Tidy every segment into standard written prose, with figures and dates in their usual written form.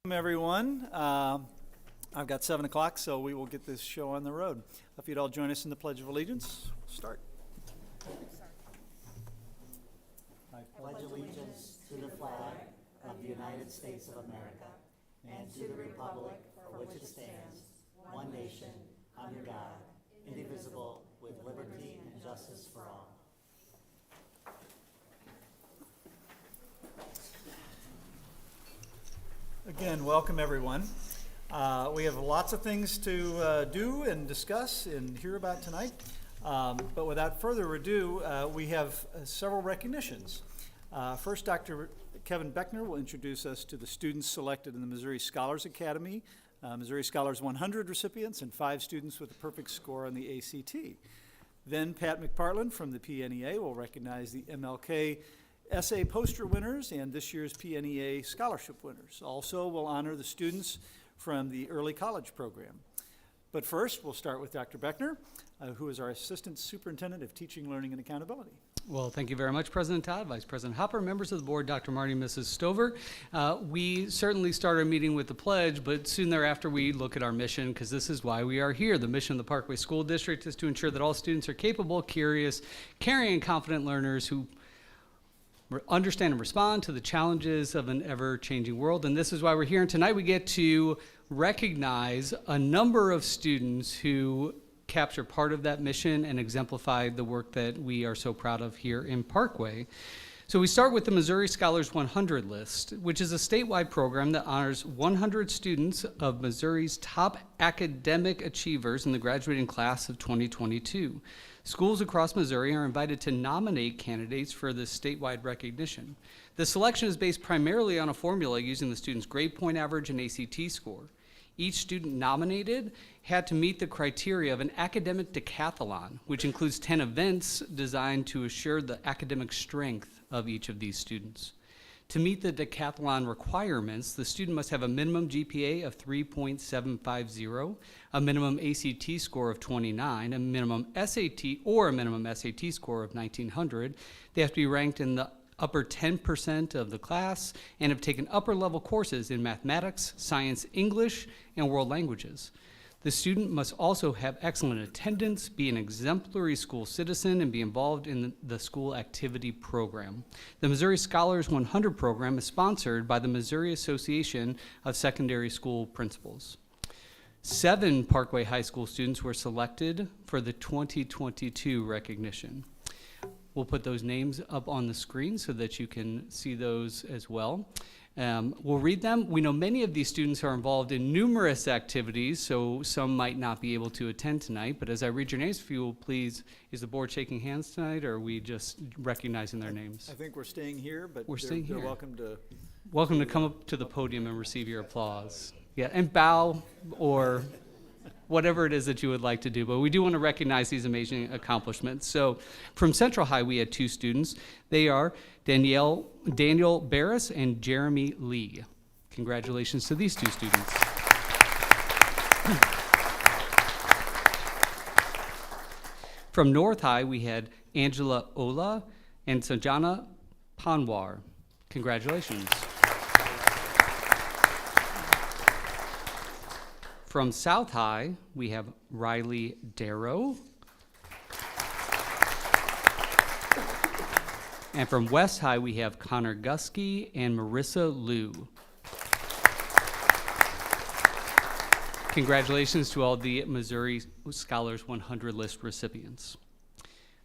Welcome, everyone. I've got 7 o'clock, so we will get this show on the road. If you'd all join us in the Pledge of Allegiance, we'll start. I pledge allegiance to the flag of the United States of America and to the republic for which it stands, one nation, under God, indivisible, with liberty and justice for all. Again, welcome, everyone. We have lots of things to do and discuss and hear about tonight. But without further ado, we have several recognitions. First, Dr. Kevin Beckner will introduce us to the students selected in the Missouri Scholars Academy, Missouri Scholars 100 recipients, and 5 students with a perfect score on the ACT. Then Pat McPartland from the PNEA will recognize the MLK essay poster winners and this year's PNEA scholarship winners. Also, we'll honor the students from the early college program. But first, we'll start with Dr. Beckner, who is our Assistant Superintendent of Teaching, Learning, and Accountability. Well, thank you very much, President Todd, Vice President Hopper, members of the board, Dr. Marty and Mrs. Stover. We certainly start our meeting with the pledge, but soon thereafter we look at our mission, because this is why we are here. The mission of the Parkway School District is to ensure that all students are capable, curious, caring, and confident learners who understand and respond to the challenges of an ever-changing world. And this is why we're here. And tonight we get to recognize a number of students who capture part of that mission and exemplify the work that we are so proud of here in Parkway. So we start with the Missouri Scholars 100 list, which is a statewide program that honors 100 students of Missouri's top academic achievers in the graduating class of 2022. Schools across Missouri are invited to nominate candidates for this statewide recognition. The selection is based primarily on a formula using the student's grade point average and ACT score. Each student nominated had to meet the criteria of an academic decathlon, which includes 10 events designed to assure the academic strength of each of these students. To meet the decathlon requirements, the student must have a minimum GPA of 3.750, a minimum ACT score of 29, a minimum SAT score of 1900. They have to be ranked in the upper 10% of the class and have taken upper level courses in mathematics, science, English, and world languages. The student must also have excellent attendance, be an exemplary school citizen, and be involved in the school activity program. The Missouri Scholars 100 program is sponsored by the Missouri Association of Secondary School Principals. 7 Parkway High School students were selected for the 2022 recognition. We'll put those names up on the screen so that you can see those as well. We'll read them. We know many of these students are involved in numerous activities, so some might not be able to attend tonight. But as I read your names, if you will please, is the board shaking hands tonight, or are we just recognizing their names? I think we're staying here, but they're welcome to... Welcome to come up to the podium and receive your applause. Yeah, and bow or whatever it is that you would like to do, but we do want to recognize these amazing accomplishments. So from Central High, we had 2 students. They are Daniel Barris and Jeremy Lee. Congratulations to these 2 students. From North High, we had Angela Ola and Sanjana Panwar. Congratulations. From South High, we have Riley Darrow. And from West High, we have Connor Gusky and Marissa Liu. Congratulations to all the Missouri Scholars 100 list recipients.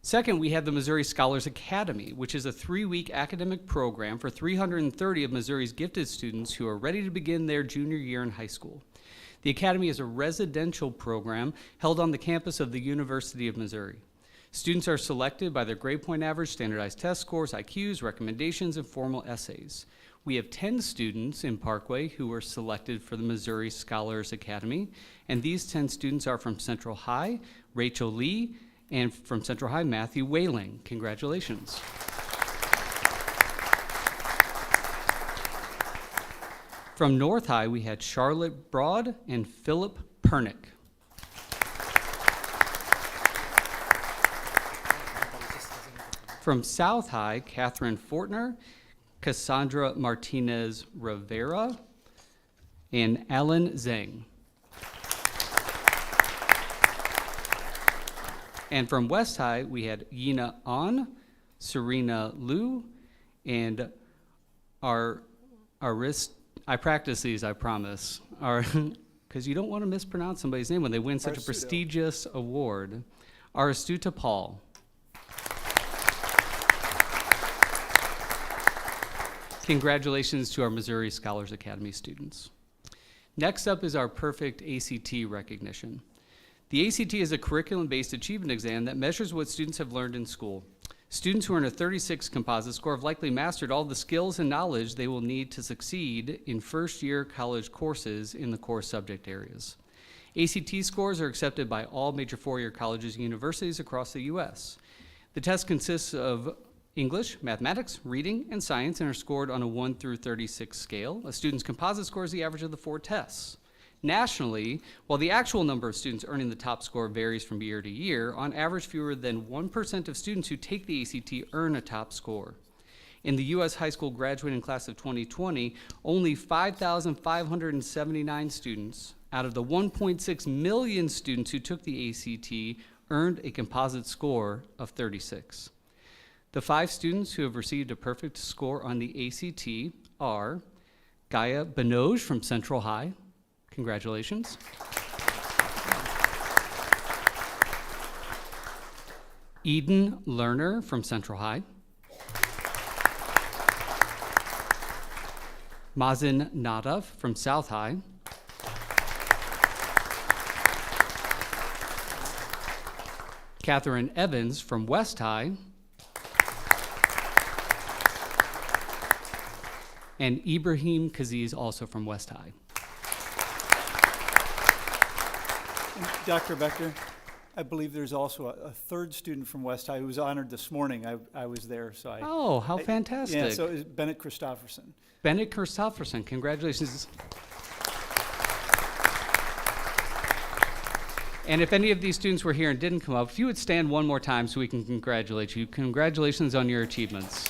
Second, we have the Missouri Scholars Academy, which is a 3-week academic program for 330 of Missouri's gifted students who are ready to begin their junior year in high school. The Academy is a residential program held on the campus of the University of Missouri. Students are selected by their grade point average, standardized test scores, IQs, recommendations, and formal essays. We have 10 students in Parkway who were selected for the Missouri Scholars Academy, and these 10 students are from Central High, Rachel Lee, and from Central High, Matthew Whaling. Congratulations. From North High, we had Charlotte Broad and Philip Pernick. From South High, Catherine Fortner, Cassandra Martinez Rivera, and Alan Zhang. And from West High, we had Yina An, Serena Liu, and I practice these, I promise, because you don't want to mispronounce somebody's name when they win such a Arsuto. prestigious award. Arastuta Paul. Congratulations to our Missouri Scholars Academy students. Next up is our perfect ACT recognition. The ACT is a curriculum-based achievement exam that measures what students have learned in school. Students who earn a 36 composite score have likely mastered all the skills and knowledge they will need to succeed in first-year college courses in the core subject areas. ACT scores are accepted by all major four-year colleges and universities across the U.S. The test consists of English, mathematics, reading, and science, and are scored on a 1 through 36 scale. A student's composite score is the average of the 4 tests. Nationally, while the actual number of students earning the top score varies from year to year, on average fewer than 1% of students who take the ACT earn a top score. In the U.S. high school graduating class of 2020, only 5,579 students out of the 1.6 million students who took the ACT earned a composite score of 36. The 5 students who have received a perfect score on the ACT are Gaia Benoj from Central High. Congratulations. Eden Lerner from Central High. Mazen Nadav from South High. Catherine Evans from West High. And Ibrahim Kaziz, also from West High. Dr. Becker, I believe there's also a third student from West High who was honored this morning. I was there, so Oh, how Yeah, fantastic. so it's Bennett Christofferson. Bennett Christofferson, congratulations. And if any of these students were here and didn't come up, if you would stand one more time so we can congratulate you. Congratulations on your achievements.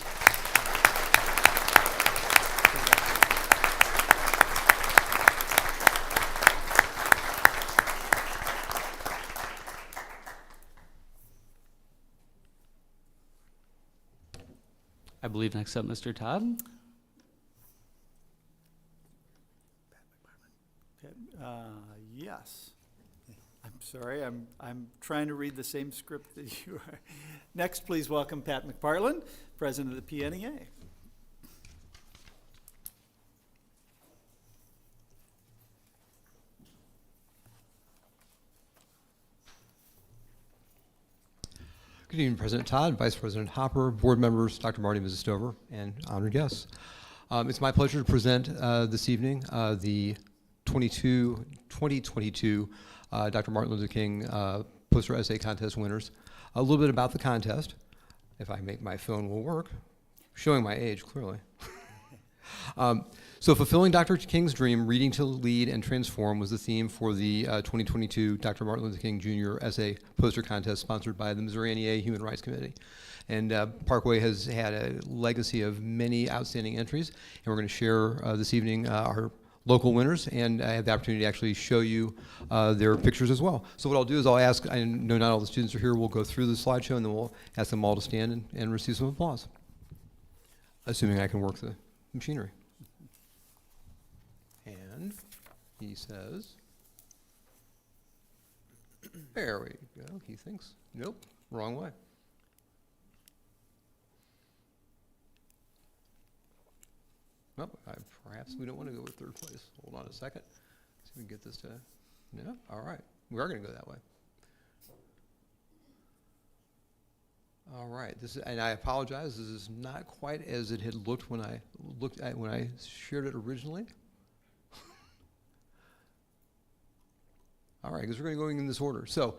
I believe next up, Mr. Todd. Yes. I'm sorry, I'm trying to read the same script that you are. Next, please welcome Pat McPartland, President of the PNEA. Good evening, President Todd, Vice President Hopper, board members, Dr. Marty and Mrs. Stover, and honored guests. It's my pleasure to present this evening the 2022 Dr. Martin Luther King poster essay contest winners. A little bit about the contest, if I make my phone will work, showing my age clearly. So fulfilling Dr. King's dream, reading to lead and transform was the theme for the 2022 Dr. Martin Luther King Jr. essay poster contest sponsored by the Missouri NEA Human Rights Committee. And Parkway has had a legacy of many outstanding entries, and we're going to share this evening our local winners, and I have the opportunity to actually show you their pictures as well. So what I'll do is I'll ask, I know not all the students are here, we'll go through the slideshow and then we'll ask them all to stand and receive some applause, assuming I can work the machinery. And he says, there we go, he thinks, nope, wrong way. Well, perhaps we don't want to go with third place. Hold on a second. See if we can get this to, no, all right. We are going to go that way. All right, this is, and I apologize, this is not quite as it had looked when I shared it originally. All right, because we're going to go in this order. So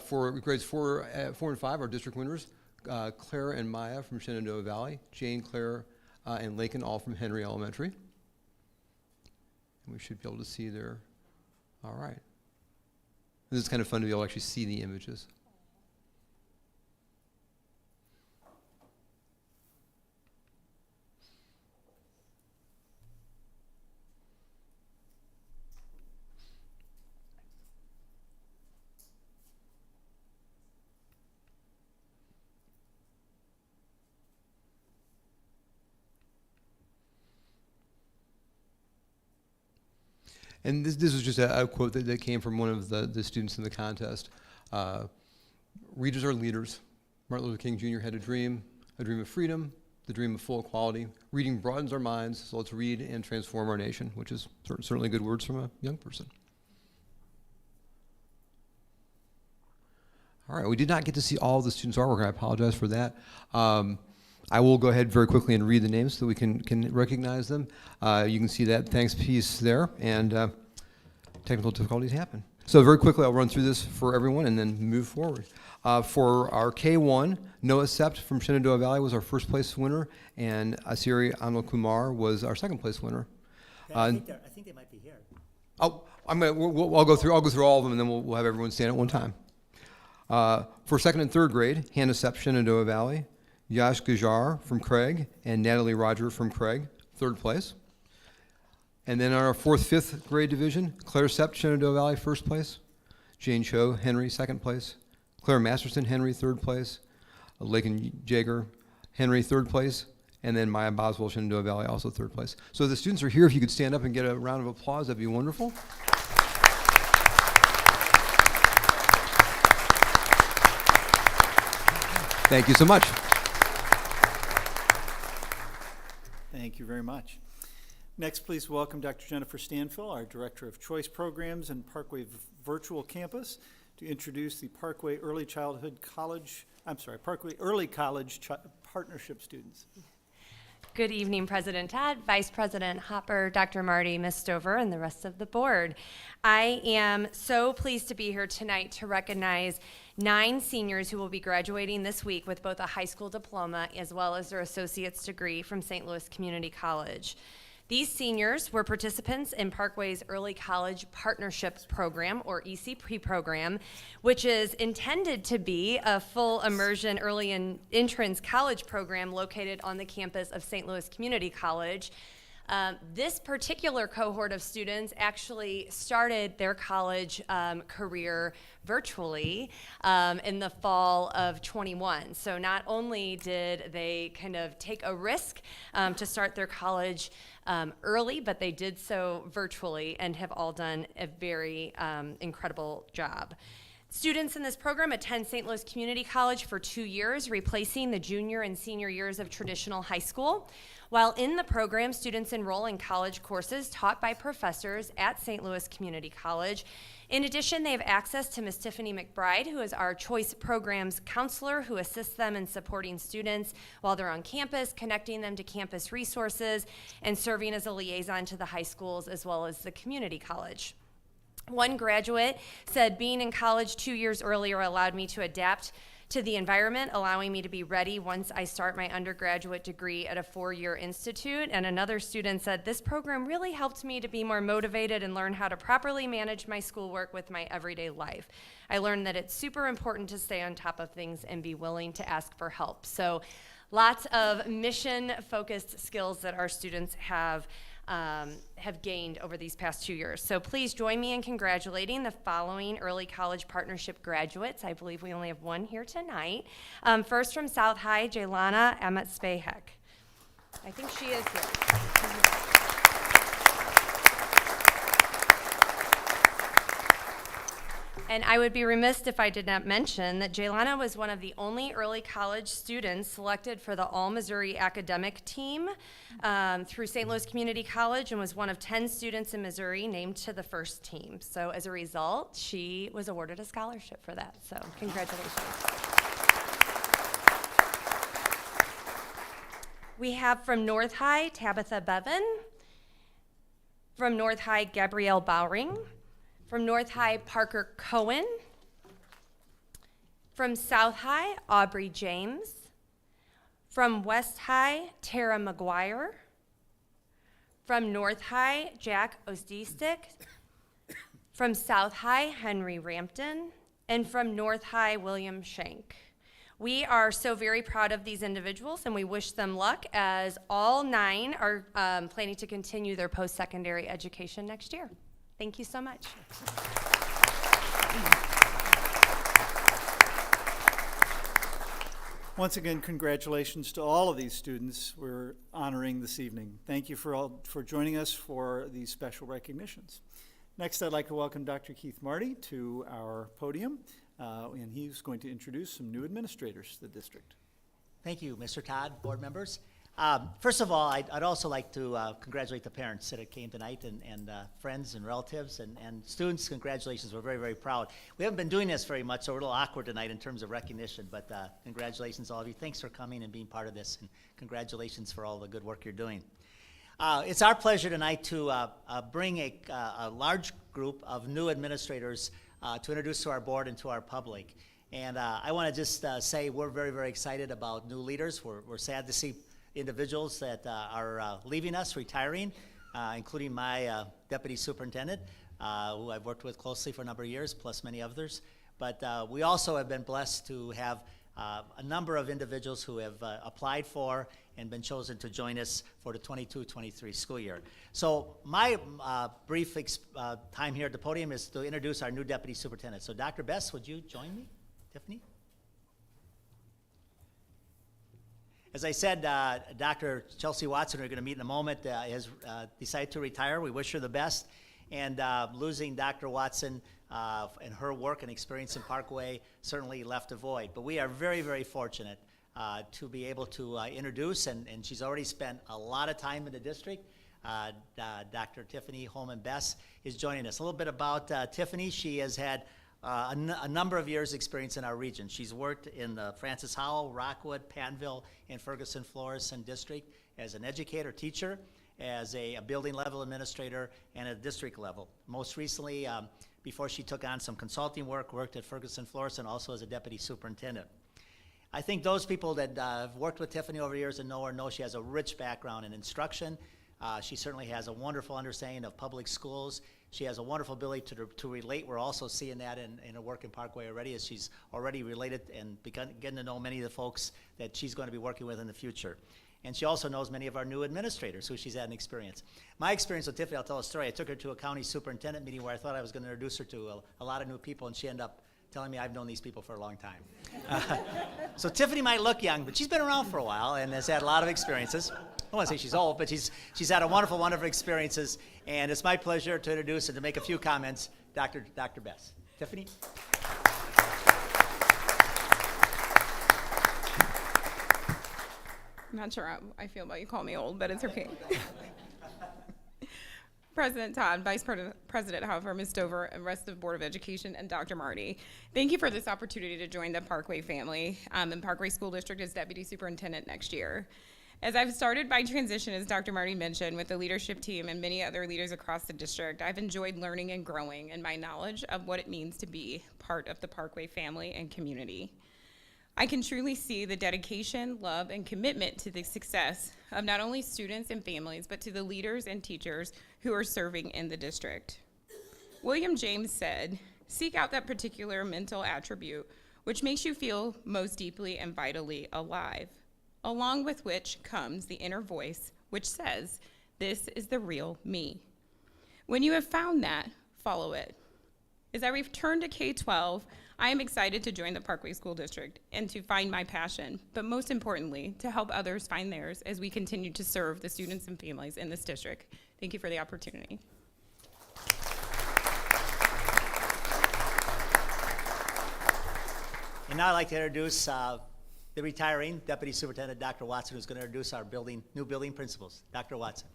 for grades 4 and 5, our district winners, Claire and Maya from Shenandoah Valley, Jane, Claire, and Lakin, all from Henry Elementary. And we should be able to see their, all right. This is kind of fun to be able to actually see the images. And this was just a quote that came from one of the students in the contest. Readers are leaders. Martin Luther King Jr. had a dream of freedom, the dream of full equality. Reading broadens our minds, so let's read and transform our nation, which is certainly good words from a young person. All right, we did not get to see all of the students' artwork. I apologize for that. I will go ahead very quickly and read the names so we can recognize them. You can see that thanks piece there, and technical difficulties happen. So very quickly, I'll run through this for everyone and then move forward. For our K1, Noah Sept from Shenandoah Valley was our first place winner, and Asiri Anil Kumar was our second place winner. I think they might be here. I'll go through all of them, and then we'll have everyone stand at one time. For second and third grade, Hannah Sepp, Shenandoah Valley, Yash Gajar from Craig, and Natalie Roger from Craig, third place. And then our fourth, fifth grade division, Claire Sept, Shenandoah Valley, first place. Jane Cho, Henry, second place. Claire Masterson, Henry, third place. Lakin Jager, Henry, third place. And then Maya Boswell, Shenandoah Valley, also third place. So the students are here. If you could stand up and get a round of applause, that'd be wonderful. Thank you so much. Thank you very much. Next, please welcome Dr. Jennifer Stanfill, our Director of Choice Programs and Parkway Virtual Campus, to introduce the Parkway Early College Partnership students. Good evening, President Todd, Vice President Hopper, Dr. Marty, Ms. Stover, and the rest of the board. I am so pleased to be here tonight to recognize 9 seniors who will be graduating this week with both a high school diploma as well as their associate's degree from St. Louis Community College. These seniors were participants in Parkway's Early College Partnership Program, or ECP program, which is intended to be a full immersion early entrance college program located on the campus of St. Louis Community College. This particular cohort of students actually started their college career virtually in the fall of 21. So not only did they kind of take a risk to start their college early, but they did so virtually and have all done a very incredible job. Students in this program attend St. Louis Community College for 2 years, replacing the junior and senior years of traditional high school. While in the program, students enroll in college courses taught by professors at St. Louis Community College. In addition, they have access to Ms. Tiffany McBride, who is our Choice Programs counselor, who assists them in supporting students while they're on campus, connecting them to campus resources, and serving as a liaison to the high schools as well as the community college. One graduate said, being in college 2 years earlier allowed me to adapt to the environment, allowing me to be ready once I start my undergraduate degree at a 4-year institute. And another student said, this program really helped me to be more motivated and learn how to properly manage my schoolwork with my everyday life. I learned that it's super important to stay on top of things and be willing to ask for help. So lots of mission-focused skills that our students have gained over these past 2 years. So please join me in congratulating the following Early College Partnership graduates. I believe we only have one here tonight. First from South High, Jaylana Emmett Spahek. I think she is here. And I would be remiss if I did not mention that Jaylana was one of the only early college students selected for the All-Missouri Academic Team through St. Louis Community College, and was one of 10 students in Missouri named to the first team. So as a result, she was awarded a scholarship for that. So congratulations. We have from North High, Tabitha Bevan. From North High, Gabrielle Bowring. From North High, Parker Cohen. From South High, Aubrey James. From West High, Tara McGuire. From North High, Jack Osdistik. From South High, Henry Rampton. And from North High, William Shank. We are so very proud of these individuals, and we wish them luck, as all 9 are planning to continue their post-secondary education next year. Thank you so much. Once again, congratulations to all of these students we're honoring this evening. Thank you for joining us for these special recognitions. Next, I'd like to welcome Dr. Keith Marty to our podium, and he's going to introduce some new administrators to the district. Thank you, Mr. Todd, board members. First of all, I'd also like to congratulate the parents that came tonight and friends and relatives and students. Congratulations. We're very, very proud. We haven't been doing this very much, so we're a little awkward tonight in terms of recognition, but congratulations all of you. Thanks for coming and being part of this, and congratulations for all the good work you're doing. It's our pleasure tonight to bring a large group of new administrators to introduce to our board and to our public. And I want to just say we're very, very excited about new leaders. We're sad to see individuals that are leaving us, retiring, including my deputy superintendent, who I've worked with closely for a number of years, plus many others. But we also have been blessed to have a number of individuals who have applied for and been chosen to join us for the 22-23 school year. So my brief time here at the podium is to introduce our new deputy superintendent. So Dr. Bess, would you join me? Tiffany? As I said, Dr. Chelsea Watson, we're going to meet in a moment, has decided to retire. We wish her the best. And losing Dr. Watson and her work and experience in Parkway certainly left a void. But we are very, very fortunate to be able to introduce, and she's already spent a lot of time in the district. Dr. Tiffany Holman Bess is joining us. A little bit about Tiffany. She has had a number of years' experience in our region. She's worked in the Francis Howell, Rockwood, Panville, and Ferguson Florissant district as an educator, teacher, as a building level administrator, and at district level. Most recently, before she took on some consulting work, worked at Ferguson Florissant also as a deputy superintendent. I think those people that have worked with Tiffany over the years and know her know she has a rich background in instruction. She certainly has a wonderful understanding of public schools. She has a wonderful ability to relate. We're also seeing that in her work in Parkway already, as she's already related and getting to know many of the folks that she's going to be working with in the future. And she also knows many of our new administrators who she's had an experience. My experience with Tiffany, I'll tell a story. I took her to a county superintendent meeting where I thought I was going to introduce her to a lot of new people, and she ended up telling me I've known these people for a long time. So Tiffany might look young, but she's been around for a while and has had a lot of experiences. I don't want to say she's old, but she's had a wonderful experiences, and it's my pleasure to introduce and to make a few comments, Dr. Bess. Tiffany? I'm not sure how I feel about you calling me old, but it's okay. President Todd, Vice President Hopper, Ms. Stover, and rest of the Board of Education, and Dr. Marty. Thank you for this opportunity to join the Parkway family and Parkway School District as Deputy Superintendent next year. As I've started my transition, as Dr. Marty mentioned, with the leadership team and many other leaders across the district, I've enjoyed learning and growing in my knowledge of what it means to be part of the Parkway family and community. I can truly see the dedication, love, and commitment to the success of not only students and families, but to the leaders and teachers who are serving in the district. William James said, "Seek out that particular mental attribute which makes you feel most deeply and vitally alive, along with which comes the inner voice which says, 'This is the real me.' When you have found that, follow it." As I return to K-12, I am excited to join the Parkway School District and to find my passion, but most importantly, to help others find theirs as we continue to serve the students and families in this district. Thank you for the opportunity. And now I'd like to introduce the retiring Deputy Superintendent, Dr. Watson, who's going to introduce our new building principals. Dr. Watson.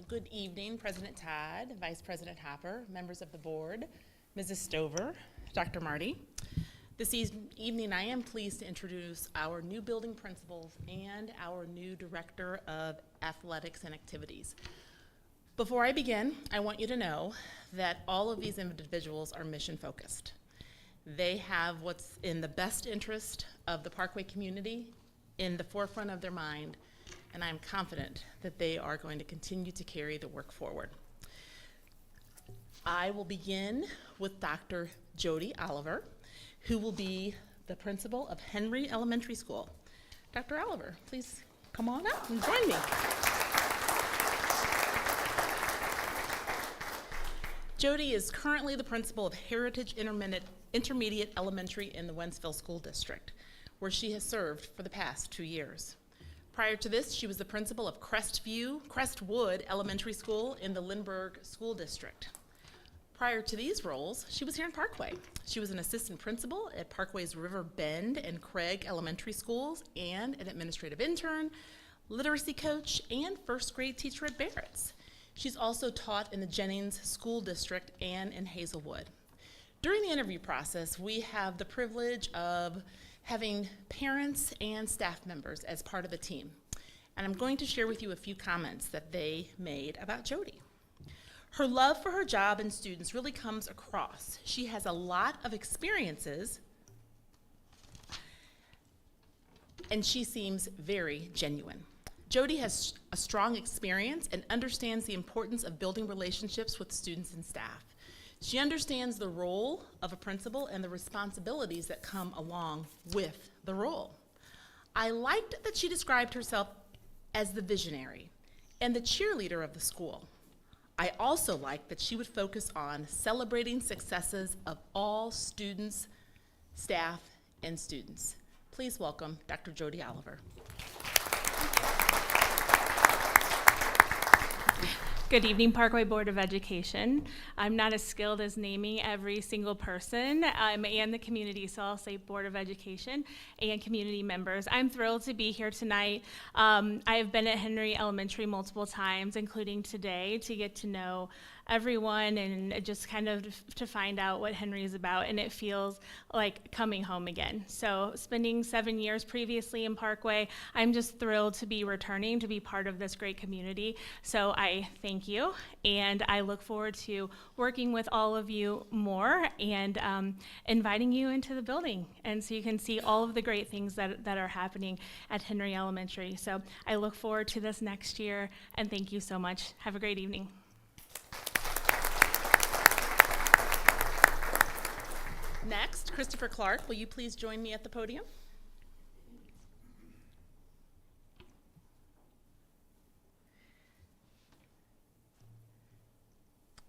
Good evening, President Todd, Vice President Hopper, members of the board, Mrs. Stover, Dr. Marty. This evening, I am pleased to introduce our new building principals and our new Director of Athletics and Activities. Before I begin, I want you to know that all of these individuals are mission-focused. They have what's in the best interest of the Parkway community in the forefront of their mind, and I'm confident that they are going to continue to carry the work forward. I will begin with Dr. Jody Oliver, who will be the principal of Henry Elementary School. Dr. Oliver, please come on up and join me. Jody is currently the principal of Heritage Intermediate Elementary in the Wentzville School District, where she has served for the past 2 years. Prior to this, she was the principal of Crestwood Elementary School in the Lindbergh School District. Prior to these roles, she was here in Parkway. She was an assistant principal at Parkway's River Bend and Craig Elementary Schools and an administrative intern, literacy coach, and first grade teacher at Barrett's. She's also taught in the Jennings School District and in Hazelwood. During the interview process, we have the privilege of having parents and staff members as part of the team. And I'm going to share with you a few comments that they made about Jody. Her love for her job and students really comes across. She has a lot of experiences, and she seems very genuine. Jody has a strong experience and understands the importance of building relationships with students and staff. She understands the role of a principal and the responsibilities that come along with the role. I liked that she described herself as the visionary and the cheerleader of the school. I also liked that she would focus on celebrating successes of all students, staff, and students. Please welcome Dr. Jody Oliver. Good evening, Parkway Board of Education. I'm not as skilled as naming every single person and the community, so I'll say Board of Education and community members. I'm thrilled to be here tonight. I have been at Henry Elementary multiple times, including today, to get to know everyone and just kind of to find out what Henry is about, and it feels like coming home again. So spending 7 years previously in Parkway, I'm just thrilled to be returning to be part of this great community. So I thank you, and I look forward to working with all of you more and inviting you into the building, and so you can see all of the great things that are happening at Henry Elementary. So I look forward to this next year, and thank you so much. Have a great evening. Next, Christopher Clark, will you please join me at the podium?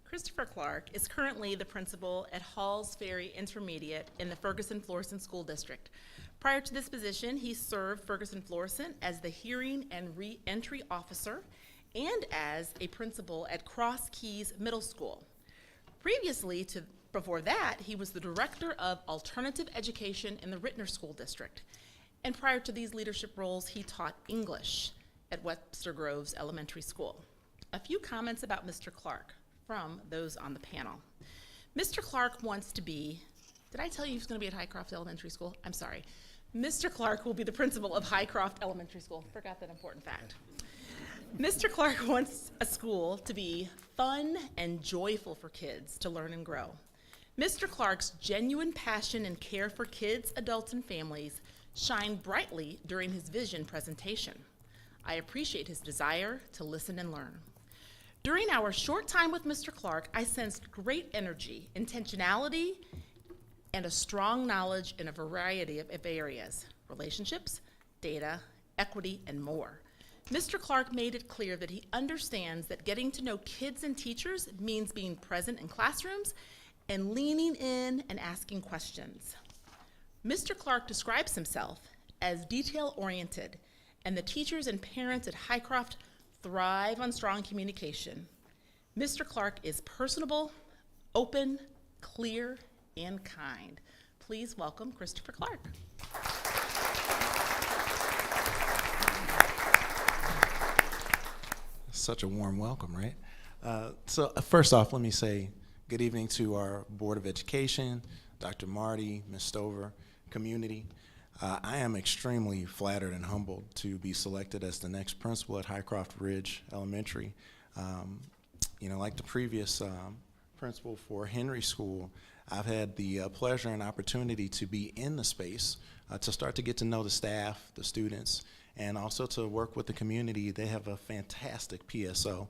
Christopher Clark is currently the principal at Halls Ferry Intermediate in the Ferguson-Florissant School District. Prior to this position, he served Ferguson-Florissant as the Hearing and Re-Entry Officer and as a principal at Cross Keys Middle School. Before that, he was the Director of Alternative Education in the Rittner School District. And prior to these leadership roles, he taught English at Webster Groves Elementary School. A few comments about Mr. Clark from those on the panel. Mr. Clark wants to be, did I tell you he was going to be at Highcroft Elementary School? I'm sorry. Mr. Clark will be the principal of Highcroft Elementary School. Forgot that important fact. Mr. Clark wants a school to be fun and joyful for kids to learn and grow. Mr. Clark's genuine passion and care for kids, adults, and families shine brightly during his vision presentation. I appreciate his desire to listen and learn. During our short time with Mr. Clark, I sensed great energy, intentionality, and a strong knowledge in a variety of areas: relationships, data, equity, and more. Mr. Clark made it clear that he understands that getting to know kids and teachers means being present in classrooms and leaning in and asking questions. Mr. Clark describes himself as detail-oriented, and the teachers and parents at Highcroft thrive on strong communication. Mr. Clark is personable, open, clear, and kind. Please welcome Christopher Clark. Such a warm welcome, right? So first off, let me say good evening to our Board of Education, Dr. Marty, Ms. Stover, community. I am extremely flattered and humbled to be selected as the next principal at Highcroft Ridge Elementary. Like the previous principal for Henry School, I've had the pleasure and opportunity to be in the space to start to get to know the staff, the students, and also to work with the community. They have a fantastic PSO.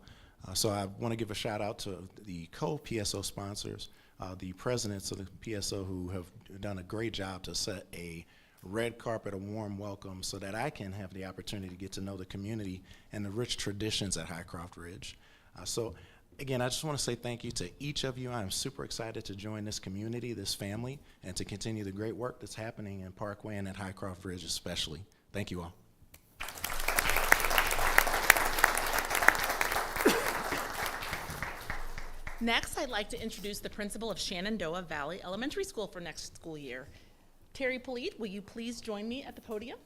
So I want to give a shout out to the co-PSO sponsors, the presidents of the PSO who have done a great job to set a red carpet, a warm welcome, so that I can have the opportunity to get to know the community and the rich traditions at Highcroft Ridge. So Again, I just want to say thank you to each of you. I'm super excited to join this community, this family, and to continue the great work that's happening in Parkway and at Highcroft Ridge especially. Thank you all. Next, I'd like to introduce the principal of Shenandoah Valley Elementary School for next school year. Terry Polite, will you please join me at the podium?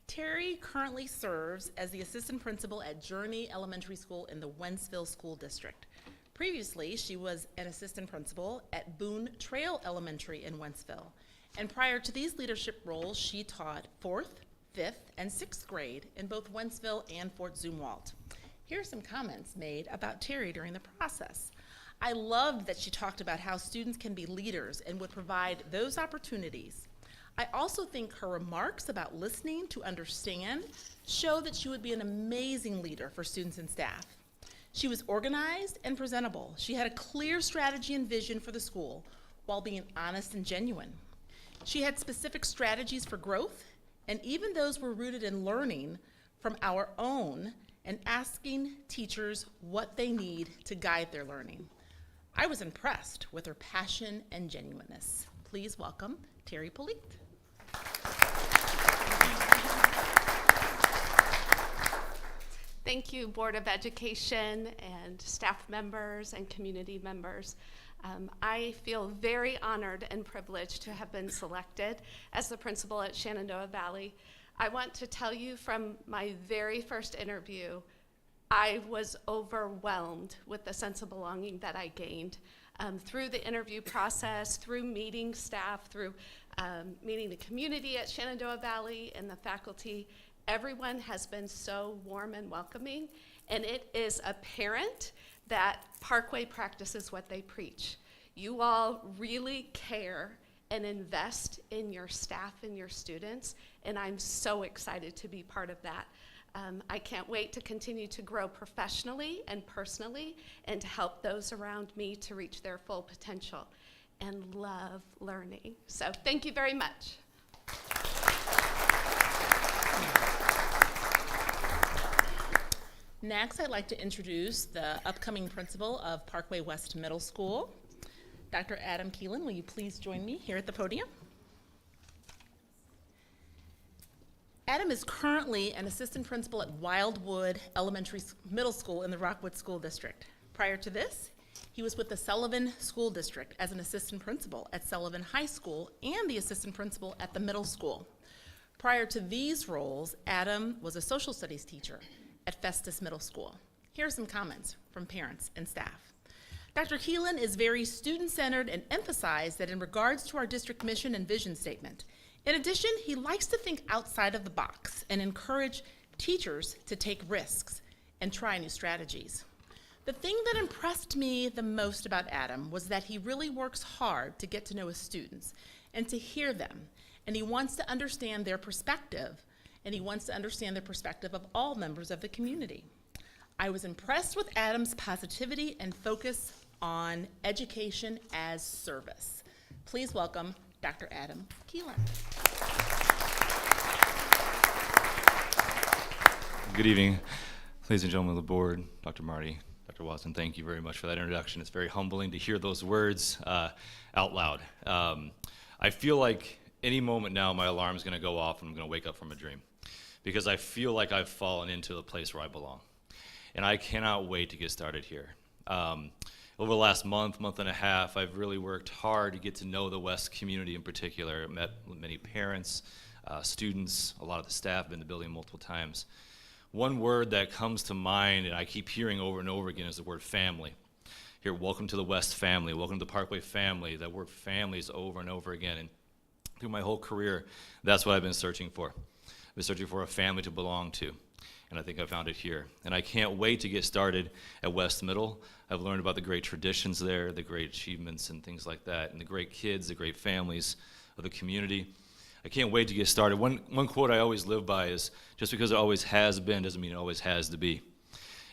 Terry currently serves as the assistant principal at Journey Elementary School in the Wentzville School District. Previously, she was an assistant principal at Boone Trail Elementary in Wentzville. And prior to these leadership roles, she taught 4th, 5th, and 6th grade in both Wentzville and Fort Zumwalt. Here are some comments made about Terry during the process. I loved that she talked about how students can be leaders and would provide those opportunities. I also think her remarks about listening to understand show that she would be an amazing leader for students and staff. She was organized and presentable. She had a clear strategy and vision for the school while being honest and genuine. She had specific strategies for growth, and even those were rooted in learning from our own and asking teachers what they need to guide their learning. I was impressed with her passion and genuineness. Please welcome Terry Polite. Thank you, Board of Education and staff members and community members. I feel very honored and privileged to have been selected as the principal at Shenandoah Valley. I want to tell you from my very first interview, I was overwhelmed with the sense of belonging that I gained through the interview process, through meeting staff, through meeting the community at Shenandoah Valley and the faculty. Everyone has been so warm and welcoming, and it is apparent that Parkway practices what they preach. You all really care and invest in your staff and your students, and I'm so excited to be part of that. I can't wait to continue to grow professionally and personally and to help those around me to reach their full potential and love learning. So thank you very much. Next, I'd like to introduce the upcoming principal of Parkway West Middle School. Dr. Adam Keelan, will you please join me here at the podium? Adam is currently an assistant principal at Wildwood Middle School in the Rockwood School District. Prior to this, he was with the Sullivan School District as an assistant principal at Sullivan High School and the assistant principal at the middle school. Prior to these roles, Adam was a social studies teacher at Festus Middle School. Here are some comments from parents and staff. Dr. Keelan is very student-centered and emphasized that in regards to our district mission and vision statement. In addition, he likes to think outside of the box and encourage teachers to take risks and try new strategies. The thing that impressed me the most about Adam was that he really works hard to get to know his students and to hear them, and he wants to understand their perspective, and he wants to understand the perspective of all members of the community. I was impressed with Adam's positivity and focus on education as service. Please welcome Dr. Adam Keelan. Good evening, ladies and gentlemen of the board, Dr. Marty, Dr. Watson, thank you very much for that introduction. It's very humbling to hear those words out loud. I feel like any moment now my alarm is going to go off and I'm going to wake up from a dream because I feel like I've fallen into the place where I belong. And I cannot wait to get started here. Over the last month and a half, I've really worked hard to get to know the West community in particular. I've met with many parents, students, a lot of the staff, been in the building multiple times. One word that comes to mind, and I keep hearing over and over again, is the word family. Here, welcome to the West family, welcome to the Parkway family. That word family is over and over again. And through my whole career, that's what I've been searching for. I've been searching for a family to belong to. And I think I found it here. And I can't wait to get started at West Middle. I've learned about the great traditions there, the great achievements and things like that, and the great kids, the great families of the community. I can't wait to get started. One quote I always live by is, just because it always has been doesn't mean it always has to be.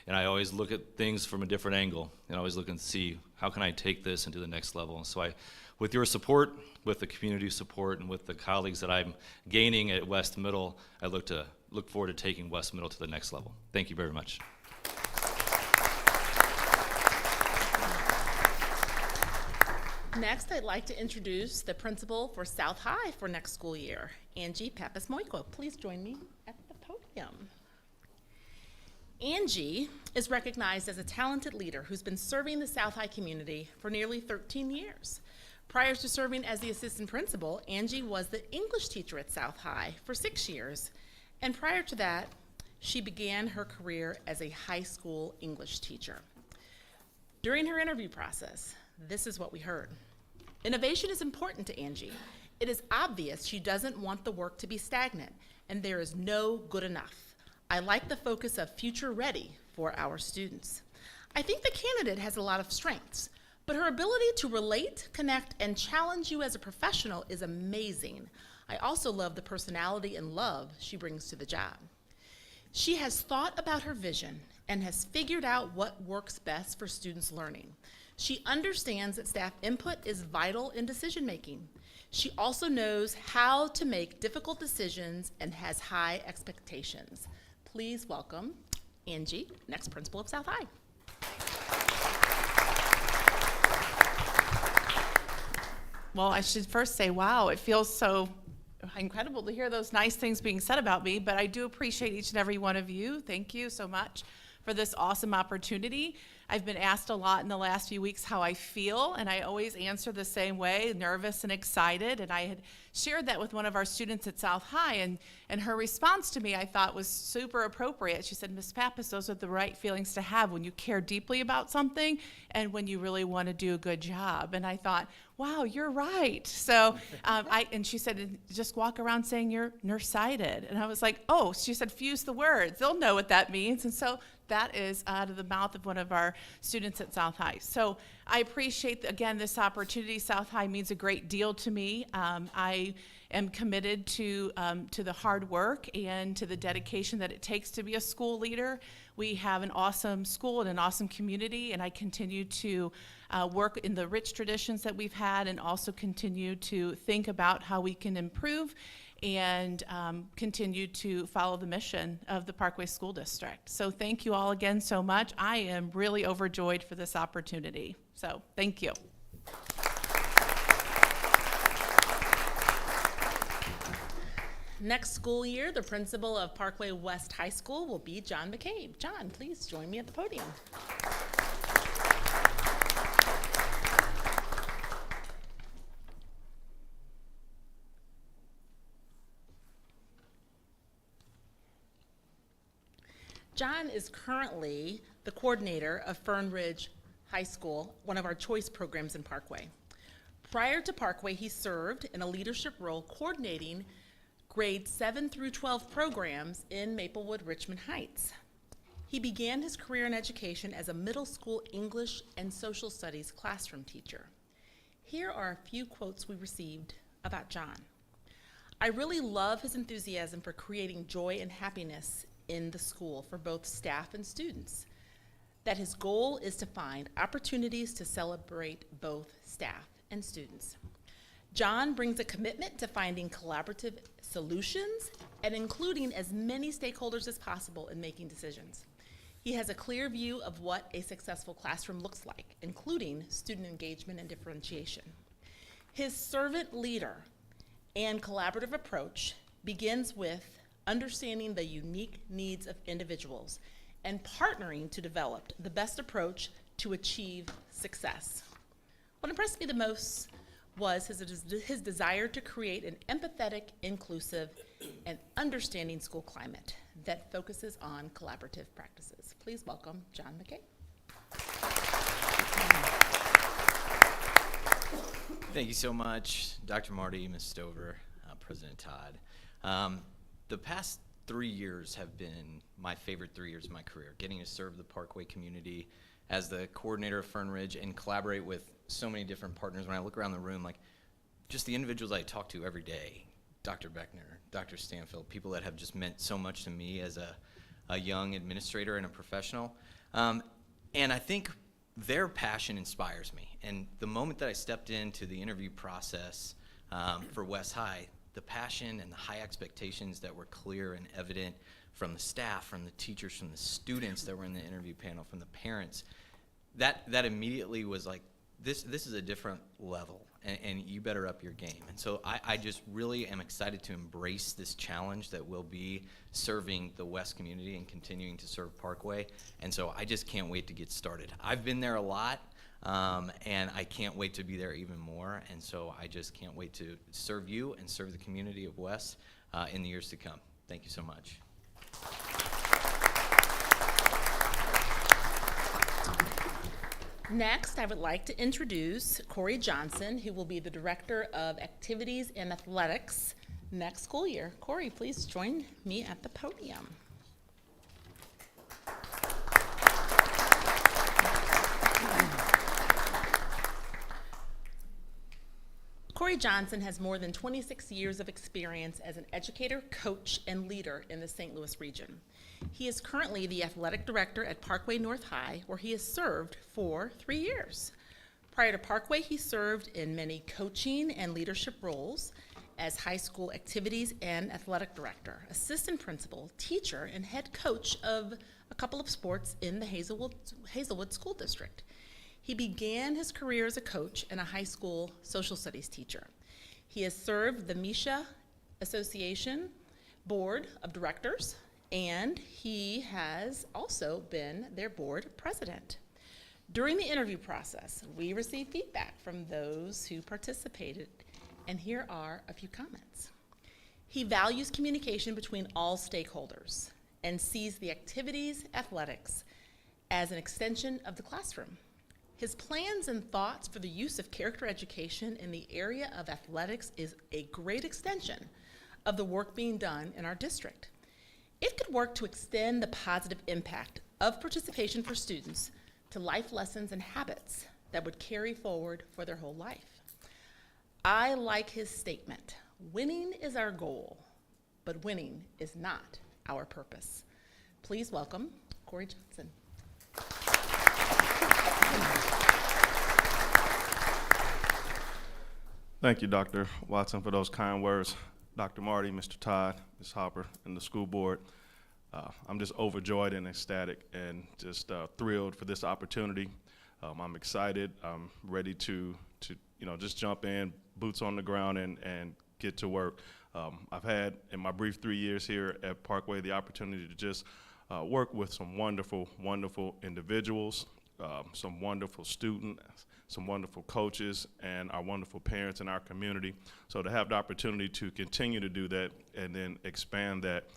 And I always look at things from a different angle, and I always look and see, how can I take this into the next level? And so I with your support, with the community support, and with the colleagues that I'm gaining at West Middle, I look forward to taking West Middle to the next level. Thank you very much. Next, I'd like to introduce the principal for South High for next school year, Angie Pappas-Moiko. Please join me at the podium. Angie is recognized as a talented leader who's been serving the South High community for nearly 13 years. Prior to serving as the assistant principal, Angie was the English teacher at South High for 6 years. And prior to that, she began her career as a high school English teacher. During her interview process, this is what we heard. Innovation is important to Angie. It is obvious she doesn't want the work to be stagnant, and there is no good enough. I like the focus of future ready for our students. I think the candidate has a lot of strengths, but her ability to relate, connect, and challenge you as a professional is amazing. I also love the personality and love she brings to the job. She has thought about her vision and has figured out what works best for students' learning. She understands that staff input is vital in decision-making. She also knows how to make difficult decisions and has high expectations. Please welcome Angie, next principal of South High. Well, I should first say, wow, it feels so incredible to hear those nice things being said about me, but I do appreciate each and every one of you. Thank you so much for this awesome opportunity. I've been asked a lot in the last few weeks how I feel, and I always answer the same way, nervous and excited. And I had shared that with one of our students at South High, and her response to me I thought was super appropriate. She said, Ms. Pappas, those are the right feelings to have when you care deeply about something and when you really want to do a good job. And I thought, wow, you're right. So, and she said, just walk around saying you're nearsighted. And I was like, oh, she said, fuse the words. They'll know what that means. And so that is out of the mouth of one of our students at South High. So I appreciate, again, this opportunity. South High means a great deal to me. I am committed to the hard work and to the dedication that it takes to be a school leader. We have an awesome school and an awesome community, and I continue to work in the rich traditions that we've had and also continue to think about how we can improve and continue to follow the mission of the Parkway School District. So thank you all again so much. I am really overjoyed for this opportunity. So thank you. Next school year, the principal of Parkway West High School will be John McCabe. John, please join me at the podium. John is currently the coordinator of Fern Ridge High School, one of our choice programs in Parkway. Prior to Parkway, he served in a leadership role coordinating grades 7 through 12 programs in Maplewood, Richmond Heights. He began his career in education as a middle school English and social studies classroom teacher. Here are a few quotes we received about John. I really love his enthusiasm for creating joy and happiness in the school for both staff and students. That his goal is to find opportunities to celebrate both staff and students. John brings a commitment to finding collaborative solutions and including as many stakeholders as possible in making decisions. He has a clear view of what a successful classroom looks like, including student engagement and differentiation. His servant leader and collaborative approach begins with understanding the unique needs of individuals and partnering to develop the best approach to achieve success. What impressed me the most was his desire to create an empathetic, inclusive, and understanding school climate that focuses on collaborative practices. Please welcome John McCabe. Thank you so much, Dr. Marty, Ms. Stover, President Todd. The past 3 years have been my favorite 3 years of my career, getting to serve the Parkway community as the coordinator of Fern Ridge and collaborate with so many different partners. When I look around the room, like just the individuals I talk to every day, Dr. Beckner, Dr. Stanfield, people that have just meant so much to me as a young administrator and a professional. And I think their passion inspires me. And the moment that I stepped into the interview process for West High, the passion and the high expectations that were clear and evident from the staff, from the teachers, from the students that were in the interview panel, from the parents, that immediately was like, this is a different level, and you better up your game. And so I just really am excited to embrace this challenge that will be serving the West community and continuing to serve Parkway. And so I just can't wait to get started. I've been there a lot, and I can't wait to be there even more. And so I just can't wait to serve you and serve the community of West in the years to come. Thank you so much. Next, I would like to introduce Corey Johnson, who will be the Director of Activities and Athletics next school year. Corey, please join me at the podium. Corey Johnson has more than 26 years of experience as an educator, coach, and leader in the St. Louis region. He is currently the athletic director at Parkway North High, where he has served for 3 years. Prior to Parkway, he served in many coaching and leadership roles as high school activities and athletic director, assistant principal, teacher, and head coach of a couple of sports in the Hazelwood School District. He began his career as a coach and a high school social studies teacher. He has served the Misha Association Board of Directors, and he has also been their board president. During the interview process, we received feedback from those who participated, and here are a few comments. He values communication between all stakeholders and sees the activities, athletics, as an extension of the classroom. His plans and thoughts for the use of character education in the area of athletics is a great extension of the work being done in our district. It could work to extend the positive impact of participation for students to life lessons and habits that would carry forward for their whole life. I like his statement, winning is our goal, but winning is not our purpose. Please welcome Corey Johnson. Thank you, Dr. Watson, for those kind words. Dr. Marty, Mr. Todd, Ms. Hopper, and the school board. I'm just overjoyed and ecstatic and just thrilled for this opportunity. I'm excited. I'm ready to just jump in, boots on the ground, and get to work. I've had, in my brief 3 years here at Parkway, the opportunity to just work with some wonderful, wonderful individuals, some wonderful students, some wonderful coaches, and our wonderful parents in our community. So to have the opportunity to continue to do that and then expand that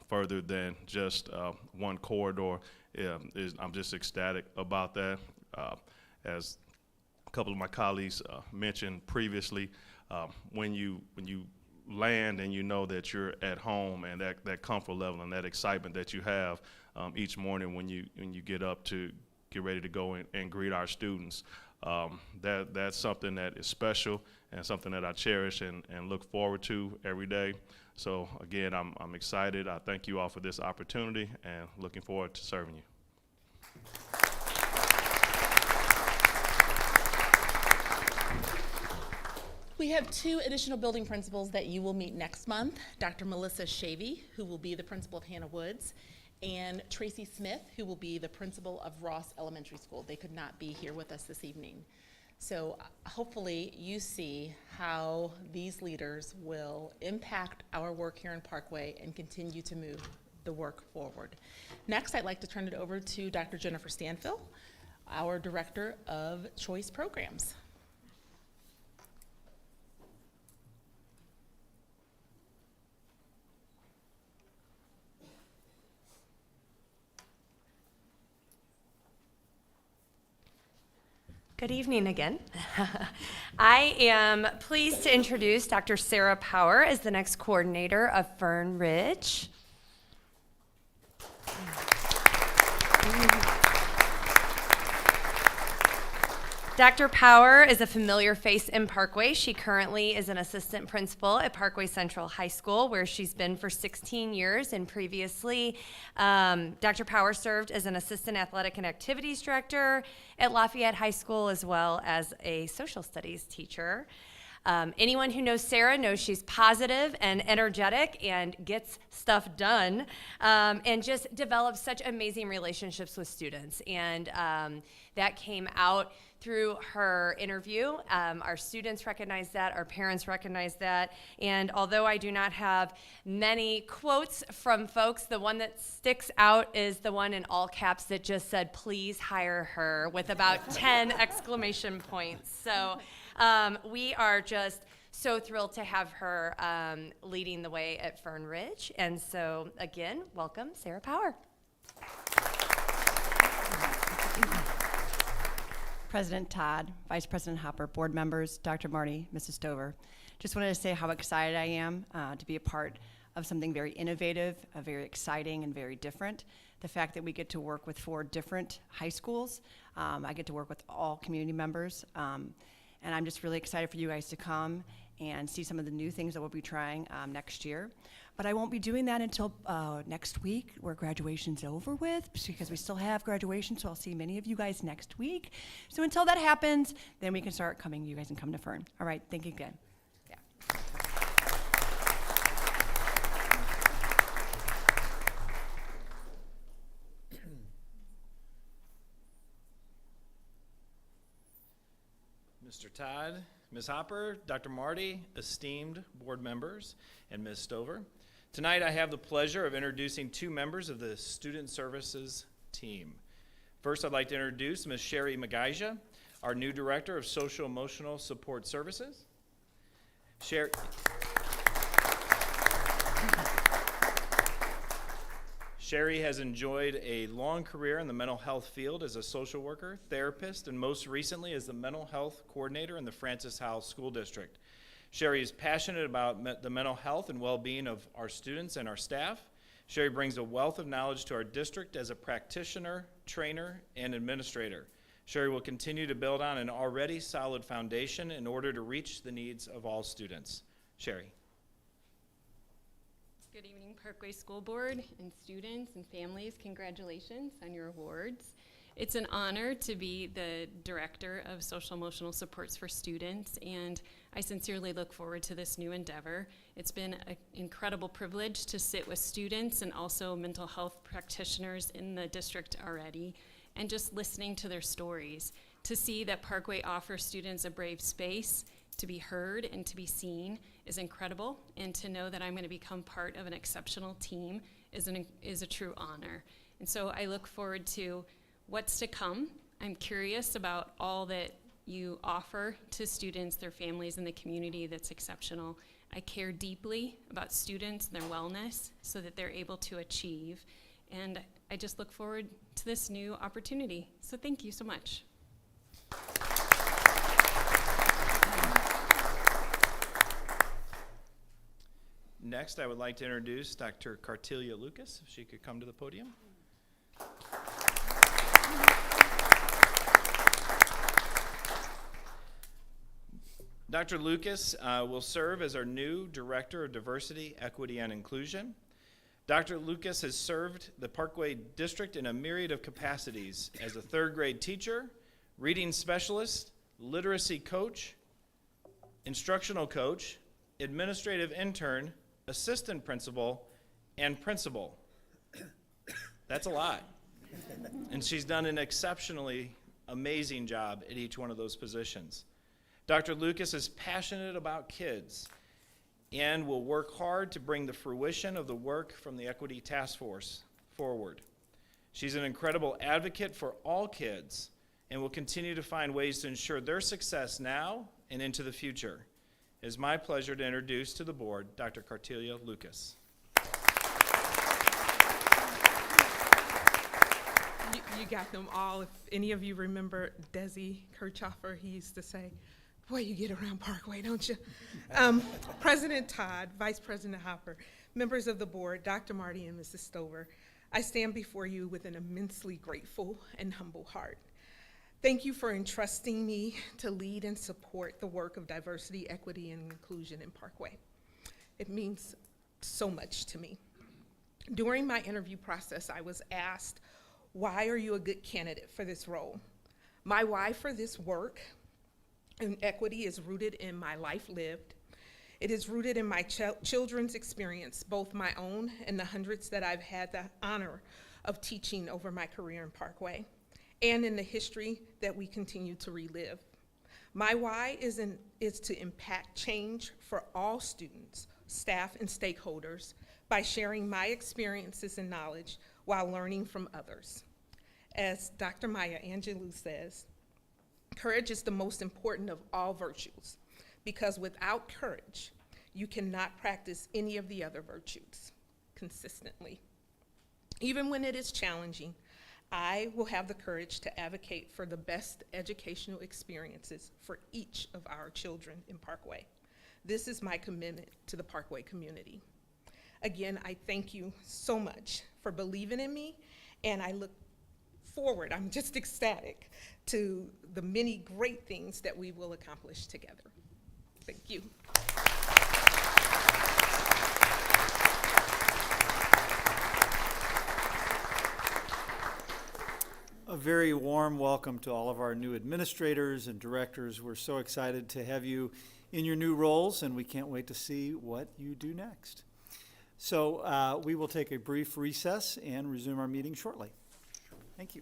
further than just one corridor, I'm just ecstatic about that. As a couple of my colleagues mentioned previously, when you land and you know that you're at home, and that comfort level and that excitement that you have each morning when you get up to get ready to go and greet our students, that's something that is special and something that I cherish and look forward to every day. So again, I'm excited. I thank you all for this opportunity and looking forward to serving you. We have 2 additional building principals that you will meet next month, Dr. Melissa Shavy, who will be the principal of Hannah Woods, and Tracy Smith, who will be the principal of Ross Elementary School. They could not be here with us this evening. So hopefully you see how these leaders will impact our work here in Parkway and continue to move the work forward. Next, I'd like to turn it over to Dr. Jennifer Stanfill, our Director of Choice Programs. Good evening again. I am pleased to introduce Dr. Sarah Power as the next coordinator of Fern Ridge. Dr. Power is a familiar face in Parkway. She currently is an assistant principal at Parkway Central High School, where she's been for 16 years. And previously, Dr. Power served as an assistant athletic and activities director at Lafayette High School, as well as a social studies teacher. Anyone who knows Sarah knows she's positive and energetic and gets stuff done, and just develops such amazing relationships with students. And that came out through her interview. Our students recognize that, our parents recognize that, and although I do not have many quotes from folks, the one that sticks out is the one in all caps that just said, "Please hire her," with about 10 exclamation points. So we are just so thrilled to have her leading the way at Fern Ridge. And so again, welcome, Sarah Power. President Todd, Vice President Hopper, board members, Dr. Marty, Mrs. Stover. Just wanted to say how excited I am to be a part of something very innovative, very exciting, and very different. The fact that we get to work with 4 different high schools. I get to work with all community members. And I'm just really excited for you guys to come and see some of the new things that we'll be trying next year. But I won't be doing that until next week, where graduation's over with, because we still have graduation, so I'll see many of you guys next week. So until that happens, then we can start coming, you guys can come to Fern. All right, thank you again. Yeah. Mr. Todd, Ms. Hopper, Dr. Marty, esteemed board members, and Ms. Stover. Tonight I have the pleasure of introducing 2 members of the Student Services team. First, I'd like to introduce Ms. Sherry Magaja, our new Director of Social Emotional Support Services. Sherry has enjoyed a long career in the mental health field as a social worker, therapist, and most recently as the mental health coordinator in the Francis Howell School District. Sherry is passionate about the mental health and well-being of our students and our staff. Sherry brings a wealth of knowledge to our district as a practitioner, trainer, and administrator. Sherry will continue to build on an already solid foundation in order to reach the needs of all students. Sherry. Good evening, Parkway School Board and students and families. Congratulations on your awards. It's an honor to be the Director of Social Emotional Supports for Students, and I sincerely look forward to this new endeavor. It's been an incredible privilege to sit with students and also mental health practitioners in the district already, and just listening to their stories, to see that Parkway offers students a brave space to be heard and to be seen is incredible, and to know that I'm going to become part of an exceptional team is a true honor. And so I look forward to what's to come. I'm curious about all that you offer to students, their families, and the community that's exceptional. I care deeply about students and their wellness so that they're able to achieve. And I just look forward to this new opportunity. So thank you so much. Next, I would like to introduce Dr. Cartelia Lucas, if she could come to the podium. Dr. Lucas will serve as our new Director of Diversity, Equity, and Inclusion. Dr. Lucas has served the Parkway District in a myriad of capacities as a 3rd grade teacher, reading specialist, literacy coach, instructional coach, administrative intern, assistant principal, and principal. That's a lot. And she's done an exceptionally amazing job at each one of those positions. Dr. Lucas is passionate about kids and will work hard to bring the fruition of the work from the Equity Task Force forward. She's an incredible advocate for all kids and will continue to find ways to ensure their success now and into the future. It is my pleasure to introduce to the board Dr. Cartelia Lucas. You got them all. If any of you remember Desi Kirchhoffer, he used to say, "Boy, you get around Parkway, don't you?" President Todd, Vice President Hopper, members of the board, Dr. Marty and Mrs. Stover, I stand before you with an immensely grateful and humble heart. Thank you for entrusting me to lead and support the work of diversity, equity, and inclusion in Parkway. It means so much to me. During my interview process, I was asked, why are you a good candidate for this role? My why for this work in equity is rooted in my life lived. It is rooted in my children's experience, both my own and the hundreds that I've had the honor of teaching over my career in Parkway, and in the history that we continue to relive. My why is to impact change for all students, staff, and stakeholders by sharing my experiences and knowledge while learning from others. As Dr. Maya Angelou says, courage is the most important of all virtues, because without courage, you cannot practice any of the other virtues consistently. Even when it is challenging, I will have the courage to advocate for the best educational experiences for each of our children in Parkway. This is my commitment to the Parkway community. Again, I thank you so much for believing in me, and I look forward, I'm just ecstatic, to the many great things that we will accomplish together. Thank you. A very warm welcome to all of our new administrators and directors. We're so excited to have you in your new roles, and we can't wait to see what you do next. So we will take a brief recess and resume our meeting shortly. Thank you.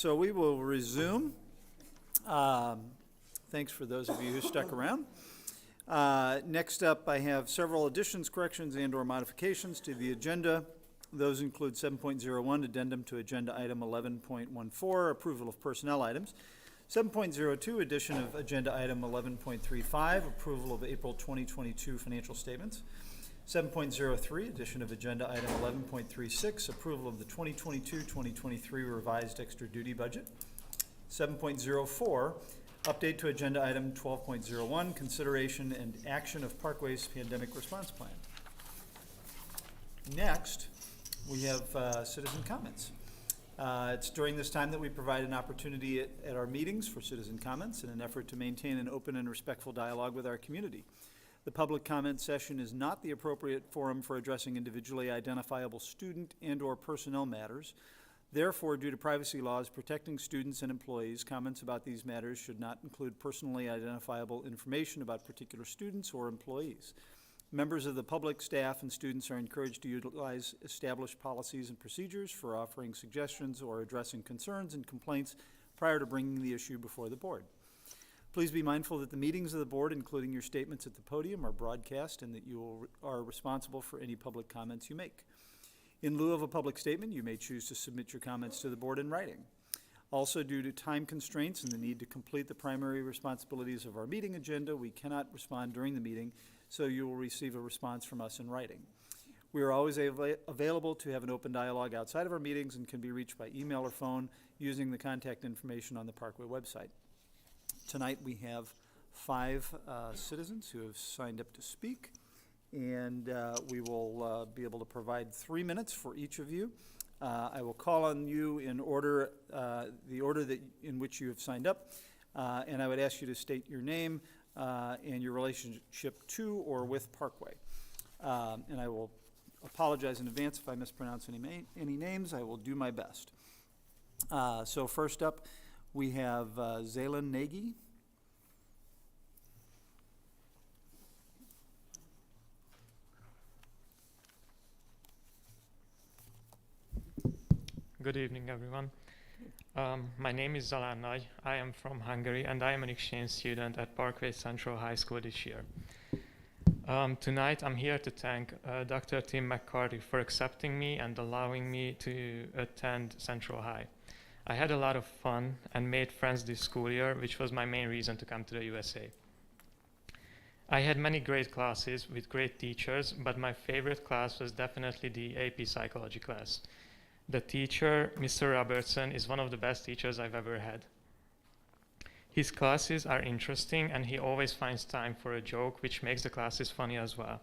so we will resume. Thanks for those of you who stuck around. Next up, I have several additions, corrections, and/or modifications to the agenda. Those include 7.01, addendum to agenda item 11.14, approval of personnel items. 7.02, addition of agenda item 11.35, approval of April 2022 financial statements. 7.03, addition of agenda item 11.36, approval of the 2022-2023 revised extra duty budget. 7.04, update to agenda item 12.01, consideration and action of Parkway's pandemic response plan. Next, we have citizen comments. It's during this time that we provide an opportunity at our meetings for citizen comments in an effort to maintain an open and respectful dialogue with our community. The public comment session is not the appropriate forum for addressing individually identifiable student and/or personnel matters. Therefore, due to privacy laws protecting students and employees, comments about these matters should not include personally identifiable information about particular students or employees. Members of the public, staff, and students are encouraged to utilize established policies and procedures for offering suggestions or addressing concerns and complaints prior to bringing the issue before the board. Please be mindful that the meetings of the board, including your statements at the podium, are broadcast and that you are responsible for any public comments you make. In lieu of a public statement, you may choose to submit your comments to the board in writing. Also, due to time constraints and the need to complete the primary responsibilities of our meeting agenda, we cannot respond during the meeting, so you will receive a response from us in writing. We are always available to have an open dialogue outside of our meetings and can be reached by email or phone using the contact information on the Parkway website. Tonight we have 5 citizens who have signed up to speak, and we will be able to provide 3 minutes for each of you. I will call on you in order, the order in which you have signed up, and I would ask you to state your name and your relationship to or with Parkway. And I will apologize in advance if I mispronounce any names. I will do my best. So first up, we have Zaylan Nagy. Good evening, everyone. My name is Zalán Nagy. I am from Hungary, and I am an exchange student at Parkway Central High School this year. Tonight, I'm here to thank Dr. Tim McCarty for accepting me and allowing me to attend Central High. I had a lot of fun and made friends this school year, which was my main reason to come to the USA. I had many great classes with great teachers, but my favorite class was definitely the AP Psychology class. The teacher, Mr. Robertson, is one of the best teachers I've ever had. His classes are interesting, and he always finds time for a joke, which makes the classes funny as well.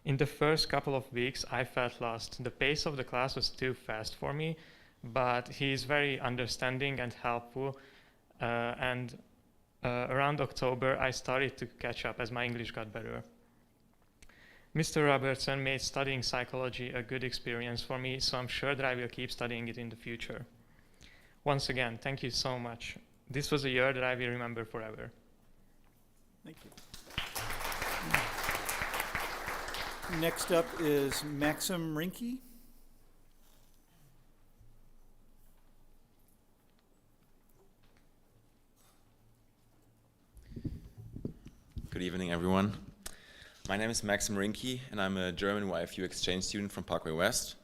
In the first couple of weeks, I felt lost. The pace of the class was too fast for me, but he is very understanding and helpful, and around October, I started to catch up as my English got better. Mr. Robertson made studying psychology a good experience for me, so I'm sure that I will keep studying it in the future. Once again, thank you so much. This was a year that I will remember forever. Thank you. Next up is Maxim Rinke. Good evening, everyone. My name is Maxim Rinke, and I'm a German YFU exchange student from Parkway West.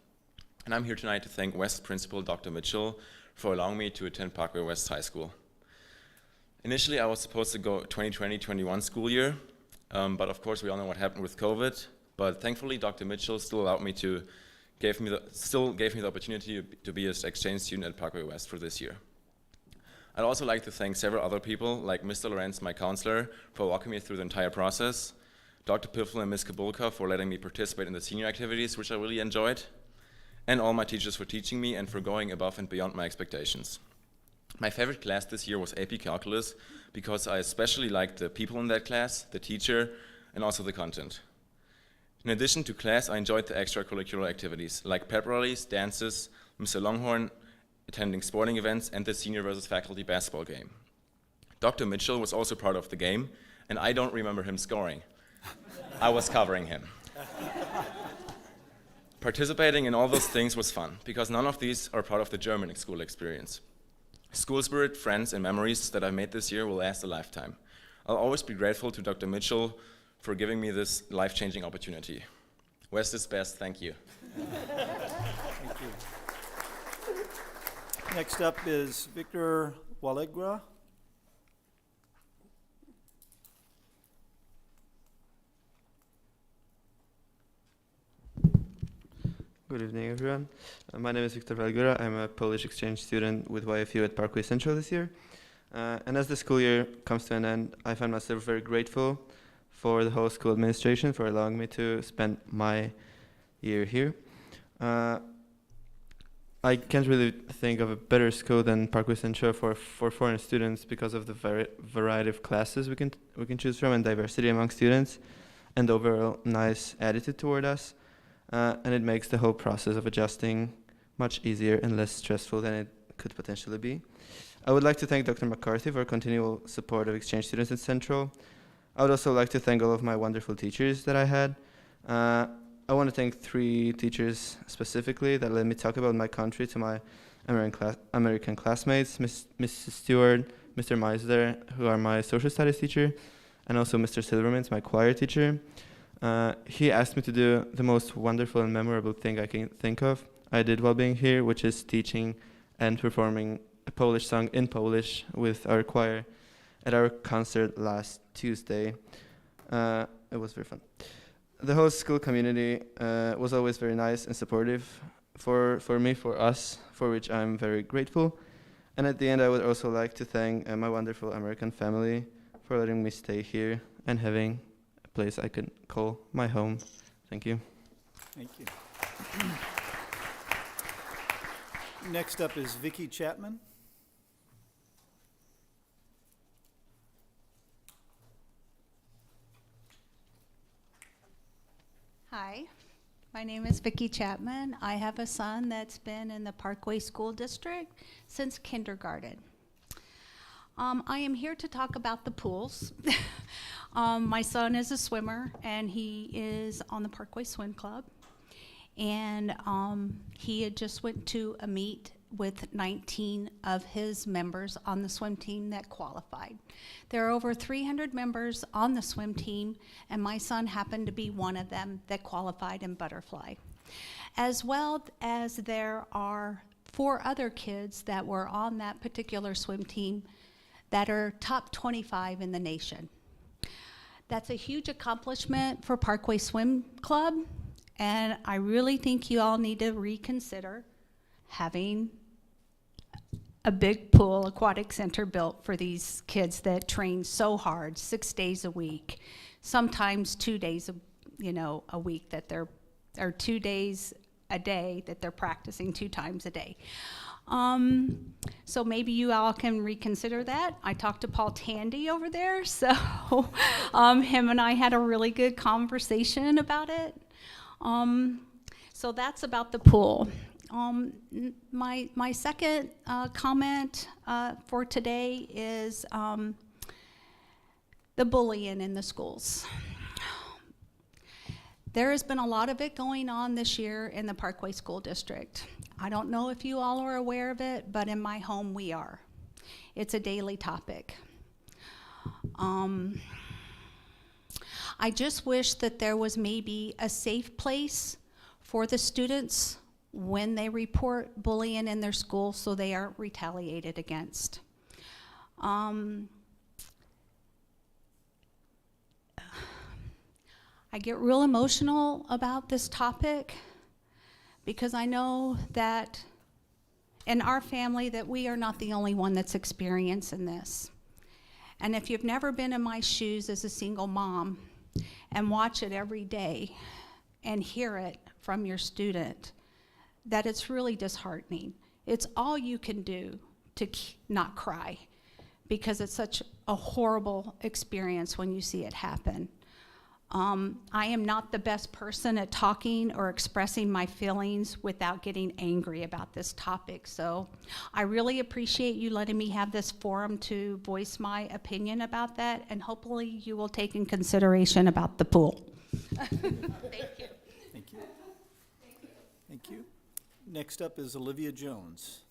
And I'm here tonight to thank West Principal Dr. Mitchell for allowing me to attend Parkway West High School. Initially, I was supposed to go 2020-21 school year, but of course we all know what happened with COVID. But thankfully, Dr. Mitchell still allowed me to, gave me the opportunity to be an exchange student at Parkway West for this year. I'd also like to thank several other people, like Mr. Lorenz, my counselor, for walking me through the entire process, Dr. Piffle and Ms. Kabulka for letting me participate in the senior activities, which I really enjoyed, and all my teachers for teaching me and for going above and beyond my expectations. My favorite class this year was AP Calculus because I especially liked the people in that class, the teacher, and also the content. In addition to class, I enjoyed the extracurricular activities like pep rallies, dances, Mr. Longhorn, attending sporting events, and the senior versus faculty basketball game. Dr. Mitchell was also part of the game, and I don't remember him scoring. I was covering him. Participating in all those things was fun, because none of these are part of the German school experience. School spirit, friends, and memories that I've made this year will last a lifetime. I'll always be grateful to Dr. Mitchell for giving me this life-changing opportunity. West is best, thank you. Thank you. Next up is Victor Walegra. Good evening, everyone. My name is Victor Valgura. I'm a Polish exchange student with YFU at Parkway Central this year. And as the school year comes to an end, I find myself very grateful for the whole school administration for allowing me to spend my year here. I can't really think of a better school than Parkway Central for foreign students because of the variety of classes we can choose from and diversity among students and overall nice attitude toward us. And it makes the whole process of adjusting much easier and less stressful than it could potentially be. I would like to thank Dr. McCarthy for continual support of exchange students at Central. I would also like to thank all of my wonderful teachers that I had. I want to thank 3 teachers specifically that let me talk about my country to my American classmates, Mrs. Stewart, Mr. Meisler, who are my social studies teacher, and also Mr. Silvermans, my choir teacher. He asked me to do the most wonderful and memorable thing I can think of. I did while being here, which is teaching and performing a Polish song in Polish with our choir at our concert last Tuesday. It was very fun. The whole school community was always very nice and supportive for me, for us, for which I'm very grateful. And at the end, I would also like to thank my wonderful American family for letting me stay here and having place I could call my home. Thank you. Thank you. Next up is Vicki Chapman. Hi, my name is Vicki Chapman. I have a son that's been in the Parkway School District since kindergarten. I am here to talk about the pools. My son is a swimmer, and he is on the Parkway Swim Club. And he had just went to a meet with 19 of his members on the swim team that qualified. There are over 300 members on the swim team, and my son happened to be one of them that qualified in butterfly. As well as there are 4 other kids that were on that particular swim team that are top 25 in the nation. That's a huge accomplishment for Parkway Swim Club, and I really think you all need to reconsider having a big pool aquatic center built for these kids that train so hard, 6 days a week, sometimes 2 days a week that they're, or 2 days a day that they're practicing 2 times a day. So maybe you all can reconsider that. I talked to Paul Tandy over there, so him and I had a really good conversation about it. So that's about the pool. My second comment for today is the bullying in the schools. There has been a lot of it going on this year in the Parkway School District. I don't know if you all are aware of it, but in my home we are. It's a daily topic. I just wish that there was maybe a safe place for the students when they report bullying in their school so they aren't retaliated against. I get real emotional about this topic because I know that in our family that we are not the only one that's experiencing this. And if you've never been in my shoes as a single mom and watch it every day and hear it from your student, that it's really disheartening. It's all you can do to not cry because it's such a horrible experience when you see it happen. I am not the best person at talking or expressing my feelings without getting angry about this topic. So I really appreciate you letting me have this forum to voice my opinion about that, and hopefully you will take in consideration about the pool. Thank you. Thank you. Thank you. Next up is Olivia Jones.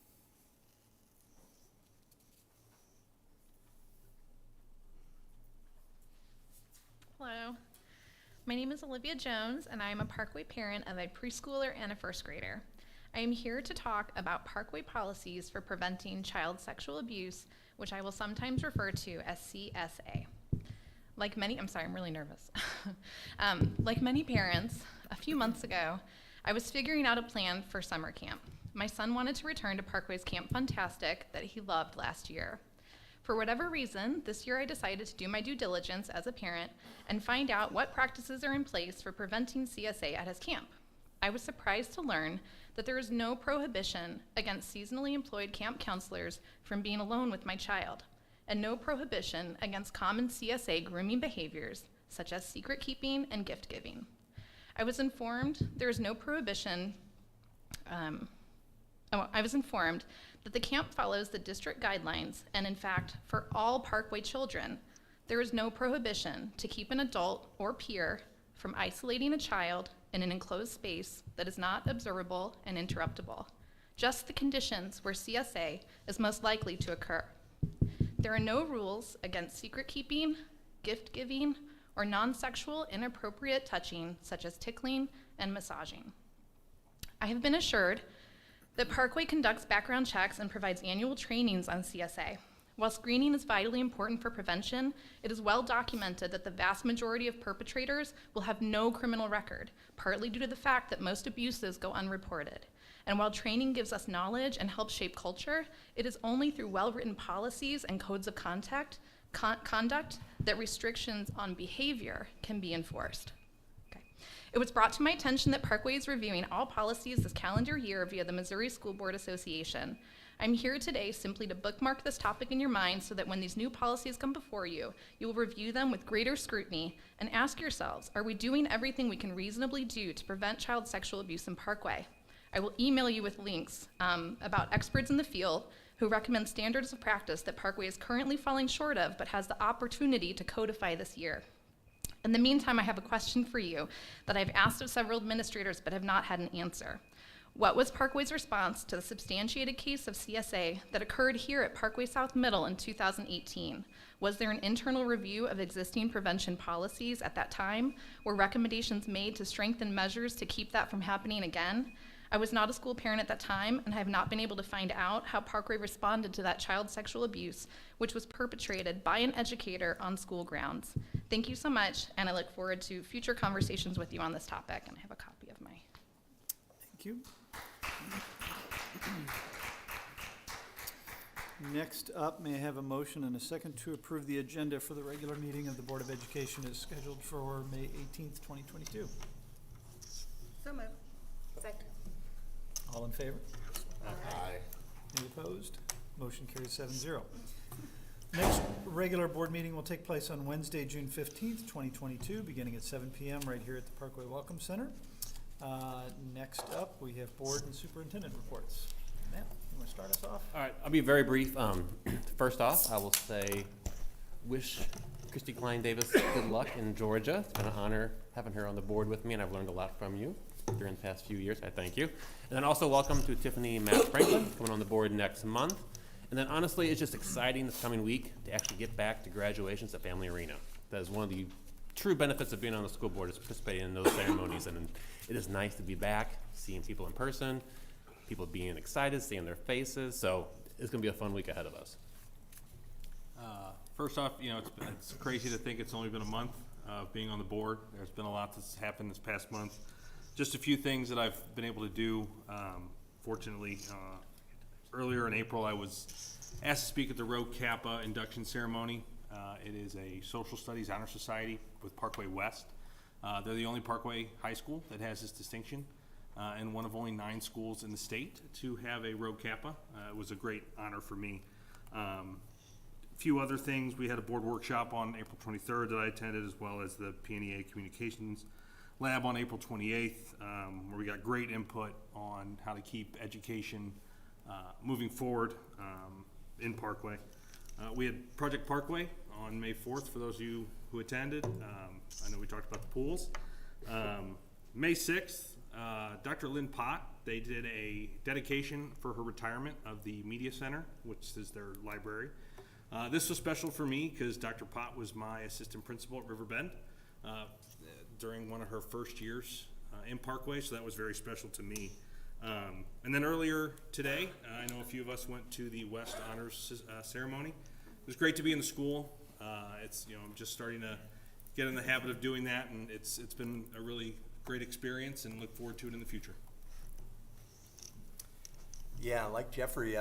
My name is Olivia Jones, and I am a Parkway parent of a preschooler and a first grader. I am here to talk about Parkway policies for preventing child sexual abuse, which I will sometimes refer to as CSA. I'm sorry, I'm really nervous. Like many parents, a few months ago, I was figuring out a plan for summer camp. My son wanted to return to Parkway's Camp Funtastic that he loved last year. For whatever reason, this year I decided to do my due diligence as a parent and find out what practices are in place for preventing CSA at his camp. I was surprised to learn that there is no prohibition against seasonally employed camp counselors from being alone with my child, and no prohibition against common CSA grooming behaviors such as secret keeping and gift giving. I was informed there is no prohibition. I was informed that the camp follows the district guidelines, and in fact, for all Parkway children, there is no prohibition to keep an adult or peer from isolating a child in an enclosed space that is not observable and interruptible, just the conditions where CSA is most likely to occur. There are no rules against secret keeping, gift giving, or non-sexual inappropriate touching such as tickling and massaging. I have been assured that Parkway conducts background checks and provides annual trainings on CSA. While screening is vitally important for prevention, it is well documented that the vast majority of perpetrators will have no criminal record, partly due to the fact that most abuses go unreported. And while training gives us knowledge and helps shape culture, it is only through well-written policies and codes of conduct that restrictions on behavior can be enforced. It was brought to my attention that Parkway is reviewing all policies this calendar year via the Missouri School Board Association. I'm here today simply to bookmark this topic in your mind so that when these new policies come before you, you will review them with greater scrutiny and ask yourselves, are we doing everything we can reasonably do to prevent child sexual abuse in Parkway? I will email you with links about experts in the field who recommend standards of practice that Parkway is currently falling short of but has the opportunity to codify this year. In the meantime, I have a question for you that I've asked of several administrators but have not had an answer. What was Parkway's response to the substantiated case of CSA that occurred here at Parkway South Middle in 2018? Was there an internal review of existing prevention policies at that time? Were recommendations made to strengthen measures to keep that from happening again? I was not a school parent at that time, and I have not been able to find out how Parkway responded to that child sexual abuse, which was perpetrated by an educator on school grounds. Thank you so much, and I look forward to future conversations with you on this topic, and I have a copy of my. Thank you. Next up, may I have a motion and a second to approve the agenda for the regular meeting of the Board of Education as scheduled for May 18th, 2022? So moved. Second. All in favor? Aye. Any opposed? Motion carries 7-0. Next regular board meeting will take place on Wednesday, June 15th, 2022, beginning at 7 p.m. right here at the Parkway Welcome Center. Next up, we have board and superintendent reports. Matt, you want to start us off? All right, I'll be very brief. First off, I will say, wish Christy Klein Davis good luck in Georgia. It's been an honor having her on the board with me, and I've learned a lot from you during the past few years. I thank you. And then also welcome to Tiffany Matt Franklin, coming on the board next month. And then honestly, it's just exciting this coming week to actually get back to graduations at Family Arena. That is one of the true benefits of being on the school board, is participating in those ceremonies. And it is nice to be back, seeing people in person, people being excited, seeing their faces. So it's going to be a fun week ahead of us. First off, it's crazy to think it's only been a month of being on the board. There's been a lot that's happened this past month. Just a few things that I've been able to do. Fortunately, earlier in April, I was asked to speak at the Rho Kappa induction ceremony. It is a social studies honor society with Parkway West. They're the only Parkway high school that has this distinction, and one of only 9 schools in the state to have a Rho Kappa. It was a great honor for me. A few other things. We had a board workshop on April 23rd that I attended, as well as the PNEA Communications Lab on April 28th, where we got great input on how to keep education moving forward in Parkway. We had Project Parkway on May 4th for those of you who attended. I know we talked about the pools. May 6th, Dr. Lynn Pott, they did a dedication for her retirement of the Media Center, which is their library. This was special for me because Dr. Pott was my assistant principal at Riverbend. during one of her first years in Parkway, so that was very special to me. And then earlier today, I know a few of us went to the West Honors ceremony. It was great to be in the school. It's, I'm just starting to get in the habit of doing that, and it's been a really great experience, and look forward to it in the future. Yeah, like Jeffrey,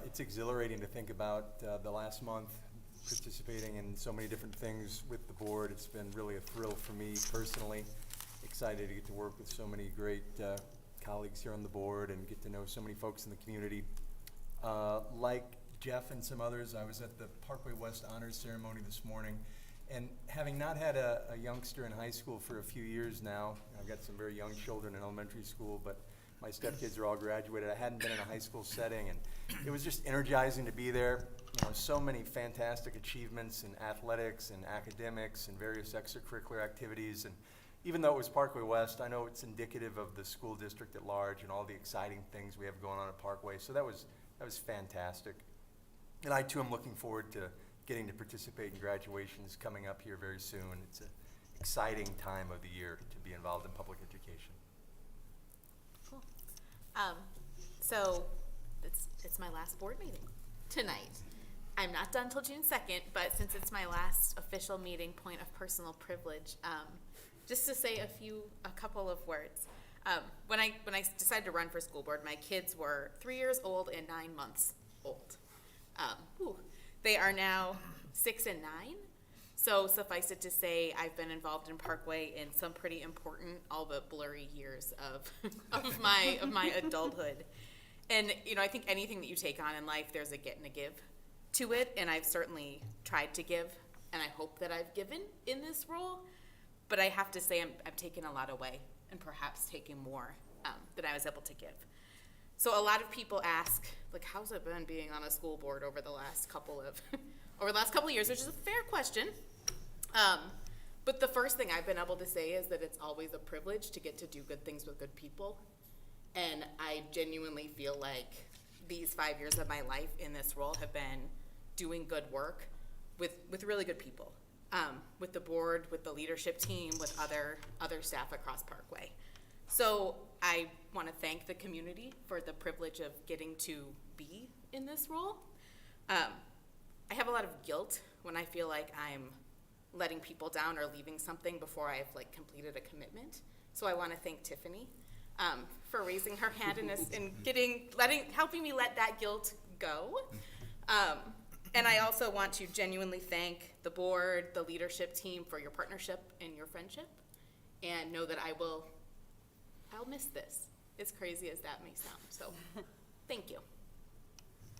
it's exhilarating to think about the last month participating in so many different things with the board. It's been really a thrill for me personally. Excited to get to work with so many great colleagues here on the board and get to know so many folks in the community. Like Jeff and some others, I was at the Parkway West Honors ceremony this morning, and having not had a youngster in high school for a few years now, I've got some very young children in elementary school, but my stepkids are all graduated. I hadn't been in a high school setting, and it was just energizing to be there. So many fantastic achievements in athletics and academics and various extracurricular activities. And even though it was Parkway West, I know it's indicative of the school district at large and all the exciting things we have going on at Parkway. So that was fantastic. And I too am looking forward to getting to participate in graduations coming up here very soon. It's an exciting time of the year to be involved in public education. Cool. So it's my last board meeting tonight. I'm not done till June 2nd, but since it's my last official meeting, point of personal privilege, just to say a couple of words. When I decided to run for school board, my kids were 3 years old and 9 months old. They are now 6 and 9. So suffice it to say, I've been involved in Parkway in some pretty important, all but blurry years of my adulthood. And I think anything that you take on in life, there's a get and a give to it, and I've certainly tried to give, and I hope that I've given in this role. But I have to say, I'm taking a lot away, and perhaps taking more than I was able to give. So a lot of people ask, like, how's it been being on a school board over the last couple of years, which is a fair question. But the first thing I've been able to say is that it's always a privilege to get to do good things with good people. And I genuinely feel like these 5 years of my life in this role have been doing good work with really good people, with the board, with the leadership team, with other staff across Parkway. So I want to thank the community for the privilege of getting to be in this role. I have a lot of guilt when I feel like I'm letting people down or leaving something before I've completed a commitment. So I want to thank Tiffany for raising her hand in this and helping me let that guilt go. And I also want to genuinely thank the board, the leadership team for your partnership and your friendship, and know that I'll miss this, as crazy as that may sound. So thank you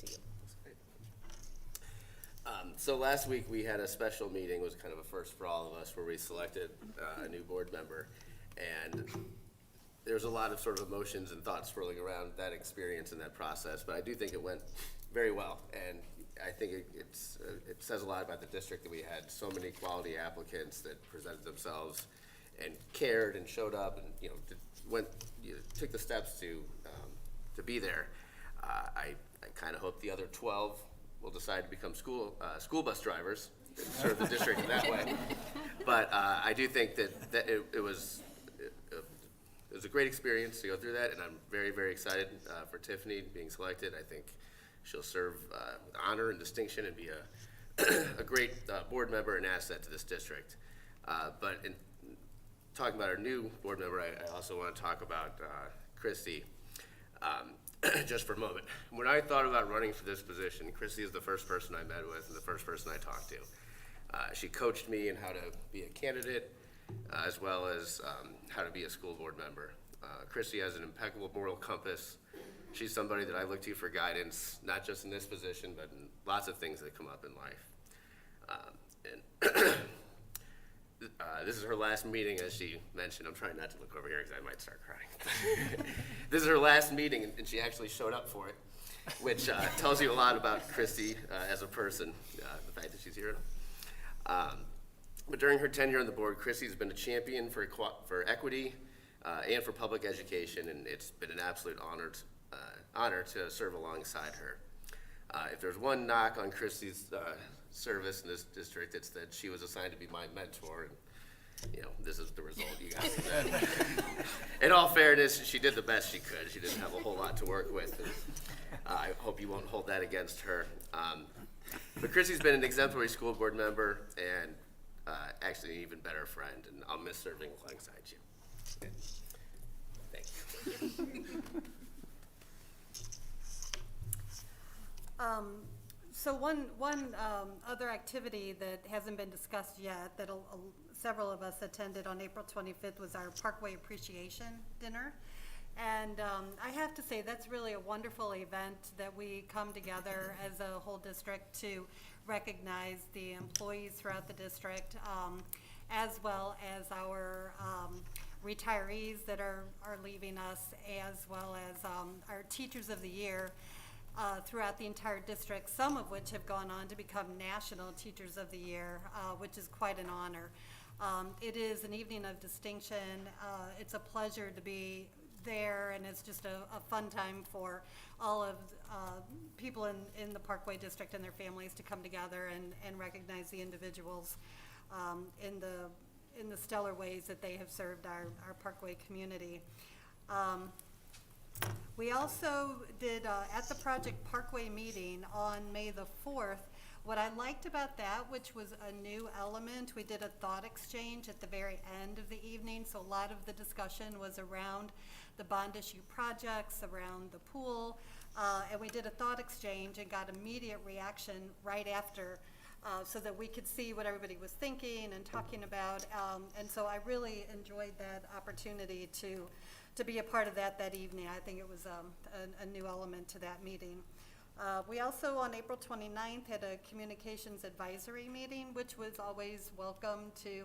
to you. So last week we had a special meeting. It was kind of a first for all of us, where we selected a new board member, and there's a lot of sort of emotions and thoughts swirling around that experience and that process, but I do think it went very well, and I think it says a lot about the district that we had so many quality applicants that presented themselves and cared and showed up and took the steps to be there. I kind of hope the other 12 will decide to become school bus drivers and serve the district in that way. But I do think that it was a great experience to go through that, and I'm very, very excited for Tiffany being selected. I think she'll serve with honor and distinction and be a great board member and asset to this district. But in talking about our new board member, I also want to talk about Christy just for a moment. When I thought about running for this position, Christy is the first person I met with and the first person I talked to. She coached me in how to be a candidate, as well as how to be a school board member. Christy has an impeccable moral compass. She's somebody that I look to for guidance, not just in this position, but in lots of things that come up in life. This is her last meeting, as she mentioned. I'm trying not to look over here because I might start crying. This is her last meeting, and she actually showed up for it, which tells you a lot about Christy as a person, the fact that she's here. But during her tenure on the board, Christy's been a champion for equity and for public education, and it's been an absolute honor to serve alongside her. If there's one knock on Christy's service in this district, it's that she was assigned to be my mentor, and you know, this is the result you got from that. In all fairness, she did the best she could. She didn't have a whole lot to work with. And, I hope you won't hold that against her. But Chrissy's been an exemplary school board member and actually an even better friend, and I'll miss serving alongside you. Thank you. So one other activity that hasn't been discussed yet that several of us attended on April 25th was our Parkway Appreciation Dinner. And I have to say that's really a wonderful event that we come together as a whole district to recognize the employees throughout the district, as well as our retirees that are leaving us, as well as our Teachers of the Year throughout the entire district, some of which have gone on to become National Teachers of the Year, which is quite an honor. It is an evening of distinction. It's a pleasure to be there, and it's just a fun time for all of people in the Parkway District and their families to come together and recognize the individuals in the stellar ways that they have served our Parkway community. We also did, at the Project Parkway meeting on May the 4th, what I liked about that, which was a new element, we did a thought exchange at the very end of the evening, so a lot of the discussion was around the bond issue projects, around the pool, and we did a thought exchange and got immediate reaction right after, so that we could see what everybody was thinking and talking about, and so I really enjoyed that opportunity to be a part of that evening. I think it was a new element to that meeting. We also, on April 29th, had a communications advisory meeting, which was always welcome to.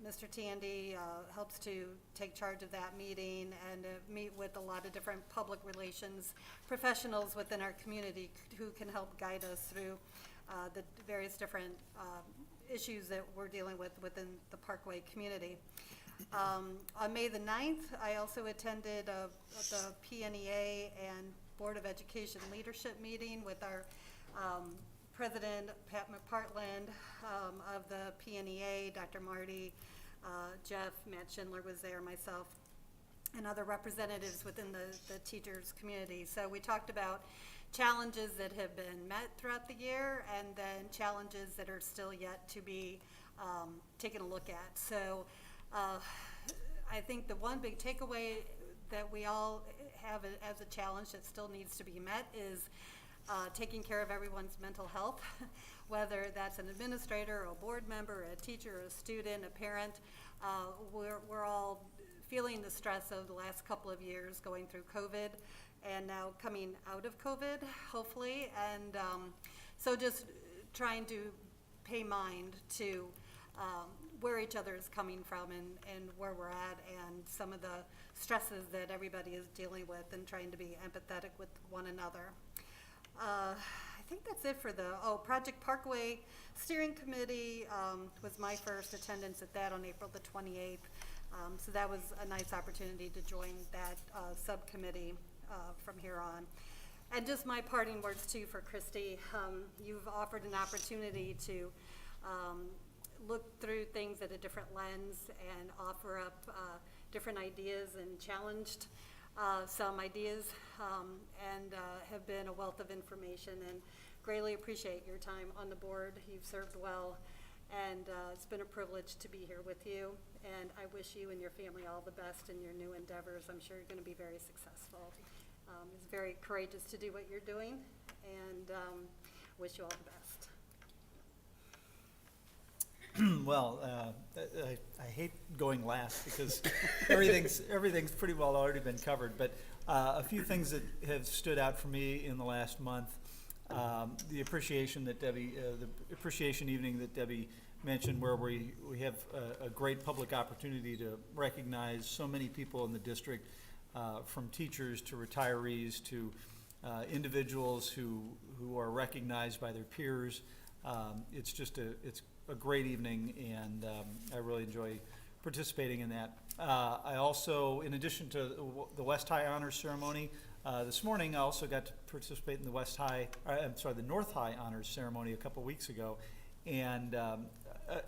Mr. Tandy helps to take charge of that meeting and meet with a lot of different public relations professionals within our community who can help guide us through the various different issues that we're dealing with within the Parkway community. On May the 9th, I also attended the PNEA and Board of Education leadership meeting with our President Pat McPartland of the PNEA, Dr. Marty, Jeff, Matt Schindler was there, myself, and other representatives within the teachers community. So we talked about challenges that have been met throughout the year and then challenges that are still yet to be taken a look at. So I think the one big takeaway that we all have as a challenge that still needs to be met is taking care of everyone's mental health, whether that's an administrator, a board member, a teacher, a student, a parent. We're all feeling the stress of the last couple of years going through COVID and now coming out of COVID, hopefully. And so just trying to pay mind to where each other is coming from and where we're at and some of the stresses that everybody is dealing with and trying to be empathetic with one another. I think that's it for the, Project Parkway Steering Committee was my first attendance at that on April the 28th. So that was a nice opportunity to join that subcommittee from here on. And just my parting words too for Christy. You've offered an opportunity to look through things at a different lens and offer up different ideas and challenged some ideas and have been a wealth of information and greatly appreciate your time on the board. You've served well and it's been a privilege to be here with you, and I wish you and your family all the best in your new endeavors. I'm sure you're going to be very successful. It's very courageous to do what you're doing, and wish you all the best. Well, I hate going last because everything's pretty well already been covered, but a few things that have stood out for me in the last month. The appreciation that Debbie, the appreciation evening that Debbie mentioned, where we have a great public opportunity to recognize so many people in the district, from teachers to retirees to individuals who are recognized by their peers. It's just it's a great evening, and I really enjoy participating in that. I also, in addition to the West High Honors Ceremony, this morning I also got to participate in the North High Honors Ceremony a couple weeks ago, And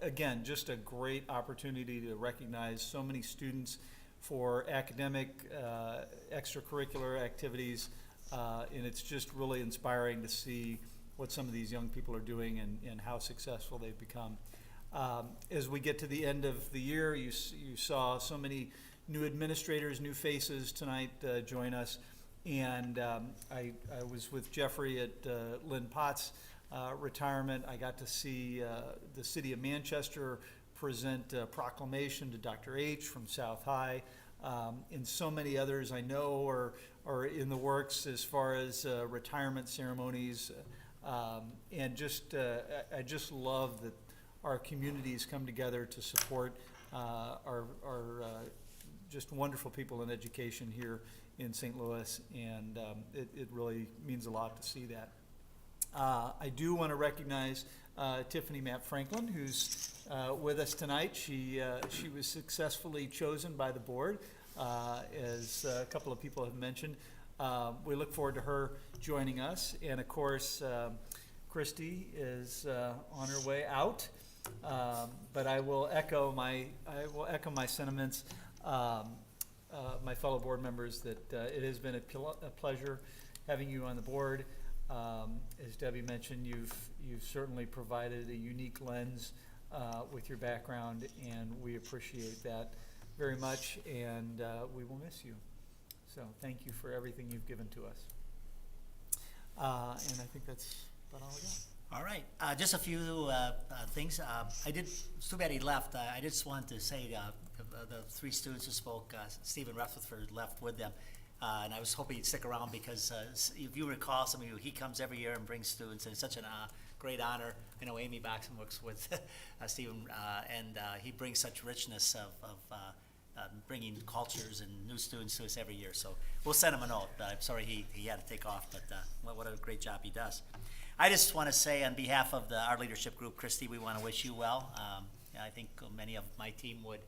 again, just a great opportunity to recognize so many students for academic, extracurricular activities. And it's just really inspiring to see what some of these young people are doing and how successful they've become. As we get to the end of the year, you saw so many new administrators, new faces tonight join us. And I was with Jeffrey at Lynn Potts' retirement. I got to see the city of Manchester present a proclamation to Dr. H. from South High, and so many others I know are in the works as far as retirement ceremonies. And just I just love that our communities come together to support our just wonderful people in education here in St. Louis, and it really means a lot to see that. I do want to recognize Tiffany Matt Franklin, who's with us tonight. She was successfully chosen by the board, as a couple of people have mentioned. We look forward to her joining us, and of course, Christy is on her way out. But I will echo my sentiments, my fellow board members, that it has been a pleasure having you on the board. As Debbie mentioned, you've certainly provided a unique lens with your background, and we appreciate that very much, and we will miss you. So thank you for everything you've given to us. And I think that's about all I got. All right, just a few things. It's too bad he left. I just wanted to say the three students who spoke, Stephen Rutherford left with them. And I was hoping he'd stick around because if you recall, some of you, he comes every year and brings students, and it's such a great honor. I know Amy Boxon works with Stephen, and he brings such richness of bringing cultures and new students to us every year. So we'll send him a note. I'm sorry he had to take off, but what a great job he does. I just want to say on behalf of our leadership group, Christy, we want to wish you well. I think many of my team would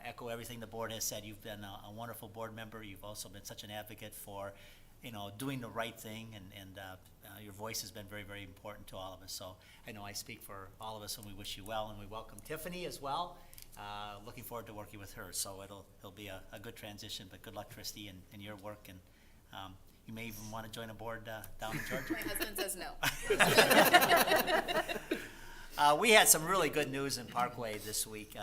echo everything the board has said. You've been a wonderful board member. You've also been such an advocate for, doing the right thing, and your voice has been very, very important to all of us. So I know I speak for all of us when we wish you well, and we welcome Tiffany as well. Looking forward to working with her. So it'll be a good transition. But good luck, Christy, in your work, and you may even want to join a board down in Georgia. My husband says no. We had some really good news in Parkway this week,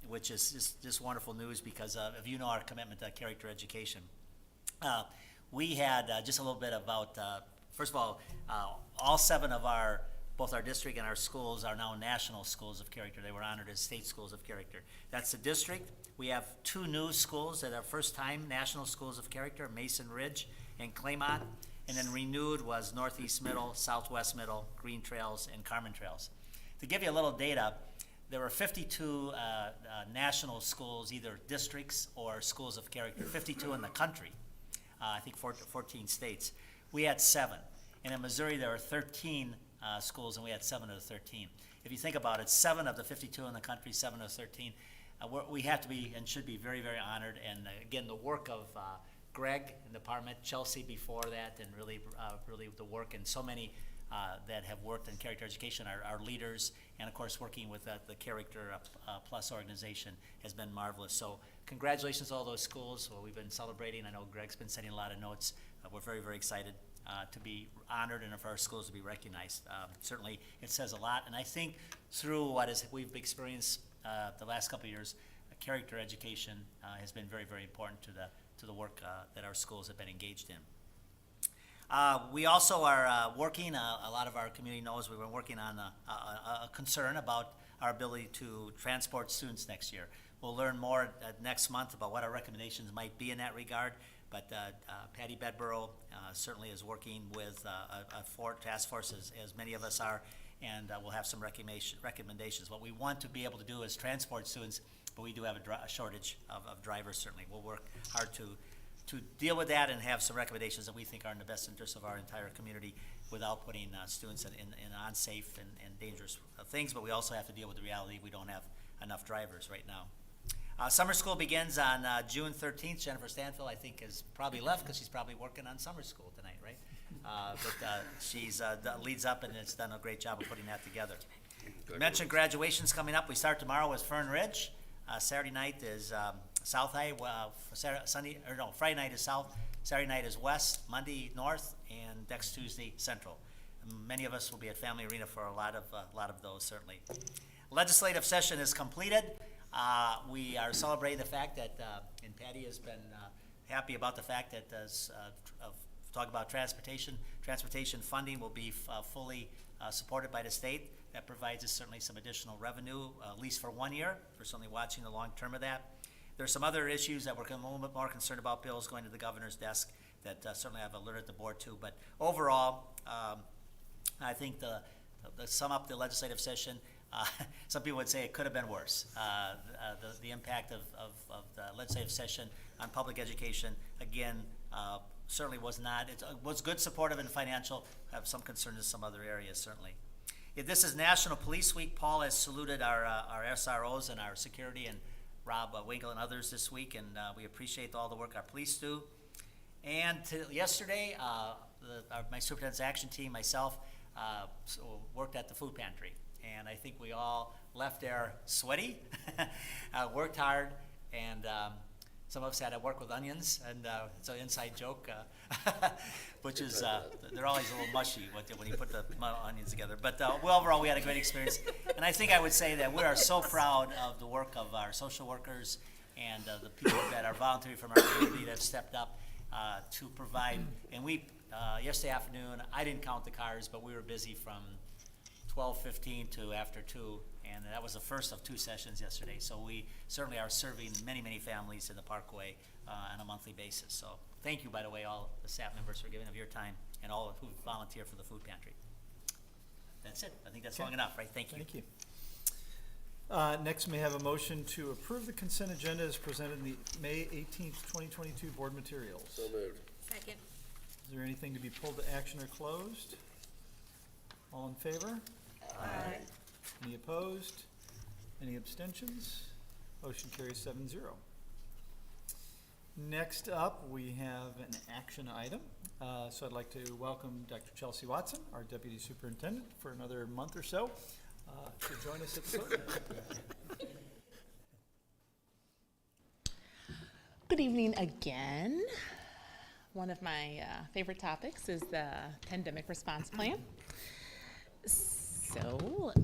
which is just wonderful news because of our commitment to character education. We had just a little bit about, first of all 7 of both our district and our schools are now national schools of character. They were honored as state schools of character. That's the district. We have 2 new schools that are first-time national schools of character, Mason Ridge and Claymont, and then renewed was Northeast Middle, Southwest Middle, Green Trails, and Carmen Trails. To give you a little data, there were 52 national schools, either districts or schools of character, 52 in the country, I think 14 states. We had 7. And in Missouri, there were 13 schools, and we had 7 of the 13. If you think about it, 7 of the 52 in the country, 7 of 13. We have to be and should be very, very honored. And again, the work of Greg in the department, Chelsea before that, and really the work, and so many that have worked in character education, our leaders, and of course working with the Character Plus organization has been marvelous. So congratulations to all those schools. Well, we've been celebrating. I know Greg's been sending a lot of notes. We're very, very excited to be honored and for our schools to be recognized. Certainly it says a lot, and I think through we've experienced the last couple of years, character education has been very, very important to the work that our schools have been engaged in. We also are working, a lot of our community knows we've been working on a concern about our ability to transport students next year. We'll learn more next month about what our recommendations might be in that regard, but Patty Bedborough certainly is working with a task force, as many of us are, and we'll have some recommendations. What we want to be able to do is transport students, but we do have a shortage of drivers, certainly. We'll work hard to deal with that and have some recommendations that we think are in the best interest of our entire community without putting students in unsafe and dangerous things, but we also have to deal with the reality we don't have enough drivers right now. Summer school begins on June 13th. Jennifer Stanfield, I think, has probably left because she's probably working on summer school tonight, right? But she's leads up and has done a great job of putting that together. Mentioned graduations coming up. We start tomorrow with Fern Ridge. Saturday night is South High. Friday night is South. Saturday night is West. Monday North, and next Tuesday Central. Many of us will be at Family Arena for a lot of those, certainly. Legislative session is completed. We are celebrating the fact that, and Patty has been happy about the fact that talk about transportation funding will be fully supported by the state. That provides us certainly some additional revenue, at least for 1 year. We're certainly watching the long term of that. There's some other issues that we're a little bit more concerned about, bills going to the governor's desk that certainly I've alerted the board to. But overall, I think to sum up the legislative session, some people would say it could have been worse. The impact of the legislative session on public education, again, certainly was not. It was good, supportive, and financial. Have some concerns in some other areas, certainly. This is National Police Week. Paul has saluted our SROs and our security, and Rob Winkle and others this week, and we appreciate all the work our police do. And yesterday, my superintendent's action team, myself, worked at the food pantry, and I think we all left there sweaty, worked hard, and some of us had to work with onions, and it's an inside joke, which is, they're always a little mushy when you put the onions together. But overall, we had a great experience. And I think I would say that we are so proud of the work of our social workers and the people that are volunteering from our community that have stepped up to provide. And we, yesterday afternoon, I didn't count the cars, but we were busy from 12:15 to after 2. And that was the first of 2 sessions yesterday. So we certainly are serving many, many families in the Parkway on a monthly basis. So thank you, by the way, all the staff members for giving of your time and all who volunteer for the food pantry. That's it. I think that's long enough, right? Thank you. Thank you. Next, may I have a motion to approve the consent agenda as presented in the May 18th, 2022 board materials. So moved. Second. Is there anything to be pulled to action or closed? All in favor? Aye. Any opposed? Any abstentions? Motion carries 7-0. Next up, we have an action item. So I'd like to welcome Dr. Chelsea Watson, our Deputy Superintendent, for another month or so, to join us at the podium. Good evening again. One of my favorite topics is the pandemic response plan. So one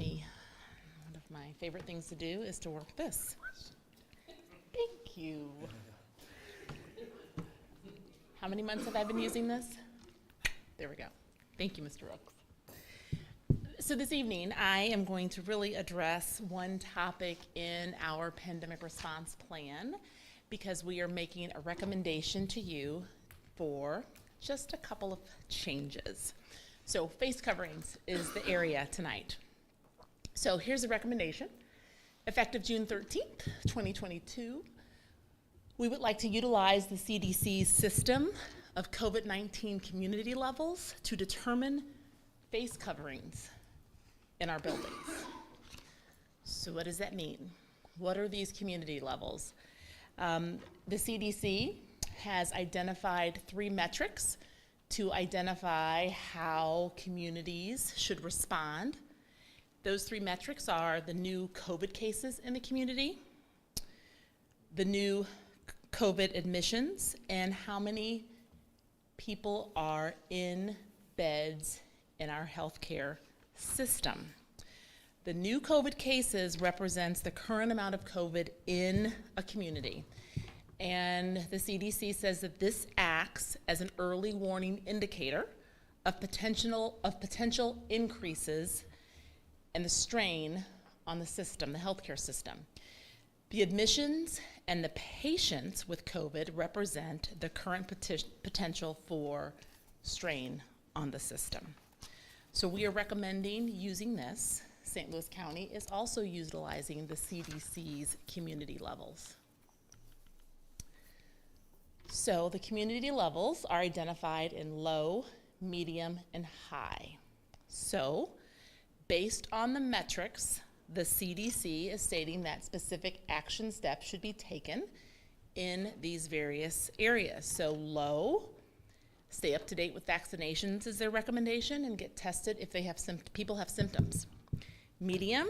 of my favorite things to do is to work this. Thank you. How many months have I been using this? There we go. Thank you, Mr. Rooks. So this evening, I am going to really address one topic in our pandemic response plan because we are making a recommendation to you for just a couple of changes. So face coverings is the area tonight. So here's a recommendation. Effective June 13th, 2022, we would like to utilize the CDC's system of COVID-19 community levels to determine face coverings in our buildings. So what does that mean? What are these community levels? The CDC has identified 3 metrics to identify how communities should respond. Those 3 metrics are the new COVID cases in the community, the new COVID admissions, and how many people are in beds in our healthcare system. The new COVID cases represents the current amount of COVID in a community. And the CDC says that this acts as an early warning indicator of potential increases in the strain on the system, the healthcare system. The admissions and the patients with COVID represent the current potential for strain on the system. So we are recommending using this. St. Louis County is also utilizing the CDC's community levels. So the community levels are identified in low, medium, and high. So based on the metrics, the CDC is stating that specific action steps should be taken in these various areas. So low, stay up to date with vaccinations is their recommendation and get tested if they have people have symptoms. Medium,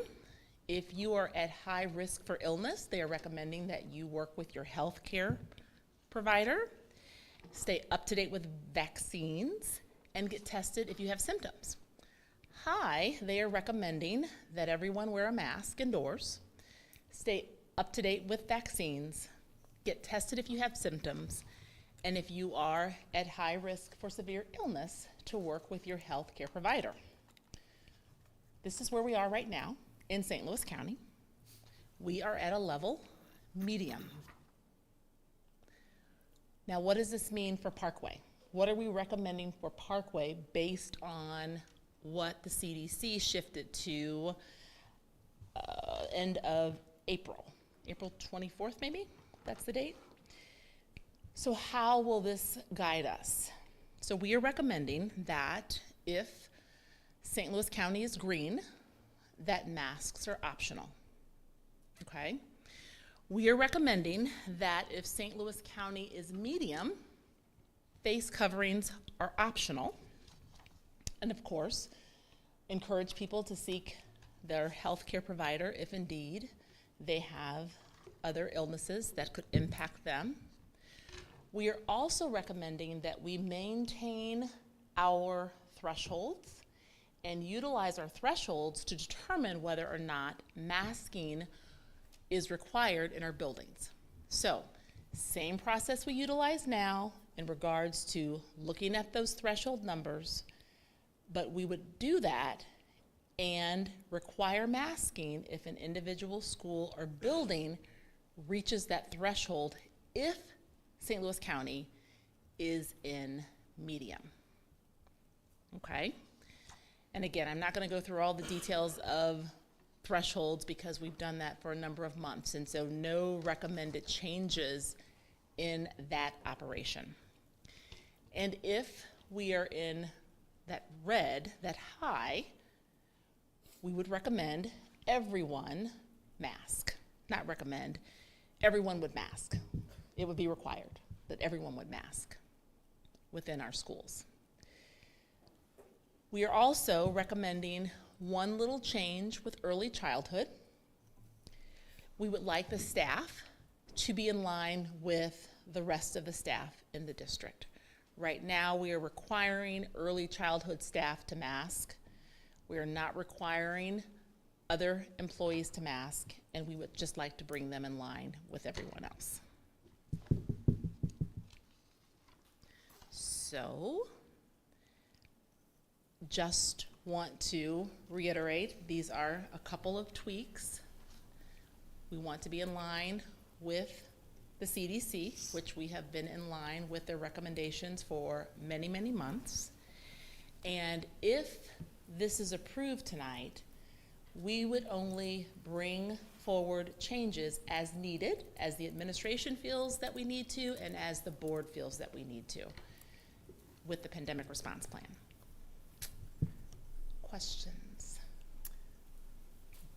if you are at high risk for illness, they are recommending that you work with your health care provider, stay up to date with vaccines, and get tested if you have symptoms. High, they are recommending that everyone wear a mask indoors, stay up to date with vaccines, get tested if you have symptoms, and if you are at high risk for severe illness, to work with your health care provider. This is where we are right now in St. Louis County. We are at a level medium. Now, what does this mean for Parkway? What are we recommending for Parkway based on what the CDC shifted to end of April 24th maybe? That's the date. So how will this guide us? So we are recommending that if St. Louis County is green, that masks are optional, okay? We are recommending that if St. Louis County is medium, face coverings are optional. And of course, encourage people to seek their healthcare provider if indeed they have other illnesses that could impact them. We are also recommending that we maintain our thresholds and utilize our thresholds to determine whether or not masking is required in our buildings. So, same process we utilize now in regards to looking at those threshold numbers, but we would do that and require masking if an individual school or building reaches that threshold if St. Louis County is in medium. Okay? And again, I'm not going to go through all the details of thresholds because we've done that for a number of months, and so no recommended changes in that operation. And if we are in that red, that high, we would recommend everyone mask. Not recommend, everyone would mask. It would be required that everyone would mask within our schools. We are also recommending one little change with early childhood. We would like the staff to be in line with the rest of the staff in the district. Right now, we are requiring early childhood staff to mask. We are not requiring other employees to mask, and we would just like to bring them in line with everyone else. So, just want to reiterate, these are a couple of tweaks. We want to be in line with the CDC, which we have been in line with their recommendations for many, many months. And if this is approved tonight, we would only bring forward changes as needed, as the administration feels that we need to, and as the board feels that we need to, with the pandemic response plan. Questions?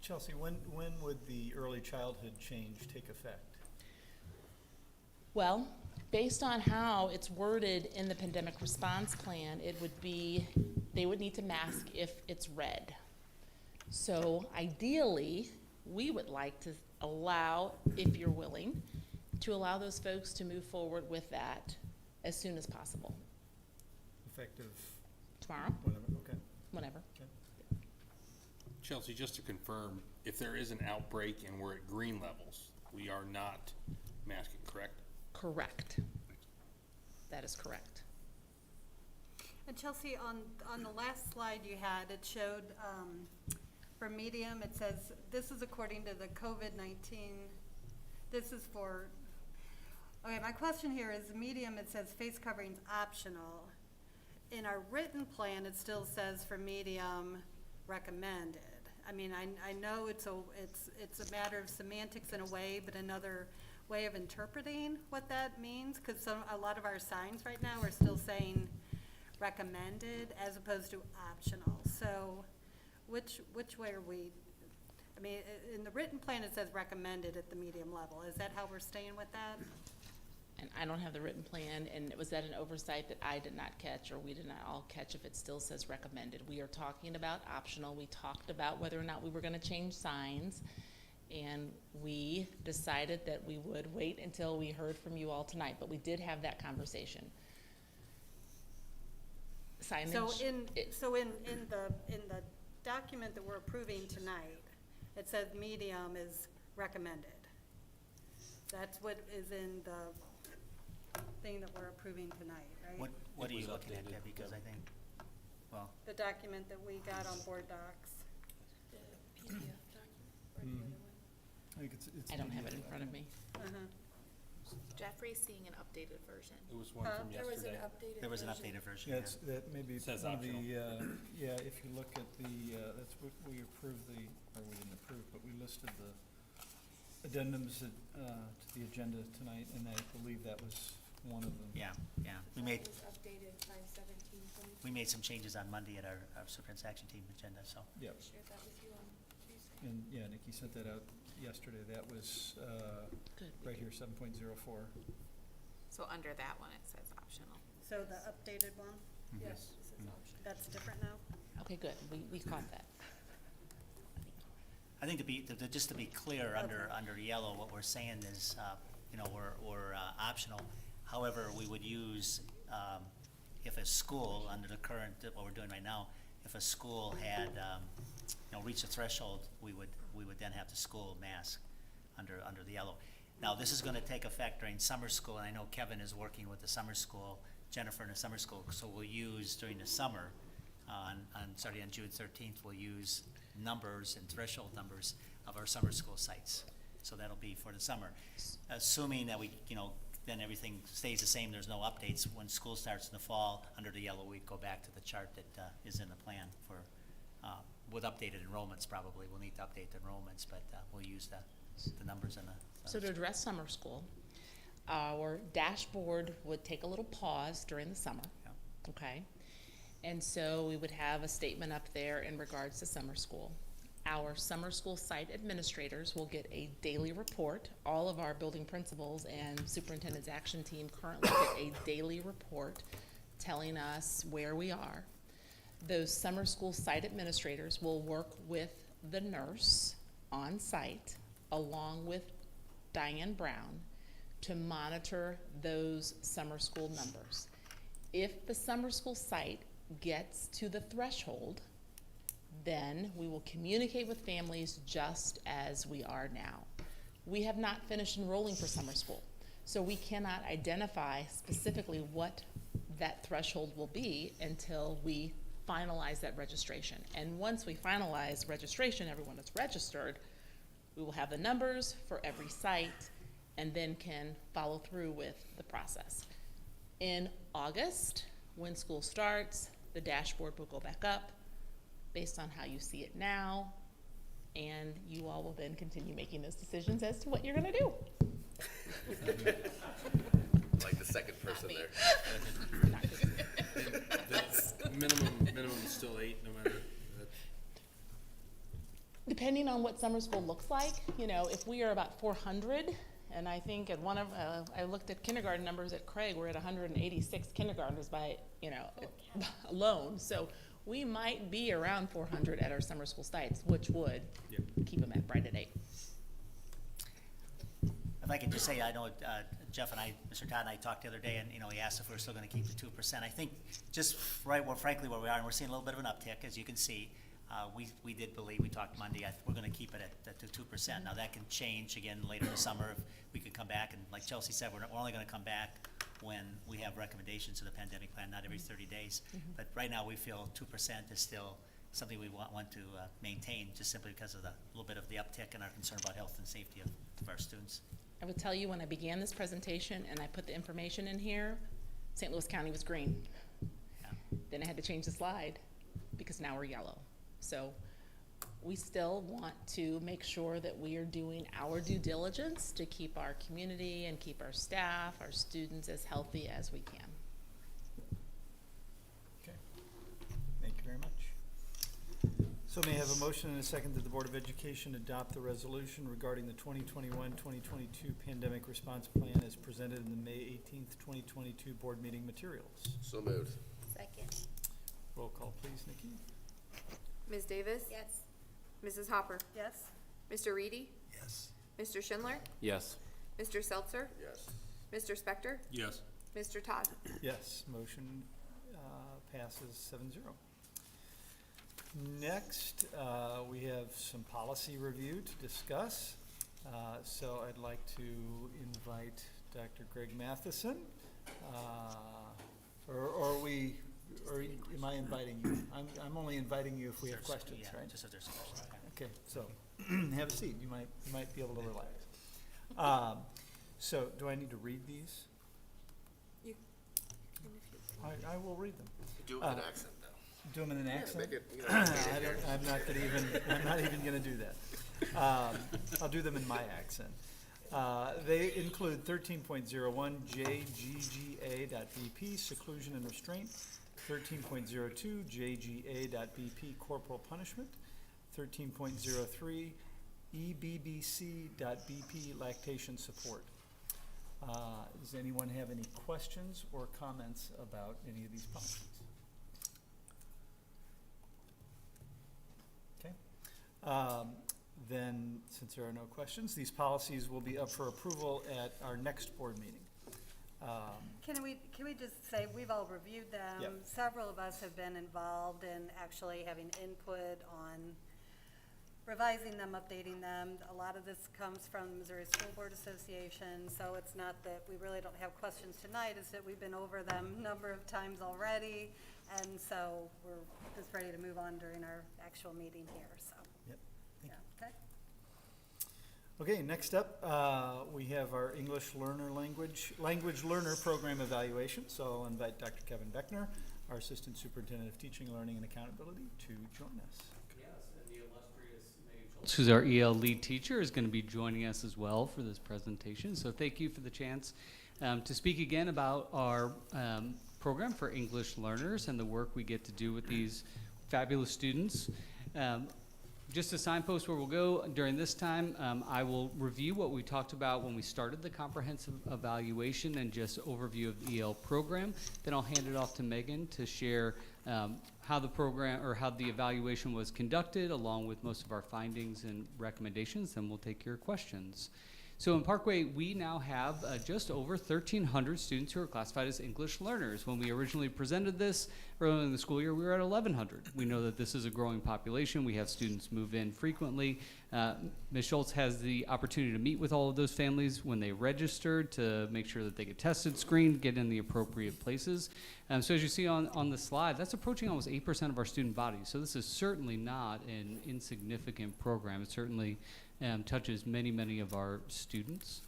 Chelsea, when would the early childhood change take effect? Well, based on how it's worded in the pandemic response plan, it would be, they would need to mask if it's red. So ideally, we would like to allow, if you're willing, to allow those folks to move forward with that as soon as possible. Effective tomorrow? Whenever, okay. Whenever. Okay. Chelsea, just to confirm, if there is an outbreak and we're at green levels, we are not masking, correct? Correct. That is correct. And Chelsea, on the last slide you had, it showed for medium, it says, this is according to the COVID-19, this is for, okay, my question here is medium, it says face coverings optional. In our written plan, it still says for medium recommended. I mean, I know it's a matter of semantics in a way, but another way of interpreting what that means, because a lot of our signs right now are still saying recommended as opposed to optional. So which way are we? I mean, in the written plan it says recommended at the medium level. Is that how we're staying with that? And I don't have the written plan, and was that an oversight that I did not catch, or we did not all catch if it still says recommended? We are talking about optional. We talked about whether or not we were gonna change signs, and we decided that we would wait until we heard from you all tonight, but we did have that conversation. Signage. So in the document that we're approving tonight, it says medium is recommended. That's what is in the thing that we're approving tonight, right? What are you looking at, Debbie? Because I think, well, The document that we got on board docs. I think it's I don't have it in PDF. front of me. Jeffrey's seeing an updated version. It was one from yesterday. there was an updated version. Yeah, it's, that may be Says one of the, optional. yeah, if you look at the, that's what we approved or we didn't approve, but we listed the addendums to the agenda tonight, and I believe that was one of them. Yeah, we made some changes on Monday at our superintendent's action team agenda, so. Yep. And, yeah, Nikki sent that out yesterday. That was, Good. right here, 7.04. So under that one, it says optional. So the updated one, Yes. that's different now? Okay, good. We caught that. I think just to be clear, under yellow, what we're saying is, we're optional. However, we would use, if a school, under the current, what we're doing right now, if a school had, reached a threshold, we would then have the school mask under the yellow. Now, this is gonna take effect during summer school, and I know Kevin is working with the summer school, Jennifer in the summer school, so we'll use during the summer, starting on June 13th, we'll use numbers and threshold numbers of our summer school sites. So that'll be for the summer. Assuming that we, then everything stays the same, there's no updates. When school starts in the fall, under the yellow, we'd go back to the chart that is in the plan for, with updated enrollments probably. We'll need to update the enrollments, but we'll use the numbers in the. So to address summer school, our dashboard would take a little pause during the summer, okay? And so we would have a statement up there in regards to summer school. Our summer school site administrators will get a daily report. All of our building principals and superintendent's action team currently get a daily report telling us where we are. Those summer school site administrators will work with the nurse on site along with Diane Brown to monitor those summer school numbers. If the summer school site gets to the threshold, then we will communicate with families just as we are now. We have not finished enrolling for summer school, so we cannot identify specifically what that threshold will be until we finalize that registration. And once we finalize registration, everyone that's registered, we will have the numbers for every site and then can follow through with the process. In August, when school starts, the dashboard will go back up based on how you see it now, and you all will then continue making those decisions as to what you're gonna do. Like the second person there. Minimum is still 8, no matter. Depending on what summer school looks like, if we are about 400, and I think at I looked at kindergarten numbers at Craig, we're at 186 kindergartners by, alone. So we might be around 400 at our summer school sites, which would keep them right at 8. If I could just say, I know Jeff and I, Mr. Todd and I talked the other day, and he asked if we're still going to keep the 2%. I think just frankly where we are, and we're seeing a little bit of an uptick, as you can see. We did believe, we talked Monday, we're going to keep it at the 2%. Now that can change again later in the summer. If we could come back, and like Chelsea said, we're only going to come back when we have recommendations of the pandemic plan, not every 30 days. But right now we feel 2% is still something we want to maintain, just simply because of the little bit of the uptick and our concern about health and safety of our students. I would tell you, when I began this presentation and I put the information in here, St. Louis County was green. Then I had to change the slide because now we're yellow. So we still want to make sure that we are doing our due diligence to keep our community and keep our staff, our students as healthy as we can. Okay. Thank you very much. So may I have a motion and a second that the Board of Education adopt the resolution regarding the 2021-2022 pandemic response plan as presented in the May 18th, 2022 board meeting materials? So moved. Second. Roll call, please, Nikki. Ms. Davis? Yes. Mrs. Hopper? Yes? Mr. Reedy? Yes. Mr. Schindler? Yes. Mr. Seltzer? Yes. Mr. Spector? Yes. Mr. Todd? Yes, motion passes 7-0. Next, we have some policy review to discuss. So I'd like to invite Dr. Greg Matheson. Or am I inviting you? I'm only inviting you if we have questions, Yeah, right? just if there's some questions. Okay, so have a seat. You might be able to relax. So do I need to read these? You. I will read them. Do it with an accent, though. Do them in an Yeah, accent? make it, you know, make it I'm not even gonna do that. I'll do them in my accent. They include 13.01 JGGA.BP, seclusion and restraint, 13.02 JGA.BP, corporal punishment, 13.03 EBBC.BP, lactation support. Does anyone have any questions or comments about any of these policies? Okay. Then, since there are no questions, these policies will be up for approval at our next board meeting. Can we just say, we've all reviewed them. Yep. Several of us have been involved in actually having input on revising them, updating them. A lot of this comes from the Missouri School Board Association, so it's not that we really don't have questions tonight, it's that we've been over them a number of times already, and so we're just ready to move on during our actual meeting here, so. Yep. Yeah, okay. Okay, next up, we have our English language learner program evaluation. So I'll invite Dr. Kevin Beckner, our Assistant Superintendent of Teaching, Learning, and Accountability, to join us. Who's our EL lead teacher, is going to be joining us as well for this presentation. So thank you for the chance to speak again about our program for English learners and the work we get to do with these fabulous students. Just a signpost where we'll go during this time, I will review what we talked about when we started the comprehensive evaluation and just overview of the EL program. Then I'll hand it off to Megan to share how the program or how the evaluation was conducted, along with most of our findings and recommendations. Then we'll take your questions. So in Parkway, we now have just over 1,300 students who are classified as English learners. When we originally presented this earlier in the school year, we were at 1,100. We know that this is a growing population. We have students move in frequently. Ms. Schultz has the opportunity to meet with all of those families when they register to make sure that they get tested, screened, get in the appropriate places. So as you see on the slide, that's approaching almost 8% of our student body. So this is certainly not an insignificant program. It certainly touches many of our students.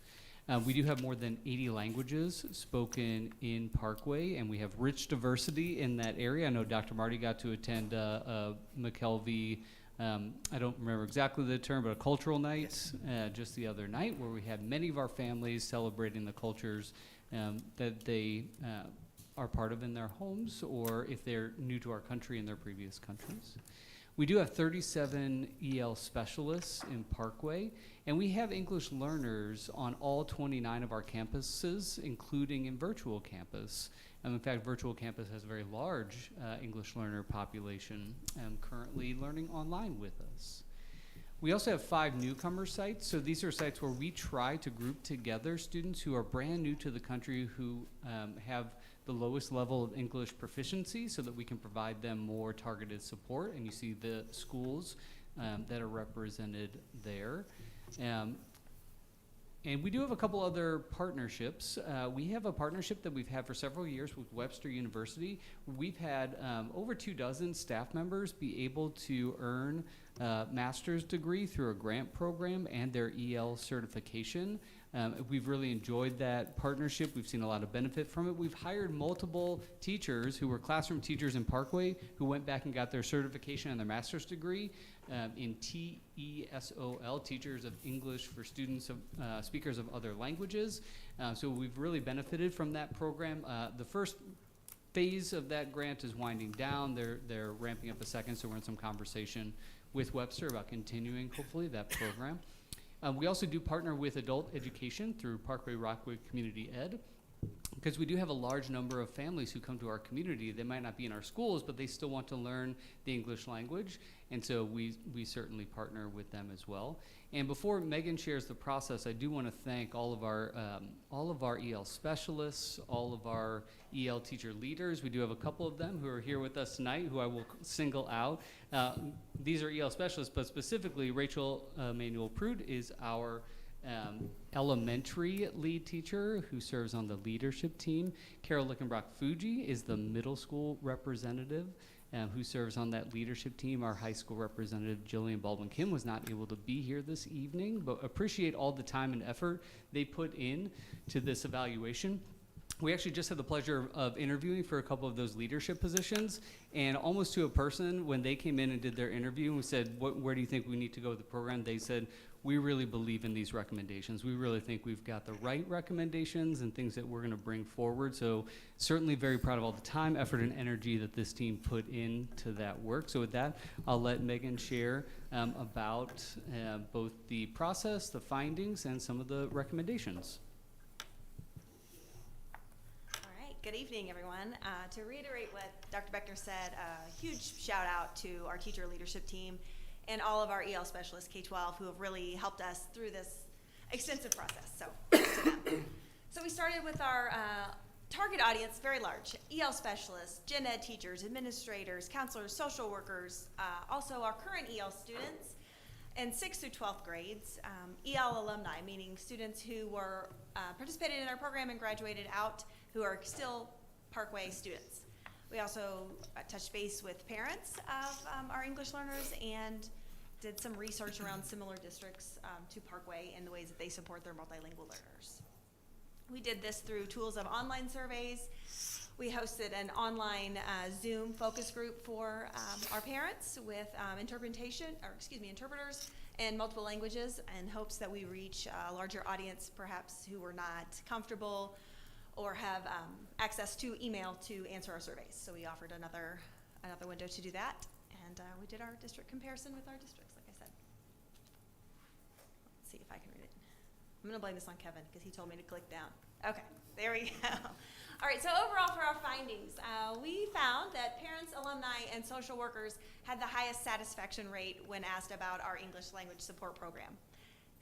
We do have more than 80 languages spoken in Parkway, and we have rich diversity in that area. I know Dr. Marty got to attend McKelvey, I don't remember exactly the term, but a cultural night just the other night, where we had many of our families celebrating the cultures that they are part of in their homes, or if they're new to our country in their previous countries. We do have 37 EL specialists in Parkway, and we have English learners on all 29 of our campuses, including in virtual campus. In fact, virtual campus has a very large English learner population currently learning online with us. We also have 5 newcomer sites. So these are sites where we try to group together students who are brand new to the country, who have the lowest level of English proficiency, so that we can provide them more targeted support. And you see the schools that are represented there. And we do have a couple other partnerships. We have a partnership that we've had for several years with Webster University. We've had over 24 staff members be able to earn a master's degree through a grant program and their EL certification. We've really enjoyed that partnership. We've seen a lot of benefit from it. We've hired multiple teachers who were classroom teachers in Parkway who went back and got their certification and their master's degree in TESOL, Teachers of English for Students of Speakers of Other Languages. So we've really benefited from that program. The first phase of that grant is winding down. They're ramping up a second, so we're in some conversation with Webster about continuing, hopefully, that program. We also do partner with adult education through Parkway Rockwood Community Ed, because we do have a large number of families who come to our community. They might not be in our schools, but they still want to learn the English language, and so we certainly partner with them as well. And before Megan shares the process, I do want to thank all of our EL specialists, all of our EL teacher leaders. We do have a couple of them who are here with us tonight, who I will single out. These are EL specialists, but specifically Rachel Manuel Prude is our elementary lead teacher who serves on the leadership team. Carol Lickenbrock Fuji is the middle school representative who serves on that leadership team. Our high school representative, Jillian Baldwin Kim, was not able to be here this evening, but appreciate all the time and effort they put in to this evaluation. We actually just had the pleasure of interviewing for a couple of those leadership positions, and almost to a person, when they came in and did their interview and we said, where do you think we need to go with the program? They said, we really believe in these recommendations. We really think we've got the right recommendations and things that we're gonna bring forward. So certainly very proud of all the time, effort, and energy that this team put into that work. So with that, I'll let Megan share about both the process, the findings, and some of the recommendations. Good evening, everyone. To reiterate what Dr. Beckner said, a huge shout out to our teacher leadership team and all of our EL specialists, K-12, who have really helped us through this extensive process. So, thanks to them. So we started with our target audience, very large, EL specialists, gen ed teachers, administrators, counselors, social workers, also our current EL students, and 6th through 12th grades, EL alumni, meaning students who were participated in our program and graduated out, who are still Parkway students. We also touched base with parents of our English learners and did some research around similar districts to Parkway and the ways that they support their multilingual learners. We did this through tools of online surveys. We hosted an online Zoom focus group for our parents with interpreters in multiple languages, in hopes that we reach a larger audience, perhaps who were not comfortable or have access to email to answer our surveys. So we offered another window to do that, and we did our district comparison with our districts, like I said. Let's see if I can read it. I'm gonna blame this on Kevin, because he told me to click down. Okay, there we go. All right, so overall for our findings, we found that parents, alumni, and social workers had the highest satisfaction rate when asked about our English language support program.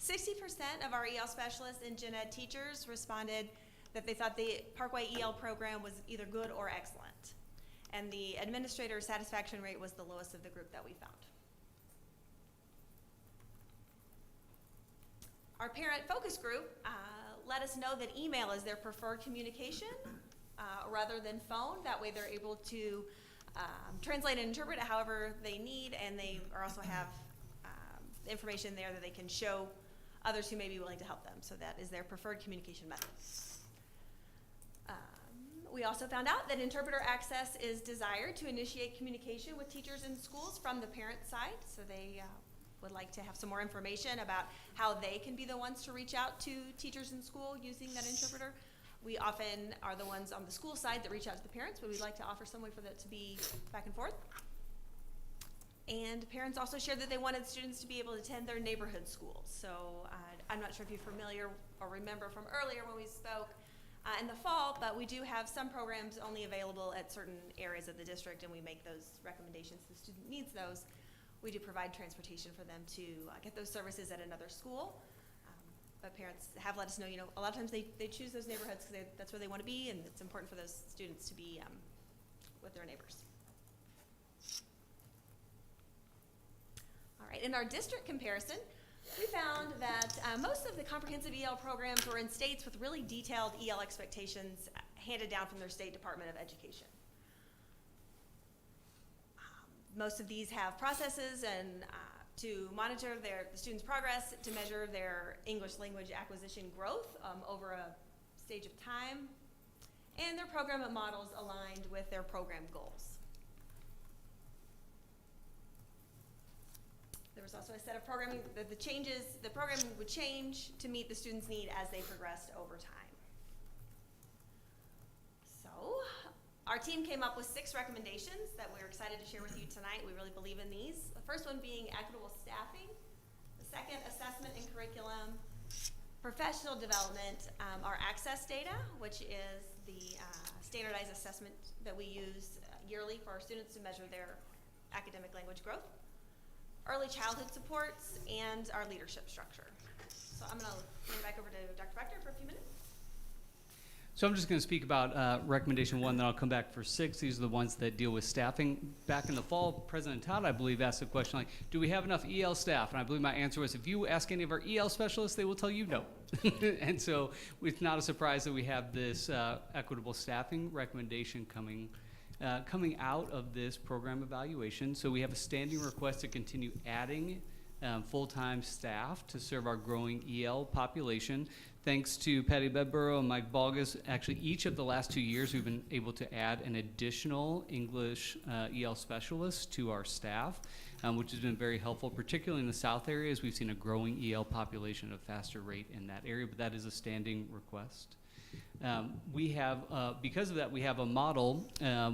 60% of our EL specialists and gen ed teachers responded that they thought the Parkway EL program was either good or excellent. And the administrator satisfaction rate was the lowest of the group that we found. Our parent focus group let us know that email is their preferred communication rather than phone. That way they're able to translate and interpret it however they need, and they also have information there that they can show others who may be willing to help them. So that is their preferred communication method. We also found out that interpreter access is desired to initiate communication with teachers in schools from the parent side. So they would like to have some more information about how they can be the ones to reach out to teachers in school using that interpreter. We often are the ones on the school side that reach out to the parents, but we'd like to offer some way for that to be back and forth. And parents also shared that they wanted students to be able to attend their neighborhood schools. So I'm not sure if you're familiar or remember from earlier when we spoke in the fall, but we do have some programs only available at certain areas of the district, and we make those recommendations. The student needs those. We do provide transportation for them to get those services at another school. But parents have let us know, a lot of times they choose those neighborhoods because that's where they want to be, and it's important for those students to be with their neighbors. All right, in our district comparison, we found that most of the comprehensive EL programs were in states with really detailed EL expectations handed down from their state Department of Education. Most of these have processes and to monitor the students' progress, to measure their English language acquisition growth over a stage of time, and their program models aligned with their program goals. There was also a set of programming, the programming would change to meet the students' need as they progressed over time. So, Our team came up with 6 recommendations that we're excited to share with you tonight. We really believe in these. The first one being equitable staffing. The second, assessment and curriculum. Professional development, our access data, which is the standardized assessment that we use yearly for our students to measure their academic language growth. Early childhood supports, and our leadership structure. So I'm going to hand it back over to Dr. Becker for a few minutes. So I'm just going to speak about recommendation 1, then I'll come back for 6. These are the ones that deal with staffing. Back in the fall, President Todd, I believe, asked a question like, do we have enough EL staff? And I believe my answer was, if you ask any of our EL specialists, they will tell you no. And so it's not a surprise that we have this equitable staffing recommendation coming out of this program evaluation. So we have a standing request to continue adding full-time staff to serve our growing EL population. Thanks to Patty Bedborough and Mike Balgas, actually each of the last 2 years we've been able to add an additional English EL specialist to our staff, which has been very helpful, particularly in the South areas. We've seen a growing EL population at a faster rate in that area, but that is a standing request. We have, because of that, we have a model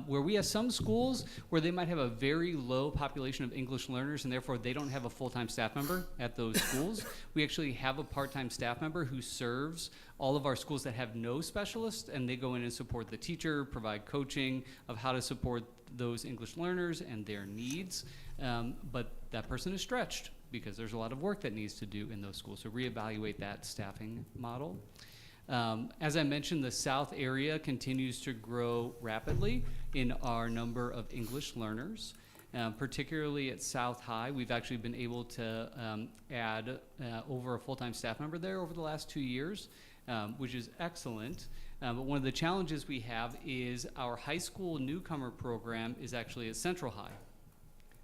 where we have some schools where they might have a very low population of English learners and therefore they don't have a full-time staff member at those schools. We actually have a part-time staff member who serves all of our schools that have no specialists, and they go in and support the teacher, provide coaching of how to support those English learners and their needs. But that person is stretched because there's a lot of work that needs to do in those schools. So reevaluate that staffing model. As I mentioned, the South area continues to grow rapidly in our number of English learners. Particularly at South High, we've actually been able to add over a full-time staff member there over the last 2 years, which is excellent. But one of the challenges we have is our high school newcomer program is actually at Central High.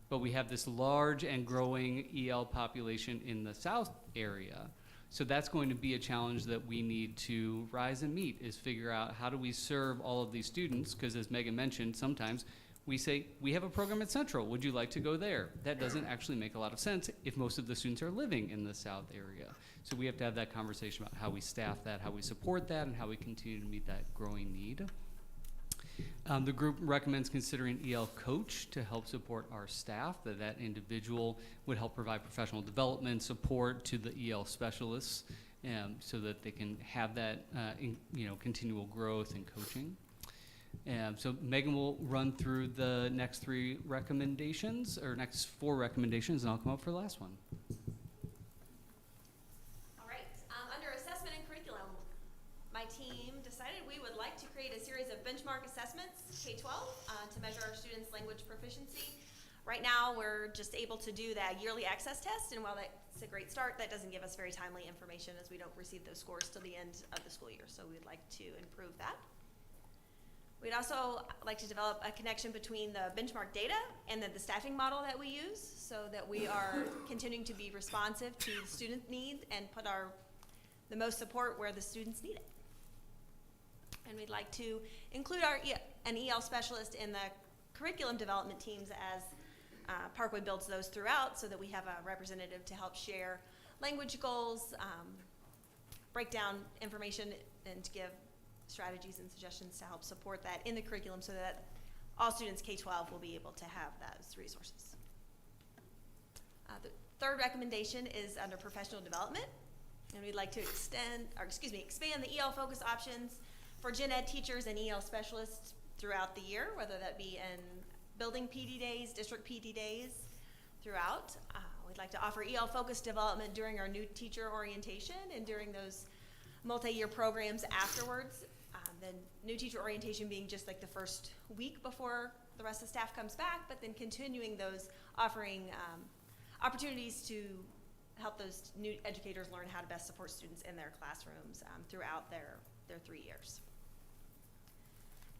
But we have this large and growing EL population in the South area. So that's going to be a challenge that we need to rise and meet, is figure out how do we serve all of these students, because as Megan mentioned, sometimes we say, we have a program at Central, would you like to go there? That doesn't actually make a lot of sense if most of the students are living in the South area. So we have to have that conversation about how we staff that, how we support that, and how we continue to meet that growing need. The group recommends considering EL coach to help support our staff, that individual would help provide professional development support to the EL specialists, so that they can have that continual growth and coaching. So Megan will run through the next 3 recommendations, or next 4 recommendations, and I'll come up for the last one. All right, under assessment and curriculum, my team decided we would like to create a series of benchmark assessments, K-12, to measure our students' language proficiency. Right now, we're just able to do that yearly access test, and while that's a great start, that doesn't give us very timely information as we don't receive those scores till the end of the school year, so we'd like to improve that. We'd also like to develop a connection between the benchmark data and the staffing model that we use, so that we are continuing to be responsive to the student needs and put the most support where the students need it. And we'd like to include an EL specialist in the curriculum development teams as Parkway builds those throughout, so that we have a representative to help share language goals, break down information, and to give strategies and suggestions to help support that in the curriculum, so that all students K-12 will be able to have those resources. The third recommendation is under professional development, and we'd like to expand the EL focus options for gen ed teachers and EL specialists throughout the year, whether that be in building PD days, district PD days throughout. We'd like to offer EL focused development during our new teacher orientation and during those multi-year programs afterwards. Then new teacher orientation being just like the first week before the rest of the staff comes back, but then continuing those, offering opportunities to help those new educators learn how to best support students in their classrooms throughout their 3 years.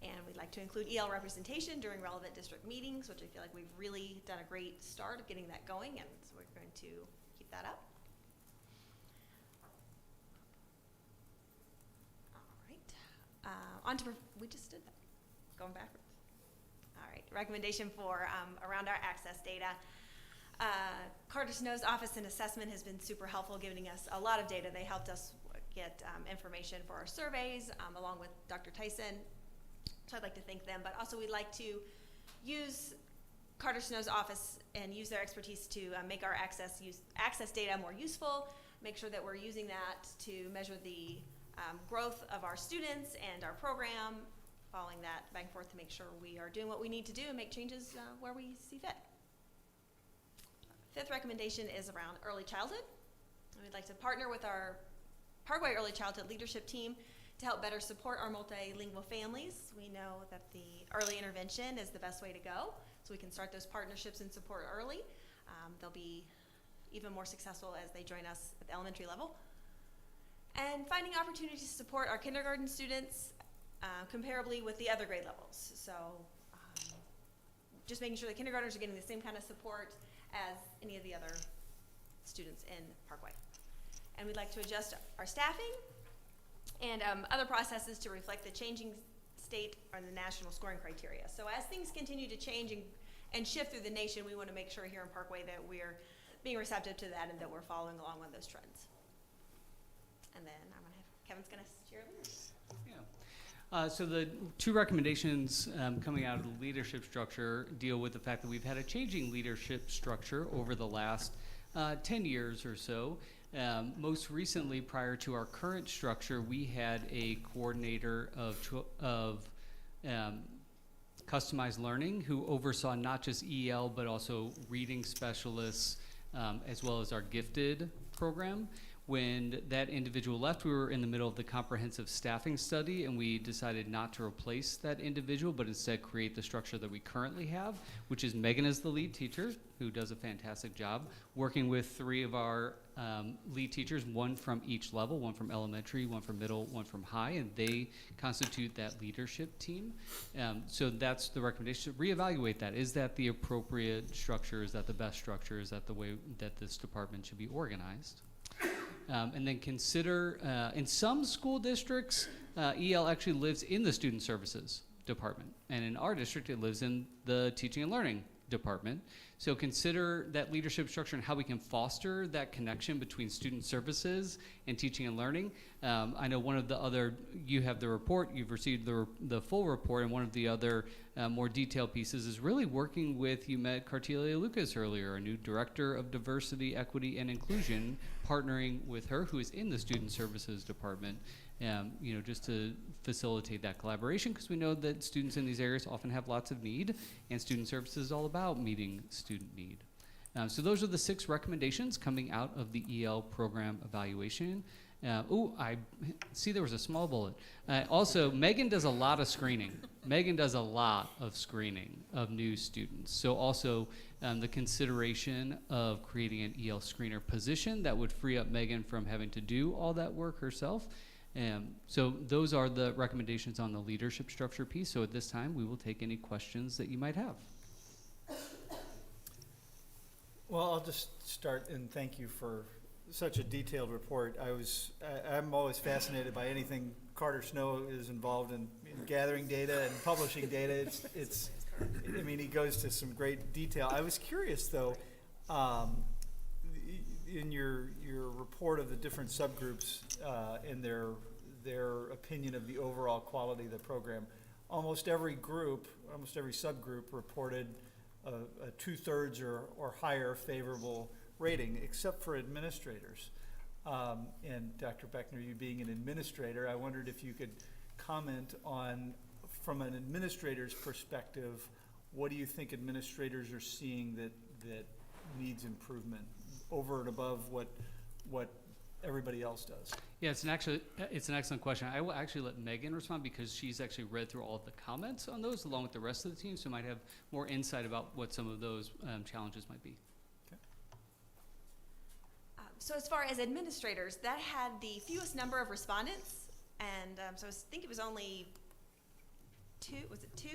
And we'd like to include EL representation during relevant district meetings, which I feel like we've really done a great start of getting that going, and so we're going to keep that up. We just did that, going backwards. All right, recommendation 4, around our access data. Carter Snow's Office in Assessment has been super helpful, giving us a lot of data. They helped us get information for our surveys, along with Dr. Tyson. So I'd like to thank them, but also we'd like to use Carter Snow's office and use their expertise to make our access data more useful, make sure that we're using that to measure the growth of our students and our program, following that back and forth to make sure we are doing what we need to do and make changes where we see fit. Fifth recommendation is around early childhood. We'd like to partner with our Parkway Early Childhood Leadership Team to help better support our multilingual families. We know that the early intervention is the best way to go, so we can start those partnerships and support early. They'll be even more successful as they join us at the elementary level. And finding opportunities to support our kindergarten students comparably with the other grade levels. So just making sure the kindergartners are getting the same kind of support as any of the other students in Parkway. And we'd like to adjust our staffing and other processes to reflect the changing state or the national scoring criteria. So as things continue to change and shift through the nation, we want to make sure here in Parkway that we're being receptive to that and that we're following along with those trends. And then I'm going to have, Kevin's going to share this. So the two recommendations coming out of the leadership structure deal with the fact that we've had a changing leadership structure over the last 10 years or so. Most recently, prior to our current structure, we had a coordinator of customized learning who oversaw not just EL, but also reading specialists, as well as our gifted program. When that individual left, we were in the middle of the comprehensive staffing study, and we decided not to replace that individual, but instead create the structure that we currently have, which is Megan is the lead teacher, who does a fantastic job, working with three of our lead teachers, one from each level, one from elementary, one from middle, one from high, and they constitute that leadership team. So that's the recommendation. Reevaluate that. Is that the appropriate structure? Is that the best structure? Is that the way that this department should be organized? And then consider, in some school districts, EL actually lives in the student services department. And in our district, it lives in the teaching and learning department. So consider that leadership structure and how we can foster that connection between student services and teaching and learning. I know one of the other, you have the report, you've received the full report, and one of the other more detailed pieces is really working with, you met Cartelia Lucas earlier, a new director of diversity, equity, and inclusion, partnering with her, who is in the student services department, just to facilitate that collaboration, because we know that students in these areas often have lots of need, and student services is all about meeting student need. So those are the 6 recommendations coming out of the EL program evaluation. I see there was a small bullet. Also, Megan does a lot of screening. Megan does a lot of screening of new students. So also the consideration of creating an EL screener position that would free up Megan from having to do all that work herself. So those are the recommendations on the leadership structure piece. So at this time, we will take any questions that you might have. Well, I'll just start and thank you for such a detailed report. I'm always fascinated by anything Carter Snow is involved in gathering data and publishing data. He goes to some great detail. I was curious though, in your report of the different subgroups and their opinion of the overall quality of the program, almost every subgroup reported a 2/3 or higher favorable rating, except for administrators. And Dr. Beckner, you being an administrator, I wondered if you could comment on, from an administrator's perspective, what do you think administrators are seeing that needs improvement over and above what everybody else does? Yeah, it's an excellent question. I will actually let Megan respond because she's actually read through all of the comments on those along with the rest of the team, so might have more insight about what some of those challenges might be. So as far as administrators, that had the fewest number of respondents, and so I think it was only 2, was it 2?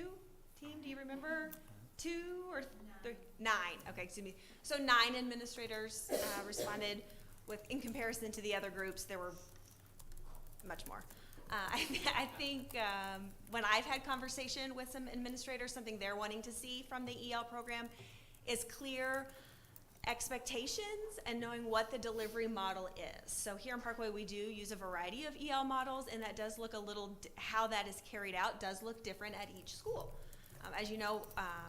Team, do you remember? 2 or 3? 9, okay, excuse me. So 9 administrators responded. In comparison to the other groups, there were much more. I think when I've had conversation with some administrators, something they're wanting to see from the EL program is clear expectations and knowing what the delivery model is. So here in Parkway, we do use a variety of EL models, and that does look a little, how that is carried out does look different at each school. As you know,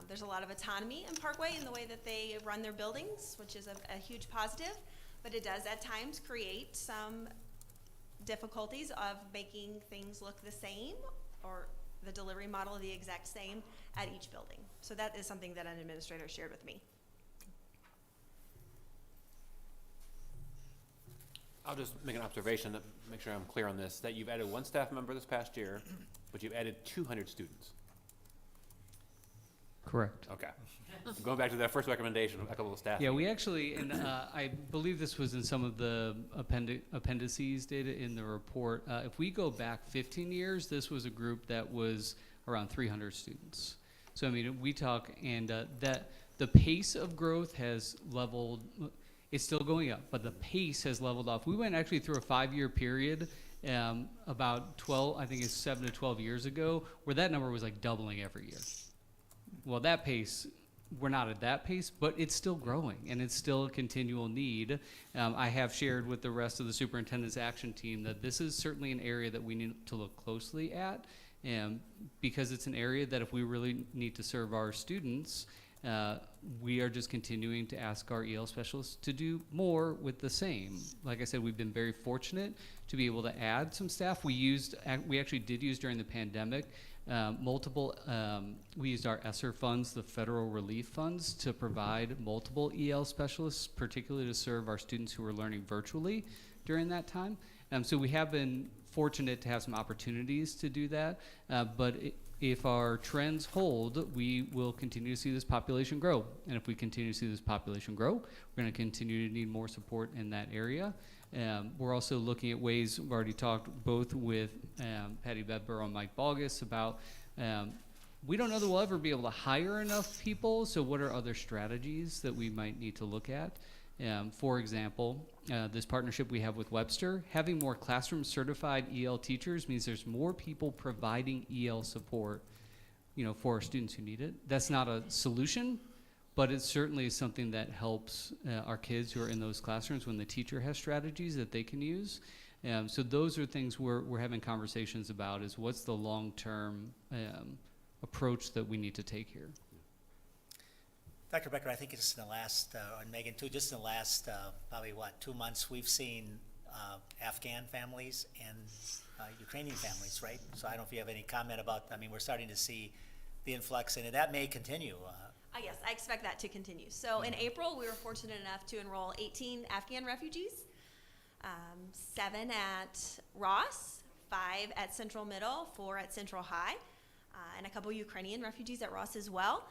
there's a lot of autonomy in Parkway in the way that they run their buildings, which is a huge positive, but it does at times create some difficulties of making things look the same or the delivery model the exact same at each building. So that is something that an administrator shared with me. I'll just make an observation to make sure I'm clear on this, that you've added one staff member this past year, but you've added 200 students. Correct. Okay. Going back to that first recommendation, a couple of staff. Yeah, we actually, and I believe this was in some of the appendices data in the report. If we go back 15 years, this was a group that was around 300 students. So I mean, we talk, and that the pace of growth has leveled. It's still going up, but the pace has leveled off. We went actually through a 5-year period, about 12, I think it's 7 to 12 years ago, where that number was like doubling every year. Well, that pace, we're not at that pace, but it's still growing, and it's still a continual need. I have shared with the rest of the superintendent's action team that this is certainly an area that we need to look closely at, because it's an area that if we really need to serve our students, we are just continuing to ask our EL specialists to do more with the same. Like I said, we've been very fortunate to be able to add some staff. We actually did use during the pandemic we used our ESSER funds, the federal relief funds, to provide multiple EL specialists, particularly to serve our students who were learning virtually during that time. So we have been fortunate to have some opportunities to do that, but if our trends hold, we will continue to see this population grow. And if we continue to see this population grow, we're going to continue to need more support in that area. We're also looking at ways, we've already talked both with Patty Bedber and Mike Balgus about, we don't know that we'll ever be able to hire enough people, so what are other strategies that we might need to look at? For example, this partnership we have with Webster, having more classroom certified EL teachers means there's more people providing EL support, for our students who need it. That's not a solution, but it certainly is something that helps our kids who are in those classrooms when the teacher has strategies that they can use. So those are things we're having conversations about, is what's the long-term approach that we need to take here. Dr. Becker, I think it's in the last, and Megan too, just in the last probably 2 months, we've seen Afghan families and Ukrainian families, right? So I don't know if you have any comment about, we're starting to see the influx, and that may continue. Yes, I expect that to continue. So in April, we were fortunate enough to enroll 18 Afghan refugees, 7 at Ross, 5 at Central Middle, 4 at Central High, and a couple Ukrainian refugees at Ross as well.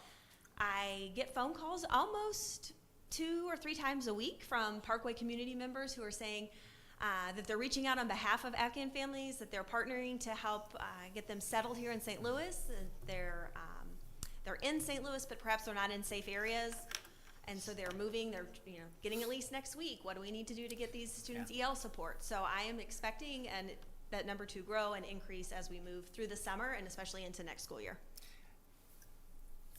I get phone calls almost 2 or 3 times a week from Parkway community members who are saying that they're reaching out on behalf of Afghan families, that they're partnering to help get them settled here in St. Louis. They're in St. Louis, but perhaps they're not in safe areas, and so they're moving. They're getting at least next week. What do we need to do to get these students EL support? So I am expecting that number to grow and increase as we move through the summer and especially into next school year.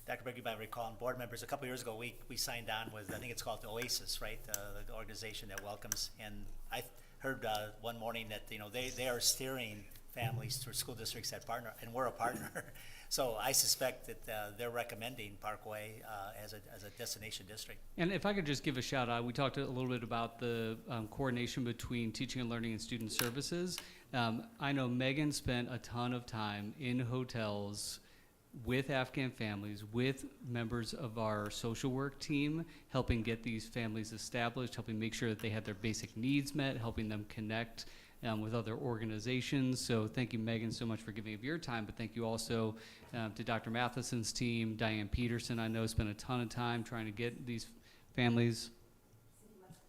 Dr. Becker, you might recall, board members, a couple years ago, we signed on with, I think it's called the OASIS, right? The organization that welcomes, and I heard one morning that, they are steering families through school districts that partner, and we're a partner. So I suspect that they're recommending Parkway as a destination district. And if I could just give a shout out, we talked a little bit about the coordination between teaching and learning and student services. I know Megan spent a ton of time in hotels with Afghan families, with members of our social work team, helping get these families established, helping make sure that they had their basic needs met, helping them connect with other organizations. So thank you, Megan, so much for giving of your time, but thank you also to Dr. Matheson's team. Diane Peterson, I know, spent a ton of time trying to get these families.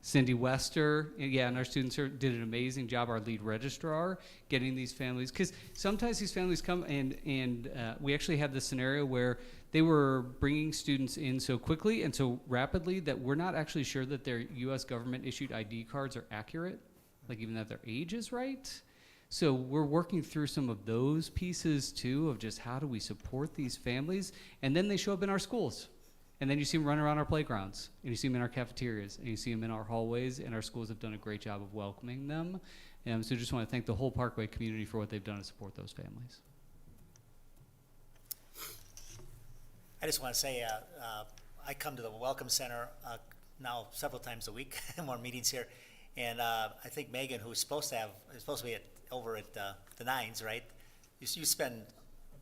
Cindy Wester, and our students did an amazing job, our lead registrar, getting these families, because sometimes these families come and we actually had this scenario where they were bringing students in so quickly and so rapidly that we're not actually sure that their U.S. government issued ID cards are accurate, like even that their age is right. So we're working through some of those pieces too, of just how do we support these families, and then they show up in our schools. And then you see them running around our playgrounds, and you see them in our cafeterias, and you see them in our hallways, and our schools have done a great job of welcoming them. So just want to thank the whole Parkway community for what they've done to support those families. I just want to say, I come to the Welcome Center now several times a week, more meetings here, and I think Megan, who's supposed to be over at the Nines, right? You spend,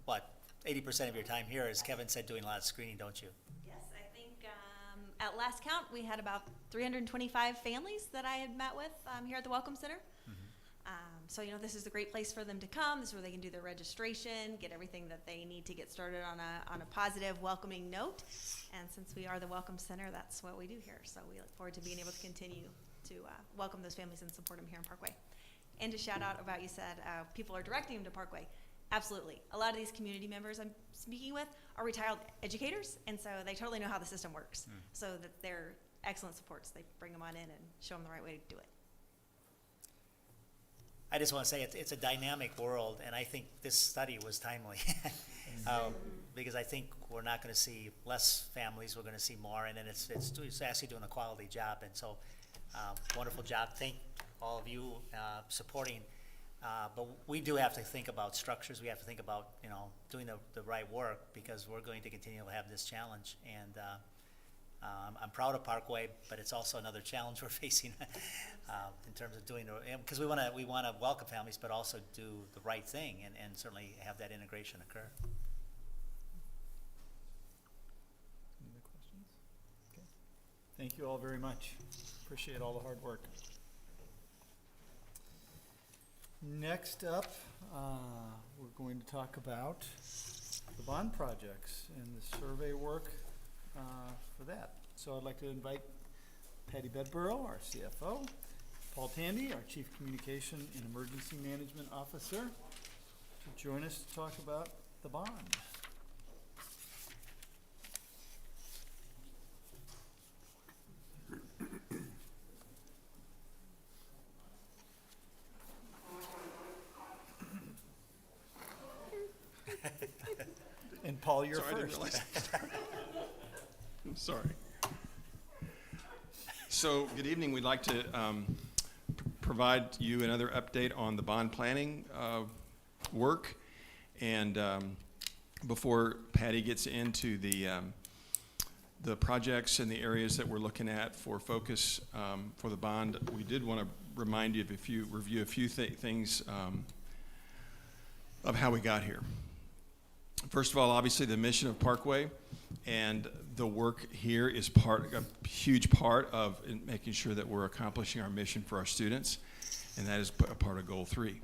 what, 80% of your time here, as Kevin said, doing a lot of screening, don't you? Yes, I think at last count, we had about 325 families that I had met with here at the Welcome Center. So, this is a great place for them to come. This is where they can do their registration, get everything that they need to get started on a positive, welcoming note. And since we are the Welcome Center, that's what we do here. So we look forward to being able to continue to welcome those families and support them here in Parkway. And to shout out about, you said people are directing them to Parkway. Absolutely. A lot of these community members I'm speaking with are retired educators, and so they totally know how the system works. So that they're excellent supports. They bring them on in and show them the right way to do it. I just want to say it's a dynamic world, and I think this study was timely. Because I think we're not going to see less families, we're going to see more, and then it's actually doing a quality job. And so, wonderful job. Thank all of you supporting. But we do have to think about structures. We have to think about, doing the right work, because we're going to continue to have this challenge. And I'm proud of Parkway, but it's also another challenge we're facing in terms of doing because we want to welcome families, but also do the right thing and certainly have that integration occur. Any other questions? Okay. Thank you all very much. Appreciate all the hard work. Next up, we're going to talk about the bond projects and the survey work for that. So I'd like to invite Patty Bedborough, our CFO, Paul Tandy, our Chief Communication and Emergency Management Officer, to join us to talk about the bond. And Paul, you're Sorry, I didn't first. realize. I'm sorry. So, good evening. We'd like to provide you another update on the bond planning work. And before Patty gets into the projects and the areas that we're looking at for focus for the bond, we did want to remind you of review a few things of how we got here. First of all, obviously the mission of Parkway and the work here is a huge part of making sure that we're accomplishing our mission for our students, and that is a part of Goal 3.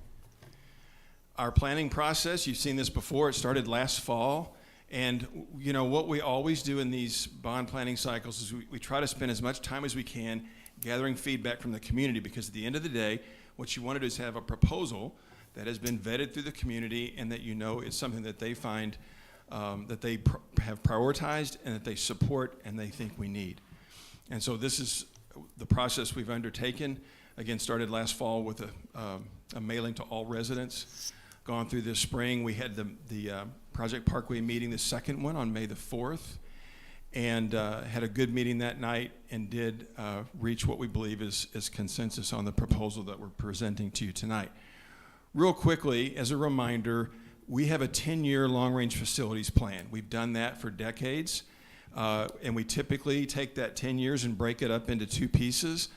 Our planning process, you've seen this before, it started last fall, and what we always do in these bond planning cycles is we try to spend as much time as we can gathering feedback from the community, because at the end of the day, what you want to do is have a proposal that has been vetted through the community and that it's something that they find that they have prioritized and that they support and they think we need. And so this is the process we've undertaken. Again, started last fall with a mailing to all residents. Gone through this spring. We had the Project Parkway meeting, the second one on May the 4th, and had a good meeting that night and did reach what we believe is consensus on the proposal that we're presenting to you tonight. Real quickly, as a reminder, we have a 10-year long-range facilities plan. We've done that for decades, and we typically take that 10 years and break it up into two pieces,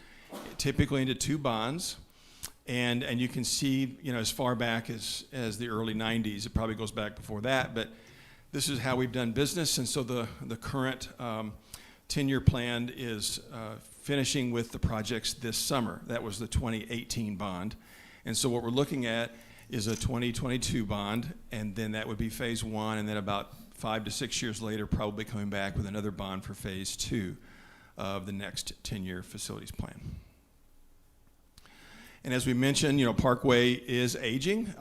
typically into two bonds. And you can see, as far back as the early 90s, it probably goes back before that, but this is how we've done business. And so the current 10-year plan is finishing with the projects this summer. That was the 2018 bond. And so what we're looking at is a 2022 bond, and then that would be phase 1, and then about 5 to 6 years later, probably coming back with another bond for phase 2 of the next 10-year facilities plan. And as we mentioned, Parkway is aging,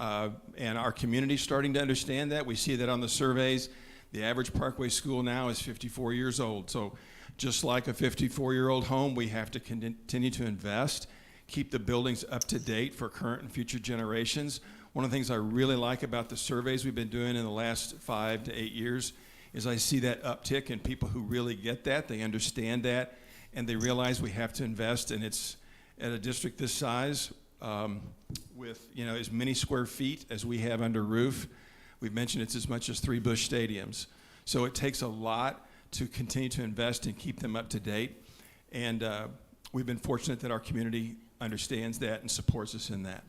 and our community's starting to understand that. We see that on the surveys. The average Parkway school now is 54 years old. So just like a 54-year-old home, we have to continue to invest, keep the buildings up to date for current and future generations. One of the things I really like about the surveys we've been doing in the last 5 to 8 years is I see that uptick in people who really get that, they understand that, and they realize we have to invest, and it's at a district this size, with as many square feet as we have under roof. We've mentioned it's as much as 3 Busch stadiums. So it takes a lot to continue to invest and keep them up to date. And we've been fortunate that our community understands that and supports us in that.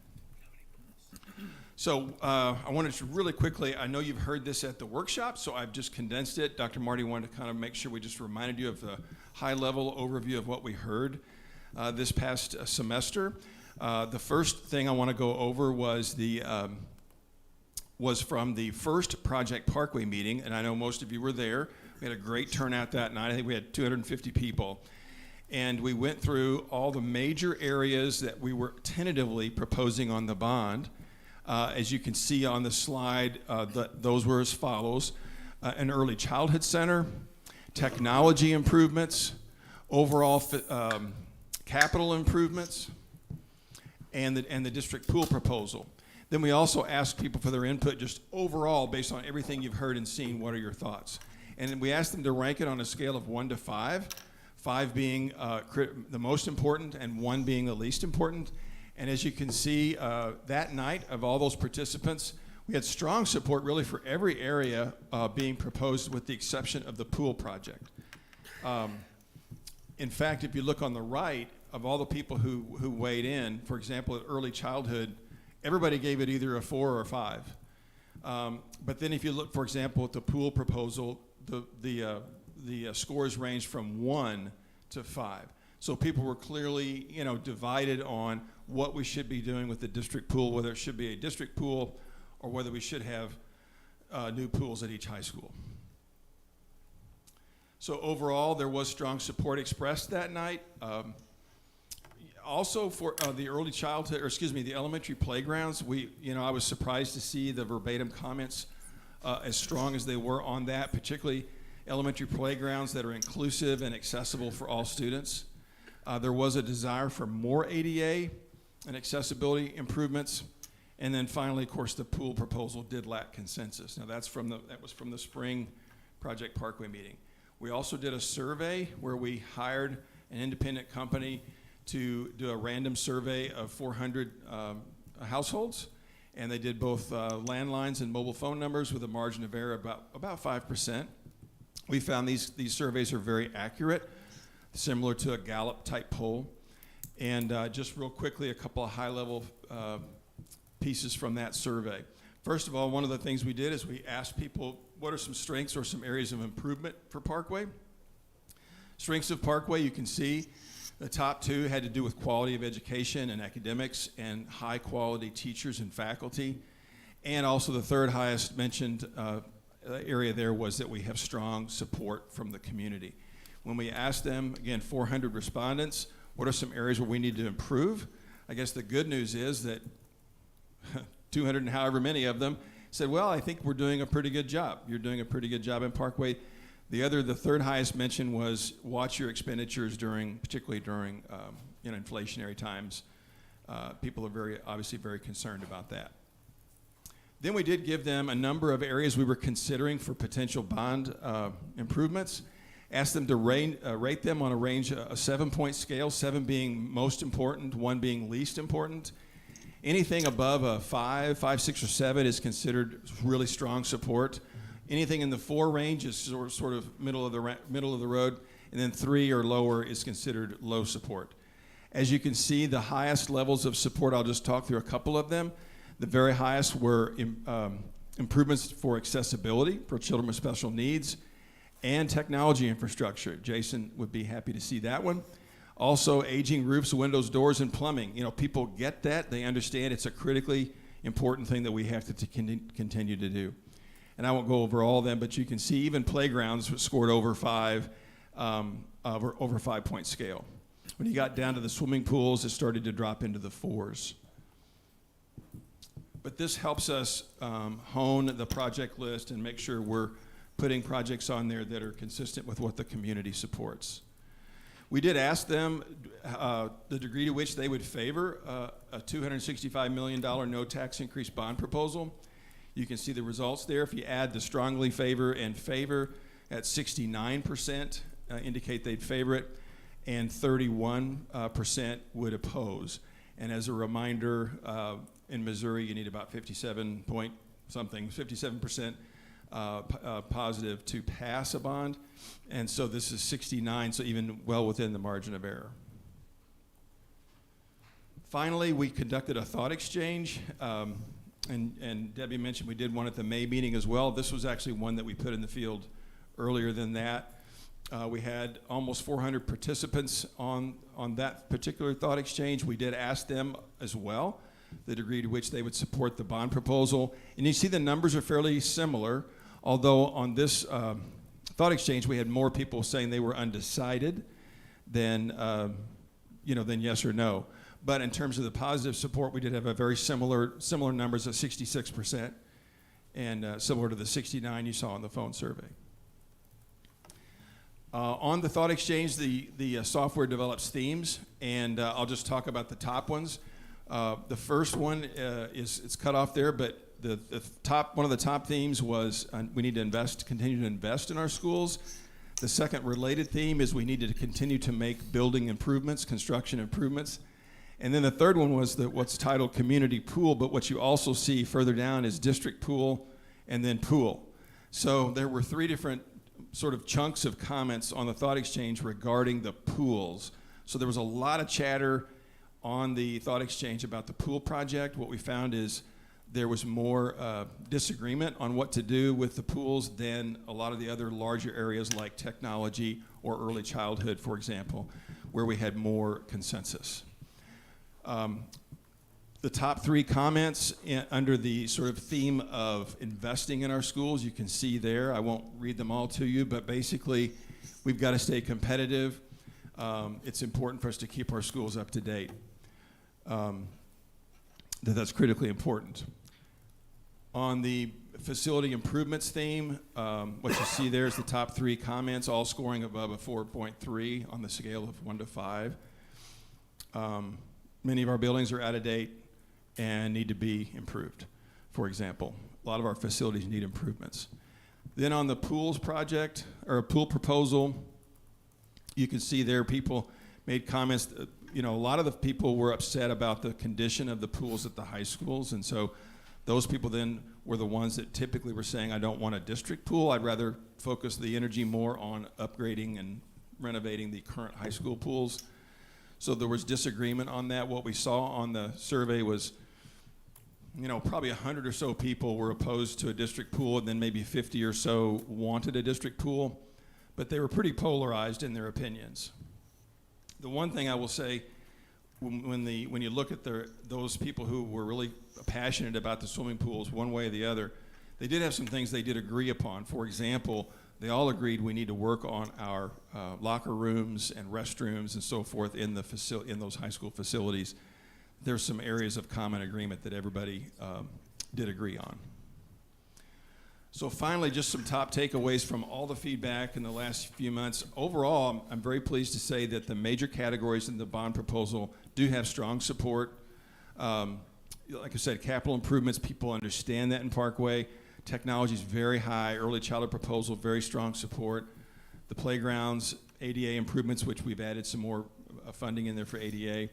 So I wanted to really quickly, I know you've heard this at the workshop, so I've just condensed it. Dr. Marty wanted to kind of make sure we just reminded you of the high-level overview of what we heard this past semester. The first thing I want to go over was from the first Project Parkway meeting, and I know most of you were there. We had a great turnout that night. I think we had 250 people. And we went through all the major areas that we were tentatively proposing on the bond. As you can see on the slide, those were as follows. An early childhood center, technology improvements, overall capital improvements, and the district pool proposal. Then we also asked people for their input just overall based on everything you've heard and seen. What are your thoughts? And we asked them to rank it on a scale of 1 to 5, 5 being the most important and 1 being the least important. And as you can see, that night of all those participants, we had strong support really for every area being proposed with the exception of the pool project. In fact, if you look on the right, of all the people who weighed in, for example, at early childhood, everybody gave it either a 4 or a 5. But then if you look, for example, at the pool proposal, the scores ranged from 1 to 5. So people were clearly, divided on what we should be doing with the district pool, whether it should be a district pool or whether we should have new pools at each high school. So overall, there was strong support expressed that night. Also for the early childhood, the elementary playgrounds, I was surprised to see the verbatim comments as strong as they were on that, particularly elementary playgrounds that are inclusive and accessible for all students. There was a desire for more ADA and accessibility improvements. And then finally, of course, the pool proposal did lack consensus. Now that was from the spring Project Parkway meeting. We also did a survey where we hired an independent company to do a random survey of 400 households. And they did both landlines and mobile phone numbers with a margin of error about 5%. We found these surveys are very accurate, similar to a Gallup type poll. And just real quickly, a couple of high-level pieces from that survey. First of all, one of the things we did is we asked people what are some strengths or some areas of improvement for Parkway. Strengths of Parkway, you can see the top 2 had to do with quality of education and academics and high-quality teachers and faculty. And also the third highest mentioned area there was that we have strong support from the community. When we asked them, again, 400 respondents, what are some areas where we need to improve? I guess the good news is that 200 and however many of them said, well, I think we're doing a pretty good job. You're doing a pretty good job in Parkway. The third highest mention was watch your expenditures particularly during inflationary times. People are obviously very concerned about that. Then we did give them a number of areas we were considering for potential bond improvements. Asked them to rate them on a range, a 7-point scale, 7 being most important, 1 being least important. Anything above a 5, 6, or 7 is considered really strong support. Anything in the 4 range is sort of middle of the road, and then 3 or lower is considered low support. As you can see, the highest levels of support, I'll just talk through a couple of them. The very highest were improvements for accessibility for children with special needs and technology infrastructure. Jason would be happy to see that one. Also, aging roofs, windows, doors, and plumbing. People get that. They understand it's a critically important thing that we have to continue to do. And I won't go over all of them, but you can see even playgrounds scored over 5, over 5-point scale. When you got down to the swimming pools, it started to drop into the 4s. But this helps us hone the project list and make sure we're putting projects on there that are consistent with what the community supports. We did ask them the degree to which they would favor a $265 million no tax increase bond proposal. You can see the results there. If you add the strongly favor and favor, at 69% indicate they'd favor it, and 31% would oppose. And as a reminder, in Missouri, you need about 57% positive to pass a bond. And so this is 69, so even well within the margin of error. Finally, we conducted a thought exchange. And Debbie mentioned we did one at the May meeting as well. This was actually one that we put in the field earlier than that. We had almost 400 participants on that particular thought exchange. We did ask them as well the degree to which they would support the bond proposal. And you see the numbers are fairly similar, although on this thought exchange we had more people saying they were undecided than yes or no. But in terms of the positive support, we did have a very similar numbers of 66%, and similar to the 69 you saw on the phone survey. On the thought exchange, the software develops themes, and I'll just talk about the top ones. The first one it's cut off there, but one of the top themes was we need to continue to invest in our schools. The second related theme is we need to continue to make building improvements, construction improvements. And then the third one was what's titled community pool, but what you also see further down is district pool and then pool. So there were three different sort of chunks of comments on the thought exchange regarding the pools. So there was a lot of chatter on the thought exchange about the pool project. What we found is there was more disagreement on what to do with the pools than a lot of the other larger areas like technology or early childhood, for example, where we had more consensus. The top three comments under the sort of theme of investing in our schools, you can see there. I won't read them all to you, but basically, we've got to stay competitive. It's important for us to keep our schools up to date. That's critically important. On the facility improvements theme, what you see there is the top three comments, all scoring above a 4.3 on the scale of 1 to 5. Many of our buildings are out of date and need to be improved, for example. A lot of our facilities need improvements. Then on the pools project, or pool proposal, you can see there people made comments. A lot of the people were upset about the condition of the pools at the high schools, and so those people then were the ones that typically were saying, I don't want a district pool. I'd rather focus the energy more on upgrading and renovating the current high school pools. So there was disagreement on that. What we saw on the survey was, probably 100 or so people were opposed to a district pool, and then maybe 50 or so wanted a district pool, but they were pretty polarized in their opinions. The one thing I will say, when you look at those people who were really passionate about the swimming pools, one way or the other, they did have some things they did agree upon. For example, they all agreed we need to work on our locker rooms and restrooms and so forth in those high school facilities. There's some areas of common agreement that everybody did agree on. So finally, just some top takeaways from all the feedback in the last few months. Overall, I'm very pleased to say that the major categories in the bond proposal do have strong support. Like I said, capital improvements, people understand that in Parkway. Technology is very high. Early childhood proposal, very strong support. The playgrounds, ADA improvements, which we've added some more funding in there for ADA.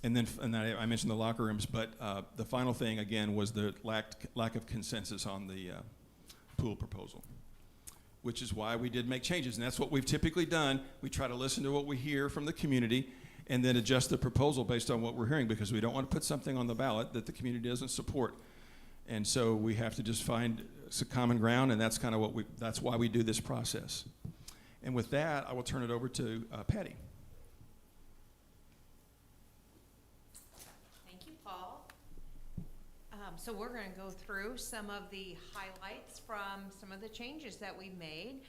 And I mentioned the locker rooms, but the final thing, again, was the lack of consensus on the pool proposal, which is why we did make changes. And that's what we've typically done. We try to listen to what we hear from the community and then adjust the proposal based on what we're hearing, because we don't want to put something on the ballot that the community doesn't support. And so we have to just find some common ground, and that's kind of that's why we do this process. And with that, I will turn it over to Patty. Thank you, Paul. So we're going to go through some of the highlights from some of the changes that we made.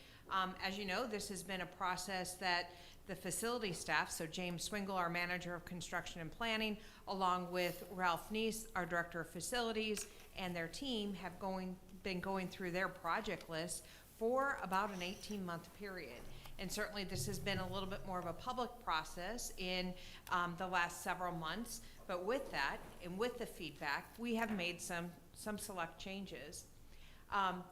As you know, this has been a process that the facility staff, so James Swingle, our manager of construction and planning, along with Ralph Neese, our director of facilities, and their team have been going through their project list for about an 18-month period. And certainly this has been a little bit more of a public process in the last several months. But with that, and with the feedback, we have made some some select changes.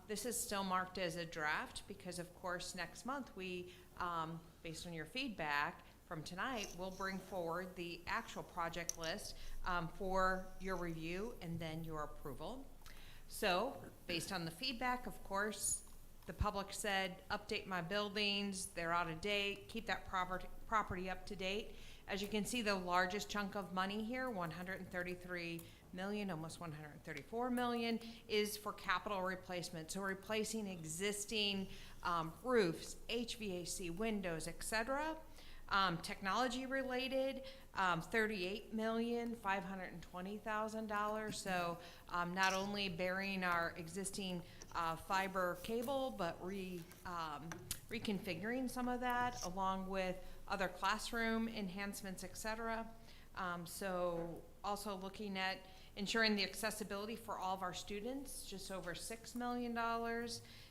This is still marked as a draft because, of course, next month we, based on your feedback from tonight, we'll bring forward the actual project list for your review and then your approval. So, based on the feedback, of course, the public said, update my buildings, they're out of date, keep that property up to date. As you can see, the largest chunk of money here, 133 million, almost 134 million, is for capital replacement. So replacing existing roofs, HVAC, windows, etc. Technology related, $38,520,000. So not only burying our existing fiber cable, but reconfiguring some of that along with other classroom enhancements, etc. So also looking at ensuring the accessibility for all of our students, just over $6 million.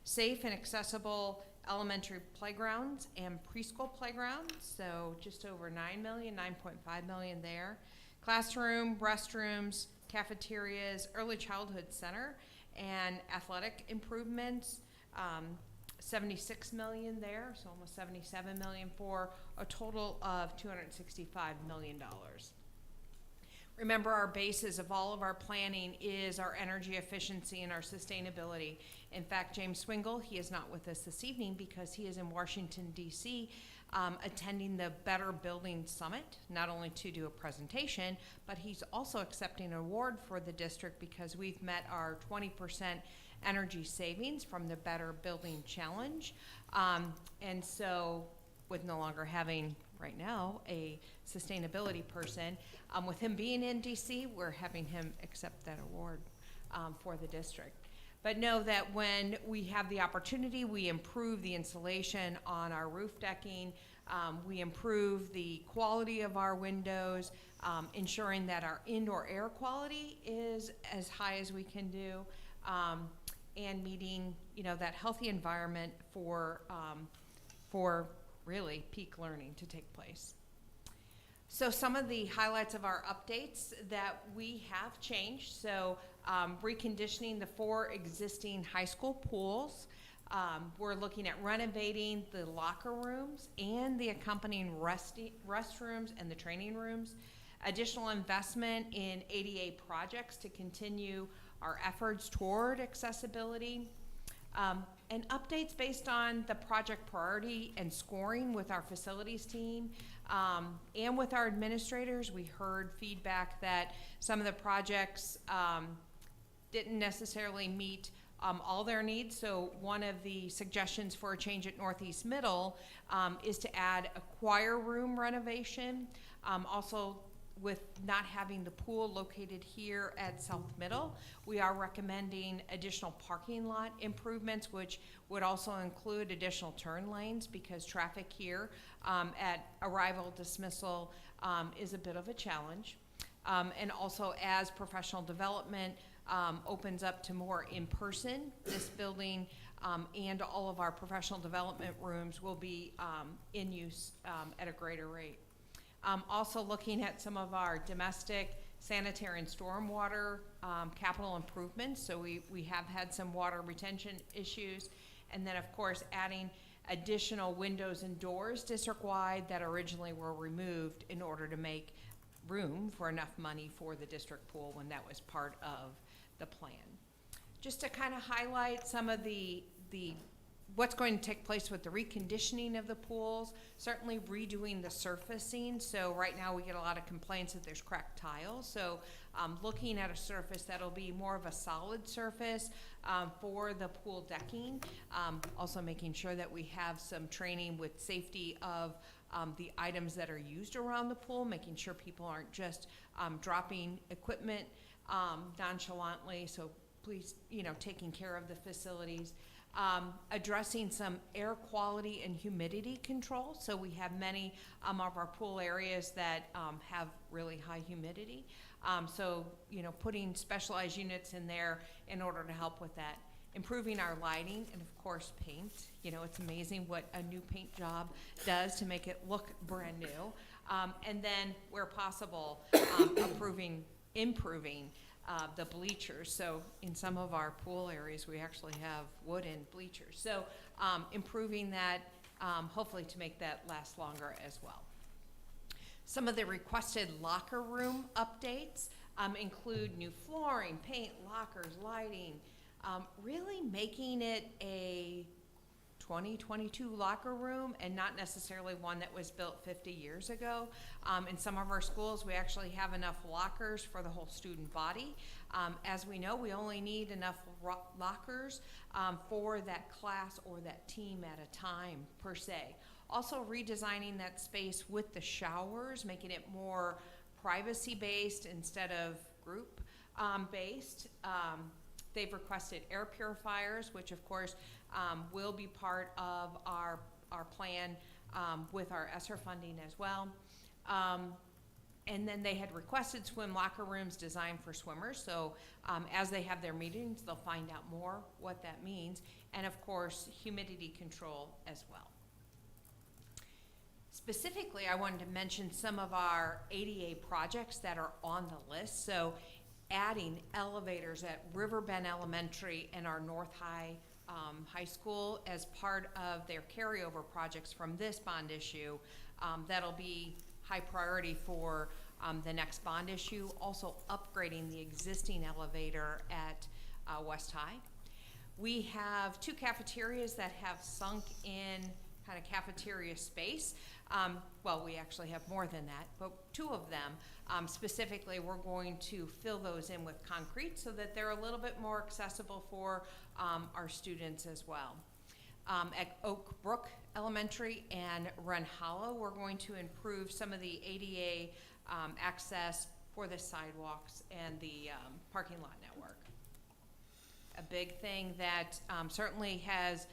Safe and accessible elementary playgrounds and preschool playgrounds, so just over $9 million, $9.5 million there. Classroom, restrooms, cafeterias, early childhood center, and athletic improvements, 76 million there, so almost 77 million for a total of $265 million. Remember, our basis of all of our planning is our energy efficiency and our sustainability. In fact, James Swingle, he is not with us this evening because he is in Washington, D.C., attending the Better Building Summit, not only to do a presentation, but he's also accepting an award for the district because we've met our 20% energy savings from the Better Building Challenge. And so, with no longer having right now a sustainability person, with him being in DC, we're having him accept that award for the district. But know that when we have the opportunity, we improve the insulation on our roof decking, we improve the quality of our windows, ensuring that our indoor air quality is as high as we can do, and meeting, you know, that healthy environment for really peak learning to take place. So some of the highlights of our updates that we have changed. So reconditioning the 4 existing high school pools. We're looking at renovating the locker rooms and the accompanying restrooms and the training rooms. Additional investment in ADA projects to continue our efforts toward accessibility. And updates based on the project priority and scoring with our facilities team and with our administrators. We heard feedback that some of the projects didn't necessarily meet all their needs. So one of the suggestions for a change at Northeast Middle is to add a choir room renovation. Also, with not having the pool located here at South Middle, we are recommending additional parking lot improvements, which would also include additional turn lanes because traffic here at arrival dismissal is a bit of a challenge. And also as professional development opens up to more in-person, this building and all of our professional development rooms will be in use at a greater rate. Also looking at some of our domestic sanitary and stormwater capital improvements. So we have had some water retention issues. And then of course adding additional windows and doors district-wide that originally were removed in order to make room for enough money for the district pool when that was part of the plan. Just to kind of highlight some of the what's going to take place with the reconditioning of the pools, certainly redoing the surfacing. So right now we get a lot of complaints that there's cracked tiles. So looking at a surface that'll be more of a solid surface for the pool decking. Also making sure that we have some training with safety of the items that are used around the pool, making sure people aren't just dropping equipment nonchalantly. So please, you know, taking care of the facilities. Addressing some air quality and humidity control. So we have many of our pool areas that have really high humidity. So, you know, putting specialized units in there in order to help with that. Improving our lighting and of course paint. You know, it's amazing what a new paint job does to make it look brand new. And then where possible, improving the bleachers. So in some of our pool areas, we actually have wooden bleachers. So improving that, hopefully to make that last longer as well. Some of the requested locker room updates include new flooring, paint, lockers, lighting, really making it a 2022 locker room and not necessarily one that was built 50 years ago. In some of our schools, we actually have enough lockers for the whole student body. As we know, we only need enough lockers for that class or that team at a time per se. Also redesigning that space with the showers, making it more privacy-based instead of group-based. They've requested air purifiers, which of course will be part of our plan with our ESSER funding as well. And then they had requested swim locker rooms designed for swimmers. So as they have their meetings, they'll find out more what that means. And of course, humidity control as well. Specifically, I wanted to mention some of our ADA projects that are on the list. So adding elevators at Riverbend Elementary and our North High High School as part of their carryover projects from this bond issue. That'll be high priority for the next bond issue. Also upgrading the existing elevator at West High. We have 2 cafeterias that have sunk in kind of cafeteria space. Well, we actually have more than that, but 2 of them. Specifically, we're going to fill those in with concrete so that they're a little bit more accessible for our students as well. At Oak Brook Elementary and Wren Hollow, we're going to improve some of the ADA access for the sidewalks and the parking lot network. A big thing that certainly has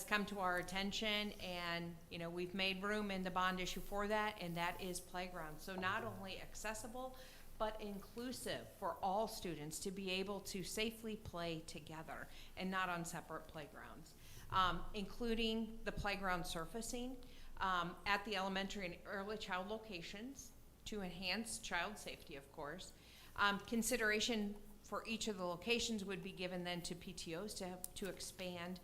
come to our attention, and you know, we've made room in the bond issue for that, and that is playgrounds. So not only accessible, but inclusive for all students to be able to safely play together and not on separate playgrounds. Including the playground surfacing at the elementary and early child locations to enhance child safety, of course. Consideration for each of the locations would be given then to PTOs to expand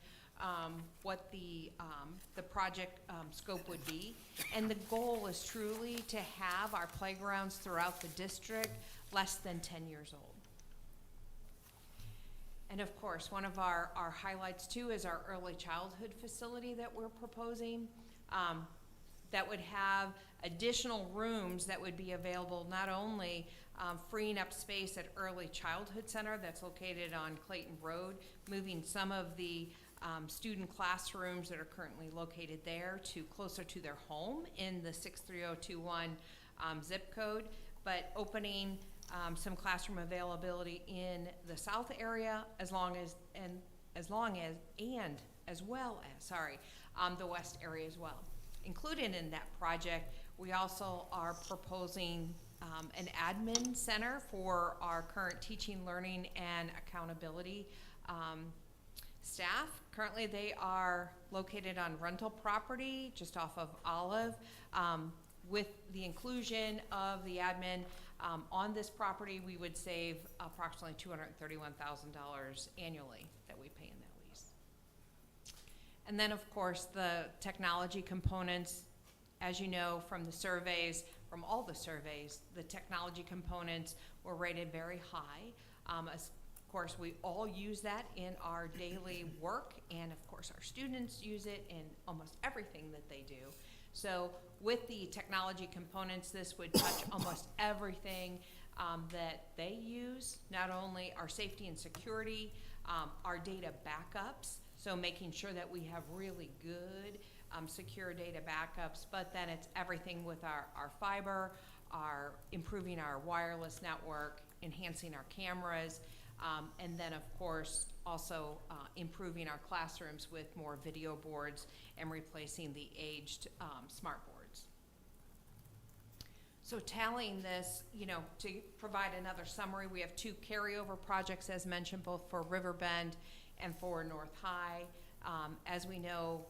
what the project scope would be. And the goal is truly to have our playgrounds throughout the district less than 10 years old. And of course, one of our highlights too is our early childhood facility that we're proposing. That would have additional rooms that would be available, not only freeing up space at Early Childhood Center that's located on Clayton Road, moving some of the student classrooms that are currently located there to closer to their home in the 63021 zip code, but opening some classroom availability in the south area as well as the west area as well. Included in that project, we also are proposing an admin center for our current teaching, learning, and accountability staff. Currently, they are located on rental property just off of Olive. With the inclusion of the admin on this property, we would save approximately $231,000 annually that we pay in that lease. And then, of course, the technology components. As you know from the surveys, from all the surveys, the technology components were rated very high. Of course, we all use that in our daily work, and of course, our students use it in almost everything that they do. So with the technology components, this would touch almost everything that they use, not only our safety and security, our data backups, so making sure that we have really good secure data backups, but then it's everything with our fiber, improving our wireless network, enhancing our cameras, and then of course also improving our classrooms with more video boards and replacing the aged smart boards. So tallying this, you know, to provide another summary, we have 2 carryover projects as mentioned, both for Riverbend and for North High. As we know,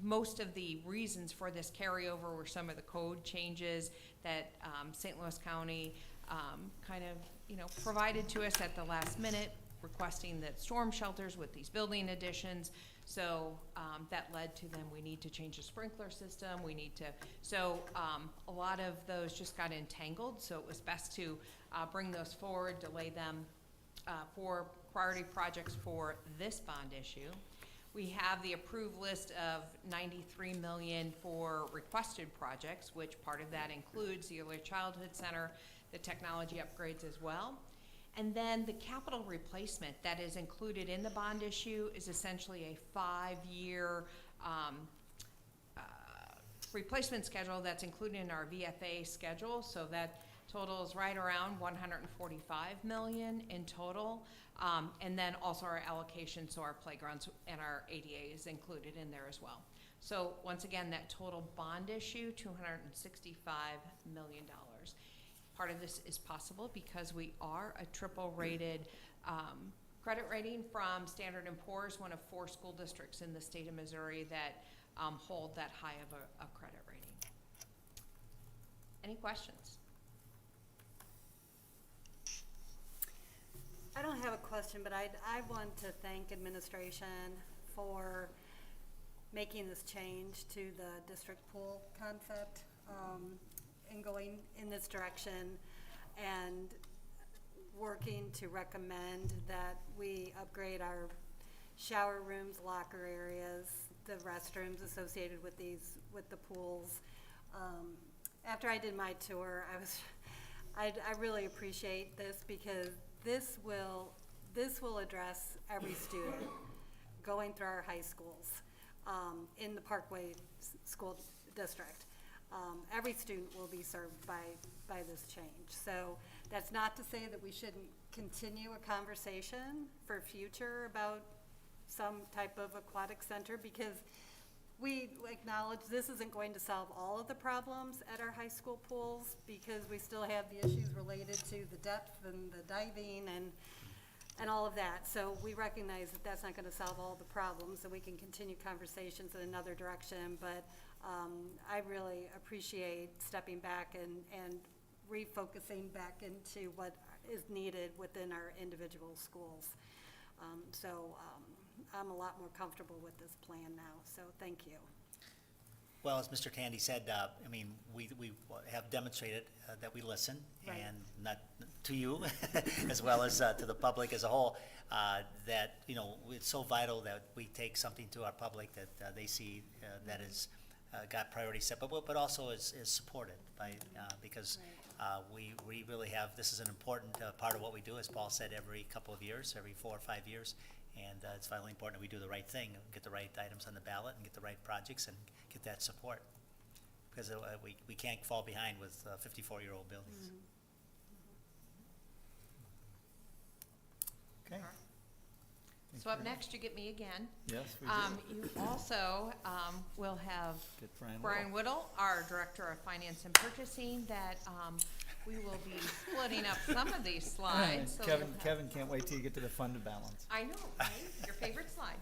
most of the reasons for this carryover were some of the code changes that St. Louis County kind of, provided to us at the last minute, requesting that storm shelters with these building additions. So that led to them, we need to change the sprinkler system, a lot of those just got entangled, so it was best to bring those forward, delay them for priority projects for this bond issue. We have the approved list of 93 million for requested projects, which part of that includes the Early Childhood Center, the technology upgrades as well. And then the capital replacement that is included in the bond issue is essentially a 5-year replacement schedule that's included in our VFA schedule. So that totals right around 145 million in total. And then also our allocation, so our playgrounds and our ADA is included in there as well. So once again, that total bond issue, $265 million. Part of this is possible because we are a triple rated credit rating from Standard & Poor's, one of 4 school districts in the state of Missouri that hold that high of a credit rating. Any questions? I don't have a question, but I want to thank administration for making this change to the district pool concept and going in this direction and working to recommend that we upgrade our shower rooms, locker areas, the restrooms associated with the pools. After I did my tour, I really appreciate this because this will address every student going through our high schools in the Parkway School District. Every student will be served by this change. So that's not to say that we shouldn't continue a conversation for future about some type of aquatic center, because we acknowledge this isn't going to solve all of the problems at our high school pools, because we still have the issues related to the depth and the diving and all of that. So we recognize that that's not going to solve all the problems, and we can continue conversations in another direction. But I really appreciate stepping back and refocusing back into what is needed within our individual schools. I'm a lot more comfortable with this plan now, so thank you. Well, as Mr. Tandy said, we have demonstrated that we listen, Right. and not to you, as well as to the public as a whole, that, it's so vital that we take something to our public that they see that is got priority set, but also is supported by, because we really have, this is an important part of what we do, as Paul said, every couple of years, every 4 or 5 years. And it's vitally important that we do the right thing, get the right items on the ballot, and get the right projects, and get that support. Because we can't fall behind with 54-year-old buildings. Okay. So up next, you get me again. Yes, we do. You also will have Get Brian Brian Whittle, our Director of Finance and Purchasing, that we will be splitting up some of these slides. So you'll have- Kevin can't wait till you get to the fund balance. I know, right? Your favorite slide.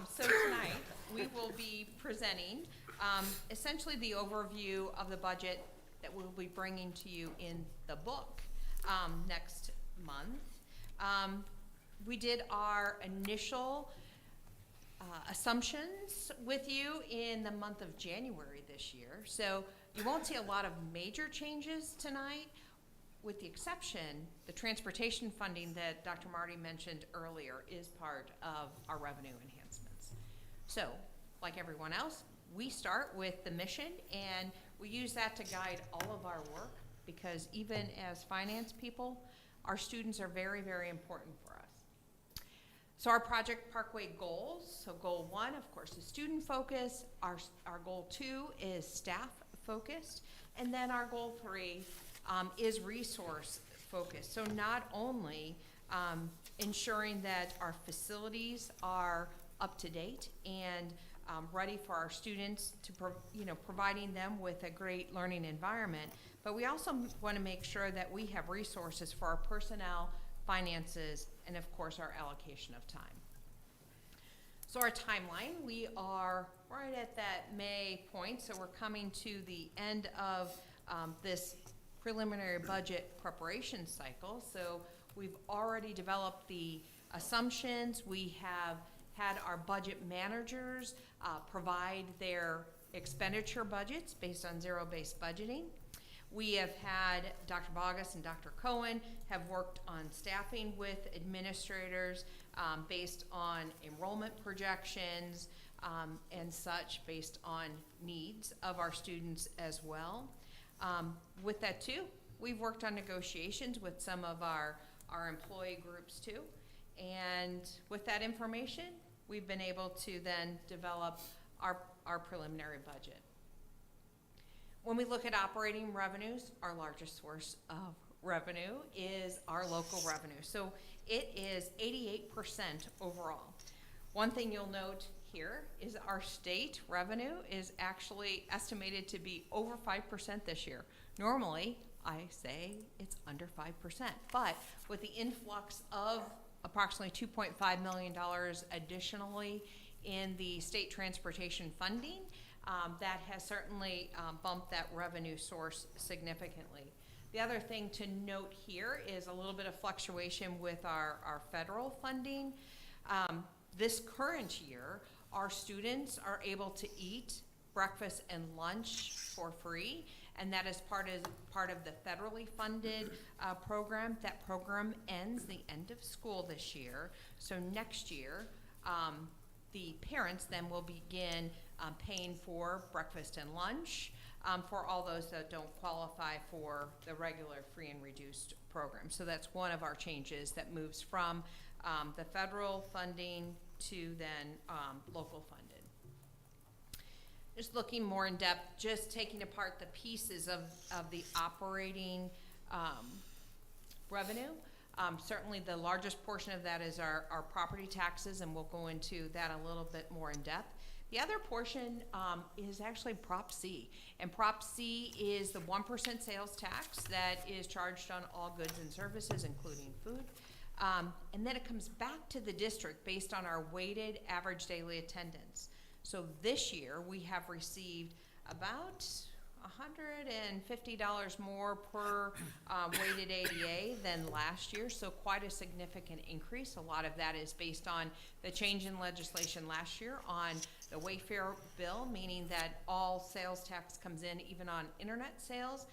So tonight, we will be presenting essentially the overview of the budget that we'll be bringing to you in the book next month. We did our initial assumptions with you in the month of January this year. So you won't see a lot of major changes tonight, with the exception, the transportation funding that Dr. Marty mentioned earlier is part of our revenue enhancements. So, like everyone else, we start with the mission, and we use that to guide all of our work, because even as finance people, our students are very, very important for us. So our Project Parkway goals, so goal 1, of course, is student focus. Our goal 2 is staff focused. And then our goal 3 is resource focused. So not only ensuring that our facilities are up to date and ready for our students, to providing them with a great learning environment, but we also want to make sure that we have resources for our personnel, finances, and of course our allocation of time. So our timeline, we are right at that May point, so we're coming to the end of this preliminary budget preparation cycle. So we've already developed the assumptions. We have had our budget managers provide their expenditure budgets based on zero-based budgeting. We have had Dr. Bogus and Dr. Cohen have worked on staffing with administrators based on enrollment projections and such, based on needs of our students as well. With that too, we've worked on negotiations with some of our employee groups too. And with that information, we've been able to then develop our preliminary budget. When we look at operating revenues, our largest source of revenue is our local revenue. So it is 88% overall. One thing you'll note here is our state revenue is actually estimated to be over 5% this year. Normally, I say it's under 5%, but with the influx of approximately $2.5 million additionally in the state transportation funding, that has certainly bumped that revenue source significantly. The other thing to note here is a little bit of fluctuation with our federal funding. This current year, our students are able to eat breakfast and lunch for free, and that is part of the federally funded program. That program ends the end of school this year. So next year, the parents then will begin paying for breakfast and lunch for all those that don't qualify for the regular free and reduced program. So that's one of our changes that moves from the federal funding to then local funded. Just looking more in depth, just taking apart the pieces of the operating revenue. Certainly the largest portion of that is our property taxes, and we'll go into that a little bit more in depth. The other portion is actually Prop C, and Prop C is the 1% sales tax that is charged on all goods and services, including food. And then it comes back to the district based on our weighted average daily attendance. So this year we have received about $150 more per weighted ADA than last year, so quite a significant increase. A lot of that is based on the change in legislation last year on the Wayfair bill, meaning that all sales tax comes in even on internet sales.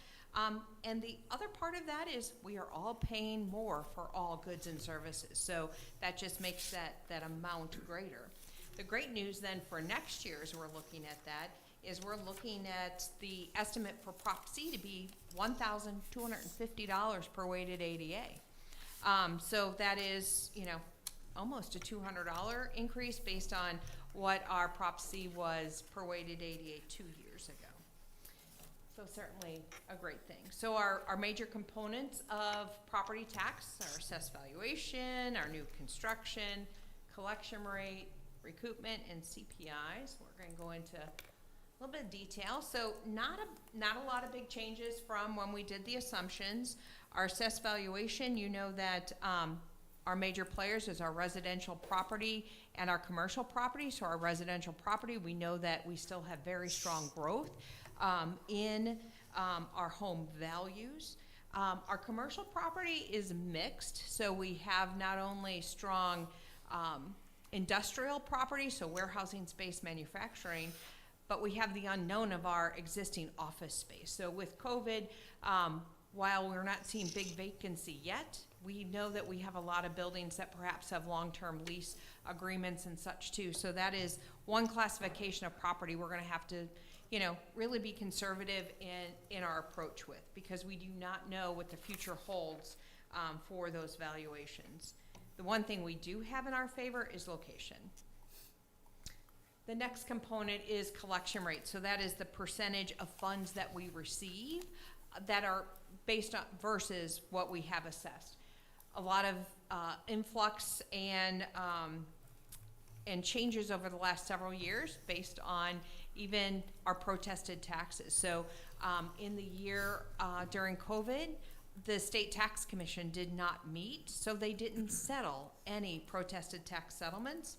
And the other part of that is we are all paying more for all goods and services, so that just makes that amount greater. The great news then for next year as we're looking at that is we're looking at the estimate for Prop C to be $1,250 per weighted ADA. So that is, almost a $200 increase based on what our Prop C was per weighted ADA 2 years ago. So certainly a great thing. So our major components of property tax are assessed valuation, our new construction, collection rate, recoupment, and CPIs. We're going to go into a little bit of detail. So not a lot of big changes from when we did the assumptions. Our assessed valuation, you know that our major players is our residential property and our commercial property. So our residential property, we know that we still have very strong growth in our home values. Our commercial property is mixed. So we have not only strong industrial property, so warehousing space, manufacturing, but we have the unknown of our existing office space. So with COVID, while we're not seeing big vacancy yet, we know that we have a lot of buildings that perhaps have long-term lease agreements and such too. So that is one classification of property we're going to have to, really be conservative in our approach with, because we do not know what the future holds for those valuations. The one thing we do have in our favor is location. The next component is collection rate. So that is the percentage of funds that we receive that are based on versus what we have assessed. A lot of influx and changes over the last several years based on even our protested taxes. So in the year during COVID, the State Tax Commission did not meet, so they didn't settle any protested tax settlements.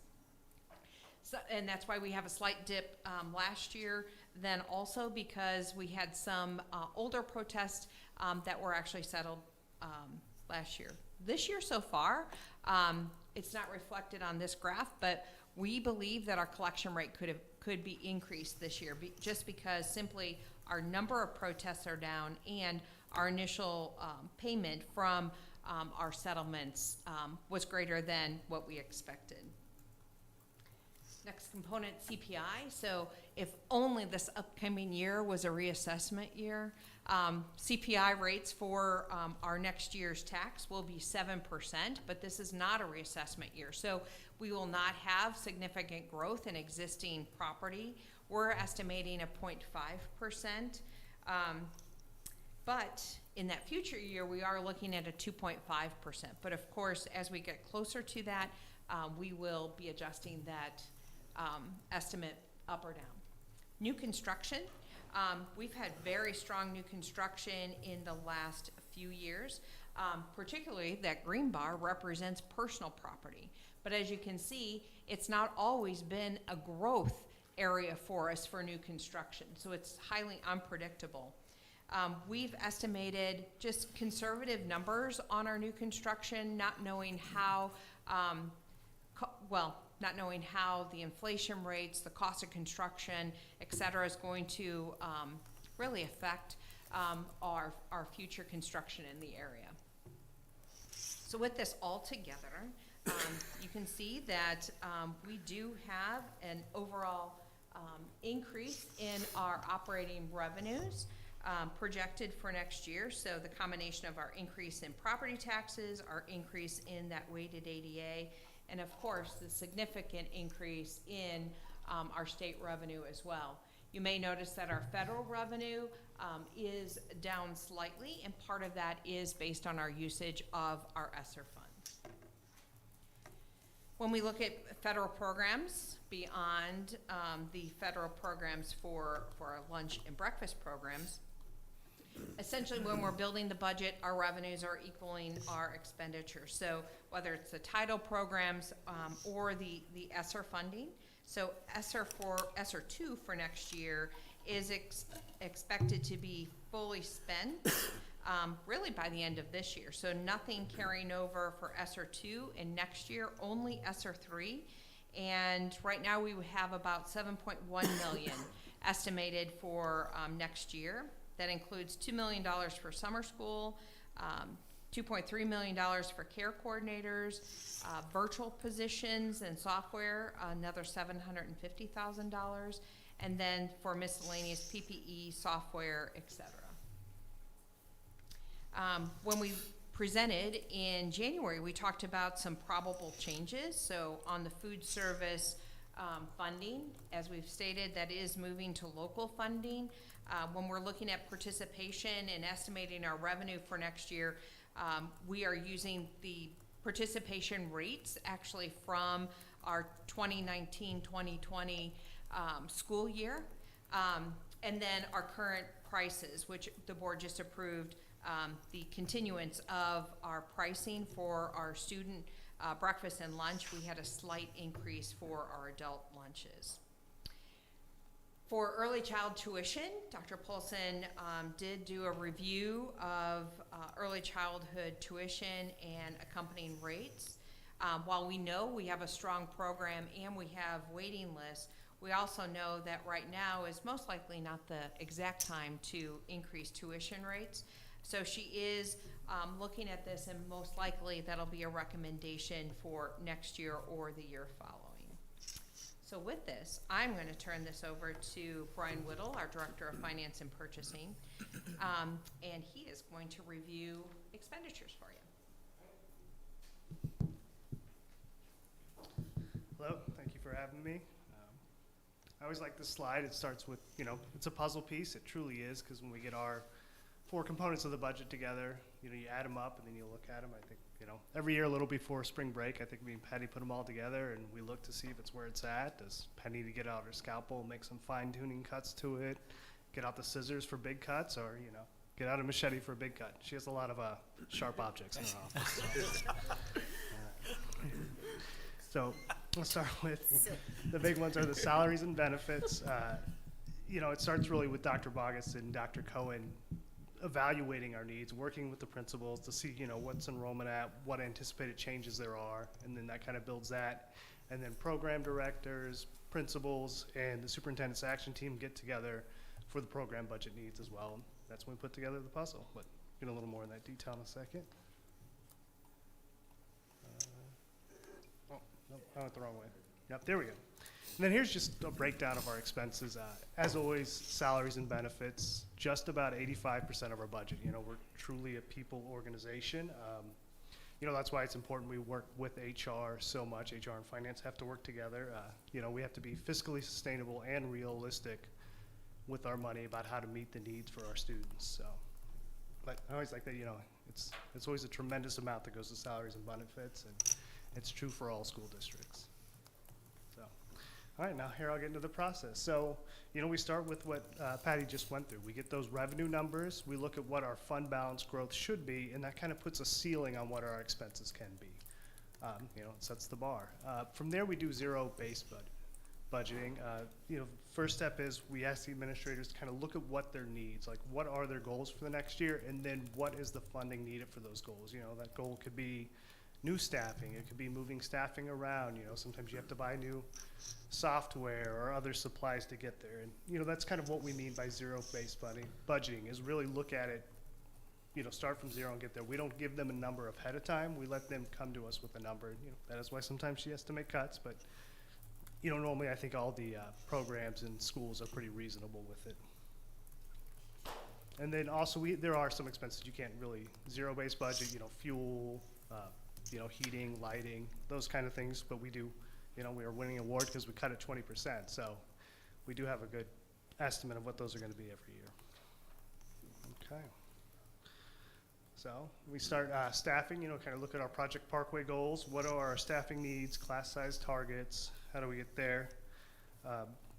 So, and that's why we have a slight dip last year. Then also because we had some older protests that were actually settled last year. This year so far, it's not reflected on this graph, but we believe that our collection rate could be increased this year, just because simply our number of protests are down and our initial payment from our settlements was greater than what we expected. Next component, CPI. So if only this upcoming year was a reassessment year, CPI rates for our next year's tax will be 7%, but this is not a reassessment year. So we will not have significant growth in existing property. We're estimating a 0.5%. But in that future year, we are looking at a 2.5%. But of course, as we get closer to that, we will be adjusting that estimate up or down. New construction. We've had very strong new construction in the last few years. Particularly that green bar represents personal property. But as you can see, it's not always been a growth area for us for new construction. So it's highly unpredictable. We've estimated just conservative numbers on our new construction, not knowing how, not knowing how the inflation rates, the cost of construction, et cetera, is going to really affect our future construction in the area. So with this all together, you can see that we do have an overall increase in our operating revenues projected for next year. So the combination of our increase in property taxes, our increase in that weighted ADA, and of course the significant increase in our state revenue as well. You may notice that our federal revenue is down slightly, and part of that is based on our usage of our ESSER funds. When we look at federal programs beyond the federal programs for our lunch and breakfast programs, essentially when we're building the budget, our revenues are equaling our expenditures. So whether it's the title programs or the ESSER funding. So ESSER 2 for next year is expected to be fully spent really by the end of this year. So nothing carrying over for ESSER 2 in next year, only ESSER 3. And right now we have about $7.1 million estimated for next year. That includes $2 million for summer school, $2.3 million for care coordinators, virtual positions and software, another $750,000, and then for miscellaneous PPE, software, etc. When we presented in January, we talked about some probable changes. So on the food service funding, as we've stated, that is moving to local funding. When we're looking at participation and estimating our revenue for next year, we are using the participation rates actually from our 2019-2020 school year, and then our current prices, which the board just approved, the continuance of our pricing for our student breakfast and lunch. We had a slight increase for our adult lunches. For early child tuition, Dr. Paulson did do a review of early childhood tuition and accompanying rates. While we know we have a strong program and we have waiting lists, we also know that right now is most likely not the exact time to increase tuition rates. So she is looking at this, and most likely that'll be a recommendation for next year or the year following. So with this, I'm going to turn this over to Brian Whittle, our Director of Finance and Purchasing, and he is going to review expenditures for you. Hello, thank you for having me. I always like this slide. It starts with, it's a puzzle piece. It truly is, because when we get our 4 components of the budget together, you add them up and then you look at them. I think, every year a little before spring break, I think me and Penny put them all together and we look to see if it's where it's at. Does Penny to get out her scalpel, make some fine tuning cuts to it, get out the scissors for big cuts, or, get out a machete for a big cut. She has a lot of sharp objects in her office. So let's start with the big ones are the salaries and benefits. It starts really with Dr. Bogus and Dr. Cohen evaluating our needs, working with the principals to see, what's enrollment at, what anticipated changes there are, and then that kind of builds that. And then program directors, principals, and the superintendent's action team get together for the program budget needs as well. That's when we put together the puzzle, but get a little more in that detail in a second. Nope, I went the wrong way. Yep, there we go. And then here's just a breakdown of our expenses. As always, salaries and benefits, just about 85% of our budget. We're truly a people organization. That's why it's important we work with HR so much. HR and finance have to work together. We have to be fiscally sustainable and realistic with our money about how to meet the needs for our students. So, but I always like that, it's always a tremendous amount that goes to salaries and benefits, and it's true for all school districts. So, all right, now here I'll get into the process. So, we start with what Patty just went through. We get those revenue numbers, we look at what our fund balance growth should be, and that kind of puts a ceiling on what our expenses can be. It sets the bar. From there, we do zero-based budgeting. First step is we ask the administrators to kind of look at what their needs, like what are their goals for the next year, and then what is the funding needed for those goals. That goal could be new staffing, it could be moving staffing around. Sometimes you have to buy new software or other supplies to get there. And that's kind of what we mean by zero-based budgeting, is really look at it, start from zero and get there. We don't give them a number ahead of time. We let them come to us with a number. That is why sometimes she has to make cuts, but normally I think all the programs and schools are pretty reasonable with it. And then also there are some expenses you can't really zero-based budget, fuel, heating, lighting, those kind of things, but we do, we are winning an award because we cut it 20%, so we do have a good estimate of what those are going to be every year. Okay. So we start staffing, kind of look at our Project Parkway goals. What are our staffing needs, class size targets? How do we get there?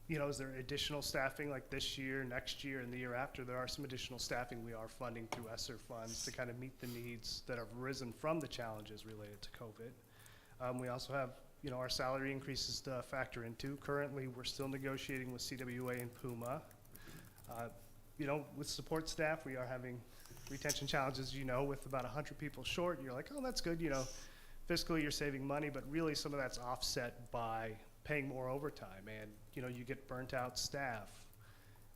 Is there additional staffing like this year, next year, and the year after? There are some additional staffing we are funding through ESSER funds to kind of meet the needs that have risen from the challenges related to COVID. We also have, our salary increases to factor into. Currently, we're still negotiating with CWA and Puma. With support staff, we are having retention challenges, with about 100 people short. You're like, oh, that's good, fiscally you're saving money, but really some of that's offset by paying more overtime, and you get burnt out staff,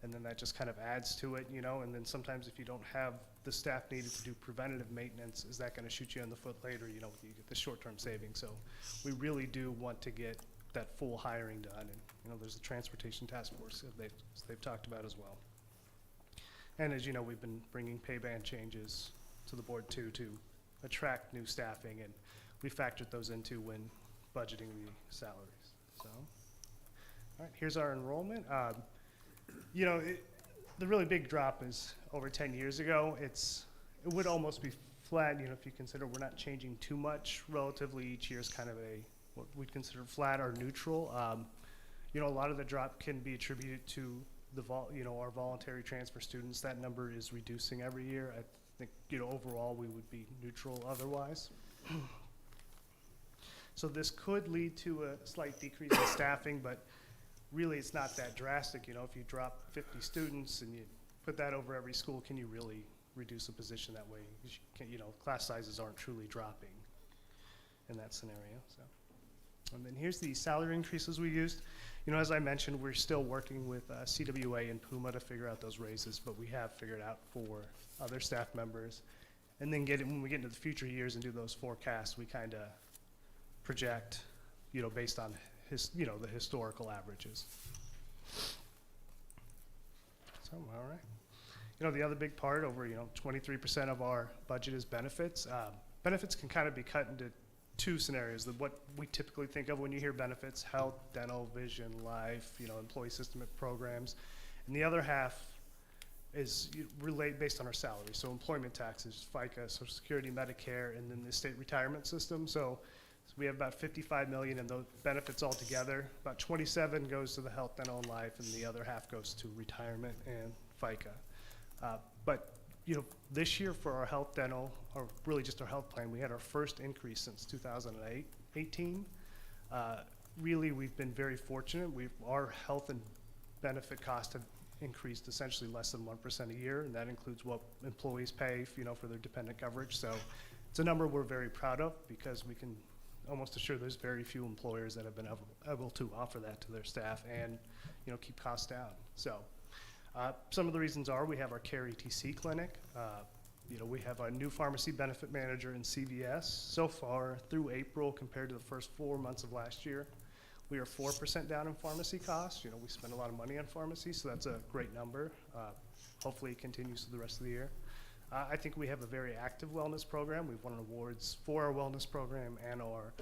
and then that just kind of adds to it, and then sometimes if you don't have the staff needed to do preventative maintenance, is that going to shoot you in the foot later? You get the short-term savings. So we really do want to get that full hiring done, and there's the transportation task force they've talked about as well. And as you know, we've been bringing pay band changes to the board too, to attract new staffing, and we factored those into when budgeting the salaries. So, all right, here's our enrollment. The really big drop is over 10 years ago. It would almost be flat, if you consider we're not changing too much relatively. Each year is kind of what we'd consider flat or neutral. A lot of the drop can be attributed to our voluntary transfer students. That number is reducing every year. I think, overall we would be neutral otherwise. So this could lead to a slight decrease in staffing, but really it's not that drastic. If you drop 50 students and you put that over every school, can you really reduce a position that way? Class sizes aren't truly dropping in that scenario. So, and then here's the salary increases we used. As I mentioned, we're still working with CWA and Puma to figure out those raises, but we have figured out for other staff members. And then when we get into the future years and do those forecasts, we kind of project, based on the historical averages. So, all right. The other big part, over 23% of our budget is benefits. Benefits can kind of be cut into two scenarios. What we typically think of when you hear benefits: health, dental, vision, life, employee system programs, and the other half is based on our salary. So employment taxes, FICA, Social Security, Medicare, and then the state retirement system. So we have about 55 million in those benefits altogether. About 27 goes to the health, dental, and life, and the other half goes to retirement and FICA. But this year for our health, dental, or really just our health plan, we had our first increase since 2018. Really, we've been very fortunate. Our health and benefit costs have increased essentially less than 1% a year, and that includes what employees pay, for their dependent coverage. So it's a number we're very proud of because we can almost assure there's very few employers that have been able to offer that to their staff and, keep costs down. So some of the reasons are we have our Care ETC clinic. We have a new pharmacy benefit manager in CVS. So far through April compared to the first 4 months of last year, we are 4% down in pharmacy costs. We spend a lot of money on pharmacy, so that's a great number. Hopefully it continues through the rest of the year. I think we have a very active wellness program. We've won awards for our wellness program and our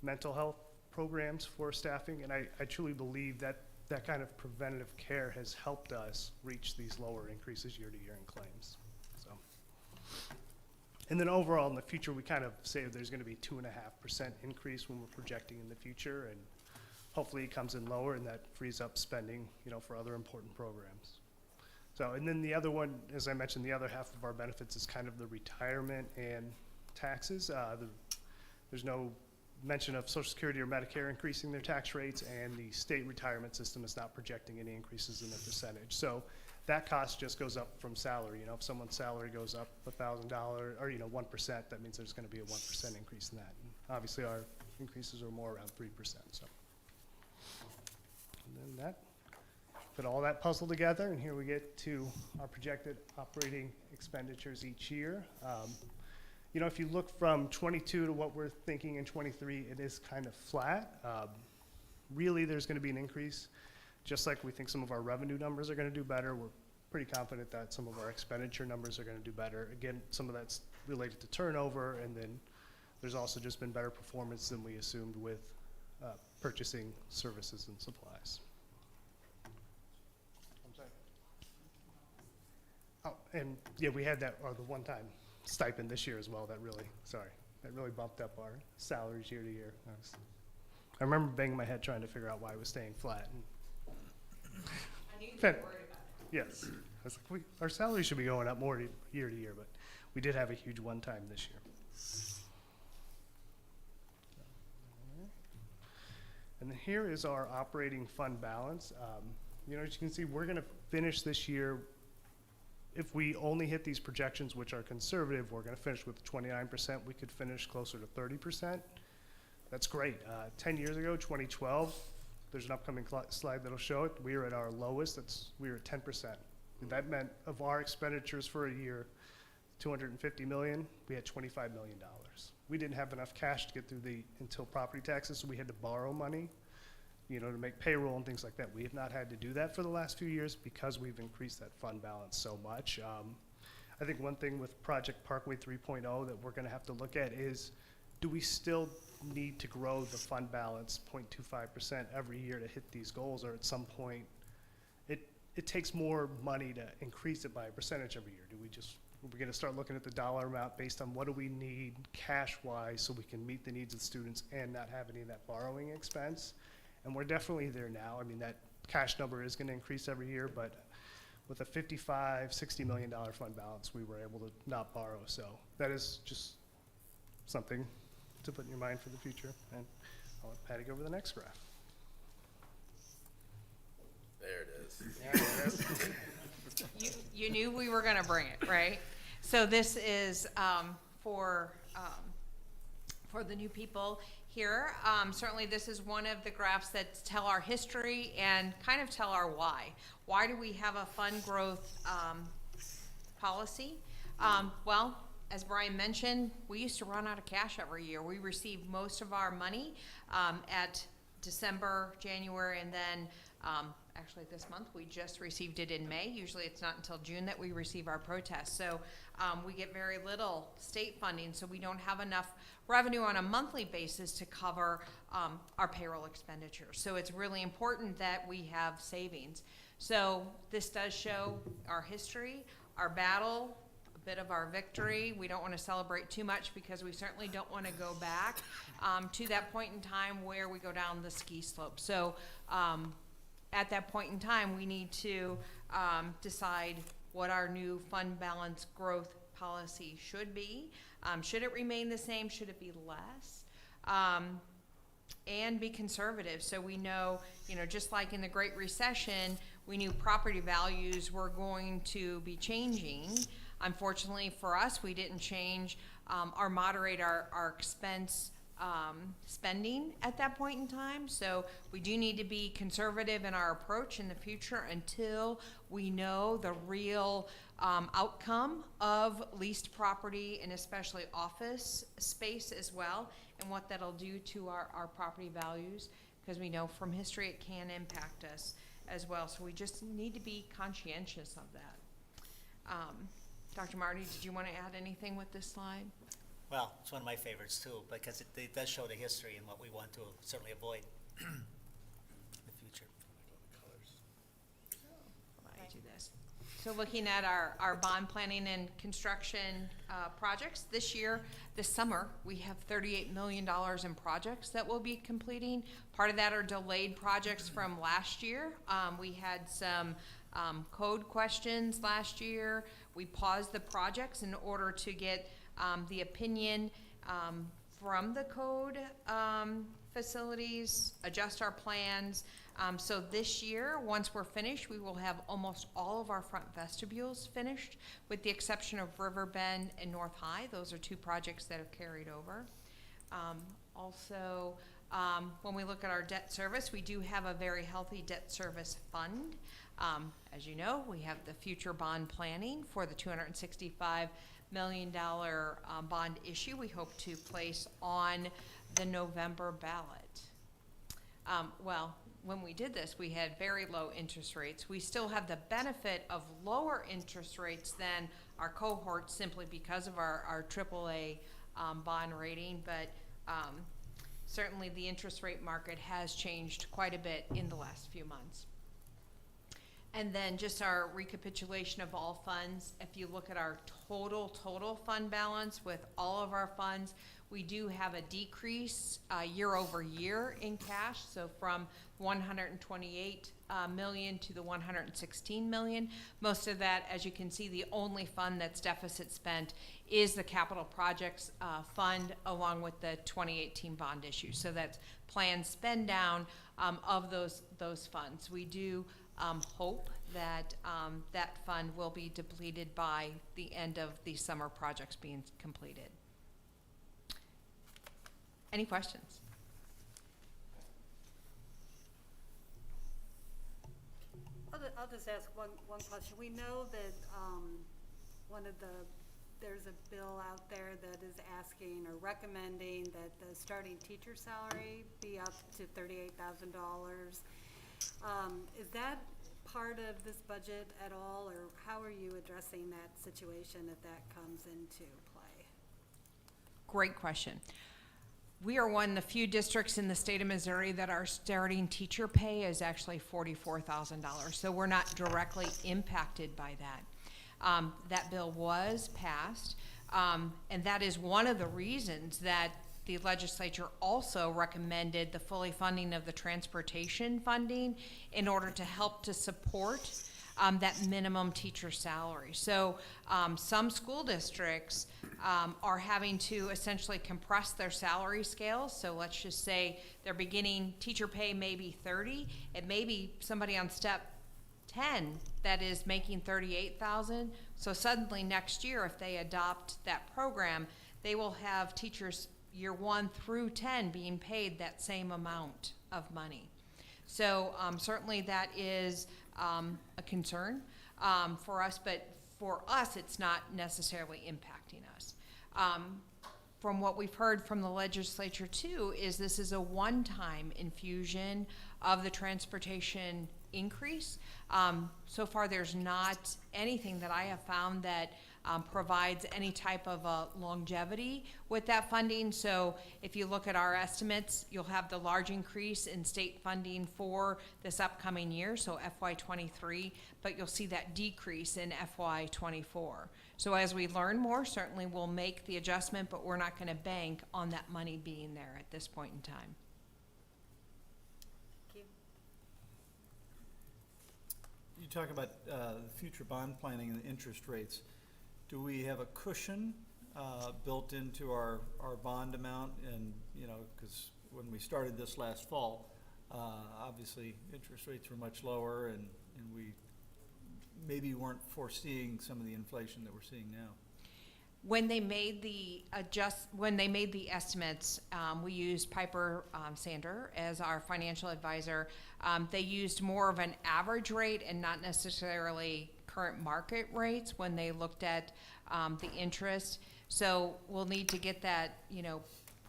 mental health programs for staffing, and I truly believe that that kind of preventative care has helped us reach these lower increases year to year in claims. So, and then overall in the future, we kind of say there's going to be 2.5% increase when we're projecting in the future, and hopefully it comes in lower, and that frees up spending, for other important programs. So, and then the other one, as I mentioned, the other half of our benefits is kind of the retirement and taxes. There's no mention of Social Security or Medicare increasing their tax rates, and the state retirement system is not projecting any increases in their percentage. So that cost just goes up from salary. If someone's salary goes up $1,000 or 1%, that means there's going to be a 1% increase in that. And obviously, our increases are more around 3%. So, and then that. Put all that puzzle together, and here we get to our projected operating expenditures each year. If you look from 22 to what we're thinking in 23, it is kind of flat. Really, there's going to be an increase, just like we think some of our revenue numbers are going to do better. We're pretty confident that some of our expenditure numbers are going to do better. Again, some of that's related to turnover, and then there's also just been better performance than we assumed with purchasing services and supplies. Oh, and yeah, we had that, the one-time stipend this year as well. That really bumped up our salaries year to year. I remember banging my head trying to figure out why it was staying flat. I knew you were worried about it. Yes, I was like, our salary should be going up more year to year, but we did have a huge one-time this year. And then here is our operating fund balance. As you can see, we're going to finish this year. If we only hit these projections, which are conservative, we're going to finish with 29%. We could finish closer to 30%. That's great. 10 years ago, 2012, there's an upcoming slide that'll show it. We were at our lowest. We were at 10%. And that meant of our expenditures for a year, $250 million, we had $25 million. We didn't have enough cash to get through until property taxes, so we had to borrow money, to make payroll and things like that. We have not had to do that for the last few years because we've increased that fund balance so much. I think one thing with Project Parkway 3.0 that we're going to have to look at is, do we still need to grow the fund balance 0.25% every year to hit these goals, or at some point it takes more money to increase it by a percentage every year? We're going to start looking at the dollar amount based on what do we need cash-wise so we can meet the needs of the students and not have any of that borrowing expense. And we're definitely there now. I mean, that cash number is going to increase every year, but with a $60 million fund balance, we were able to not borrow. So that is just something to put in your mind for the future. And I'll let Patty go over the next graph. There it is. You knew we were going to bring it, right? So this is for the new people here. Certainly this is one of the graphs that tell our history and kind of tell our why. Why do we have a fund growth policy? Well, as Brian mentioned, we used to run out of cash every year. We received most of our money at December, January, and then actually this month we just received it in May. Usually it's not until June that we receive our protest. So we get very little state funding, so we don't have enough revenue on a monthly basis to cover our payroll expenditures. So it's really important that we have savings. So this does show our history, our battle, a bit of our victory. We don't want to celebrate too much because we certainly don't want to go back to that point in time where we go down the ski slope. So at that point in time, we need to decide what our new fund balance growth policy should be. Should it remain the same? Should it be less? And be conservative. So we know, just like in the Great Recession, we knew property values were going to be changing. Unfortunately for us, we didn't change or moderate our expense spending at that point in time. So we do need to be conservative in our approach in the future until we know the real outcome of leased property and especially office space as well, and what that'll do to our property values, because we know from history it can impact us as well. So we just need to be conscientious of that. Dr. Marty, did you want to add anything with this slide? Well, it's one of my favorites too, because it does show the history and what we want to certainly avoid in the future. Why don't I do this? So looking at our bond planning and construction projects, this summer, we have $38 million in projects that we'll be completing. Part of that are delayed projects from last year. We had some code questions last year. We paused the projects in order to get the opinion from the code facilities, adjust our plans. So this year, once we're finished, we will have almost all of our front vestibules finished, with the exception of Riverbend and North High. Those are two projects that have carried over. Also, when we look at our debt service, we do have a very healthy debt service fund. As you know, we have the future bond planning for the $265 million bond issue we hope to place on the November ballot. Well, when we did this, we had very low interest rates. We still have the benefit of lower interest rates than our cohort simply because of our AAA bond rating, but certainly the interest rate market has changed quite a bit in the last few months. And then just our recapitulation of all funds. If you look at our total fund balance with all of our funds, we do have a decrease year over year in cash. So from 128 million to the 116 million. Most of that, as you can see, the only fund that's deficit spent is the capital projects fund, along with the 2018 bond issue. So that's planned spend down of those funds. We do hope that that fund will be depleted by the end of the summer projects being completed. Any questions? I'll just ask one question. We know that there's a bill out there that is asking or recommending that the starting teacher salary be up to $38,000. Is that part of this budget at all, or how are you addressing that situation if that comes into play? Great question. We are one of the few districts in the state of Missouri that our starting teacher pay is actually $44,000. So we're not directly impacted by that. That bill was passed, and that is one of the reasons that the legislature also recommended the fully funding of the transportation funding in order to help to support that minimum teacher salary. So some school districts are having to essentially compress their salary scales. So let's just say their beginning teacher pay may be 30. It may be somebody on step 10 that is making 38,000. So suddenly next year, if they adopt that program, they will have teachers year 1 through 10 being paid that same amount of money. So certainly that is a concern for us, but for us, it's not necessarily impacting us. From what we've heard from the legislature too, is this is a one-time infusion of the transportation increase. So far, there's not anything that I have found that provides any type of longevity with that funding. So if you look at our estimates, you'll have the large increase in state funding for this upcoming year, so FY23, but you'll see that decrease in FY24. So as we learn more, certainly we'll make the adjustment, but we're not going to bank on that money being there at this point in time. You talk about future bond planning and interest rates. Do we have a cushion built into our bond amount? And, you know, because when we started this last fall, obviously interest rates were much lower, and and we maybe weren't foreseeing some of the inflation that we're seeing now. When they made the estimates, we used Piper Sander as our financial advisor. They used more of an average rate and not necessarily current market rates when they looked at the interest. So we'll need to get that,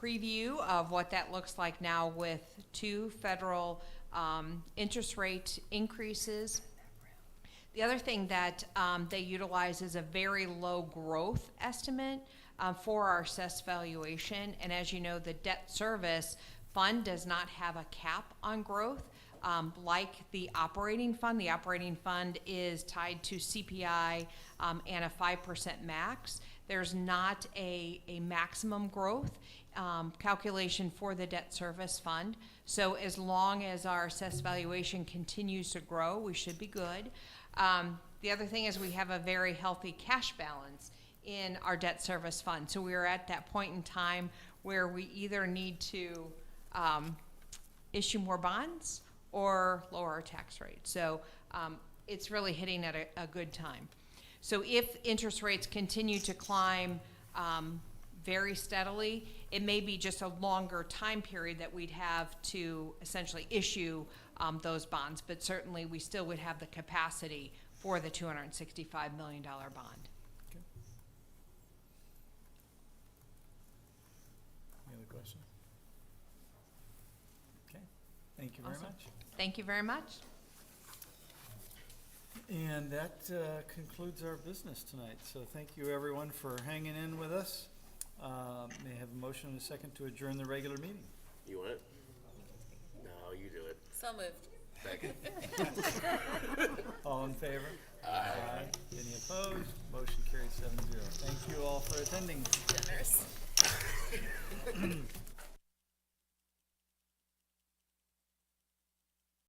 preview of what that looks like now with 2 federal interest rate increases. The other thing that they utilize is a very low growth estimate for our assessed valuation. And as you know, the debt service fund does not have a cap on growth like the operating fund. The operating fund is tied to CPI and a 5% max. There's not a maximum growth calculation for the debt service fund. So as long as our assessed valuation continues to grow, we should be good. The other thing is we have a very healthy cash balance in our debt service fund. So we are at that point in time where we either need to issue more bonds or lower our tax rate. So it's really hitting at a good time. So if interest rates continue to climb very steadily, it may be just a longer time period that we'd have to essentially issue those bonds, but certainly we still would have the capacity for the $265 million bond. Any other questions? Okay, thank you very Awesome. much. Thank you very much. And that concludes our business tonight. So thank you, everyone, for hanging in with us. May I have a motion and a second to adjourn the regular meeting? You want it? No, you do it. So moved. Second. All in favor? Aye. Any opposed? Motion carries 7-0. Thank you all for attending. Generous.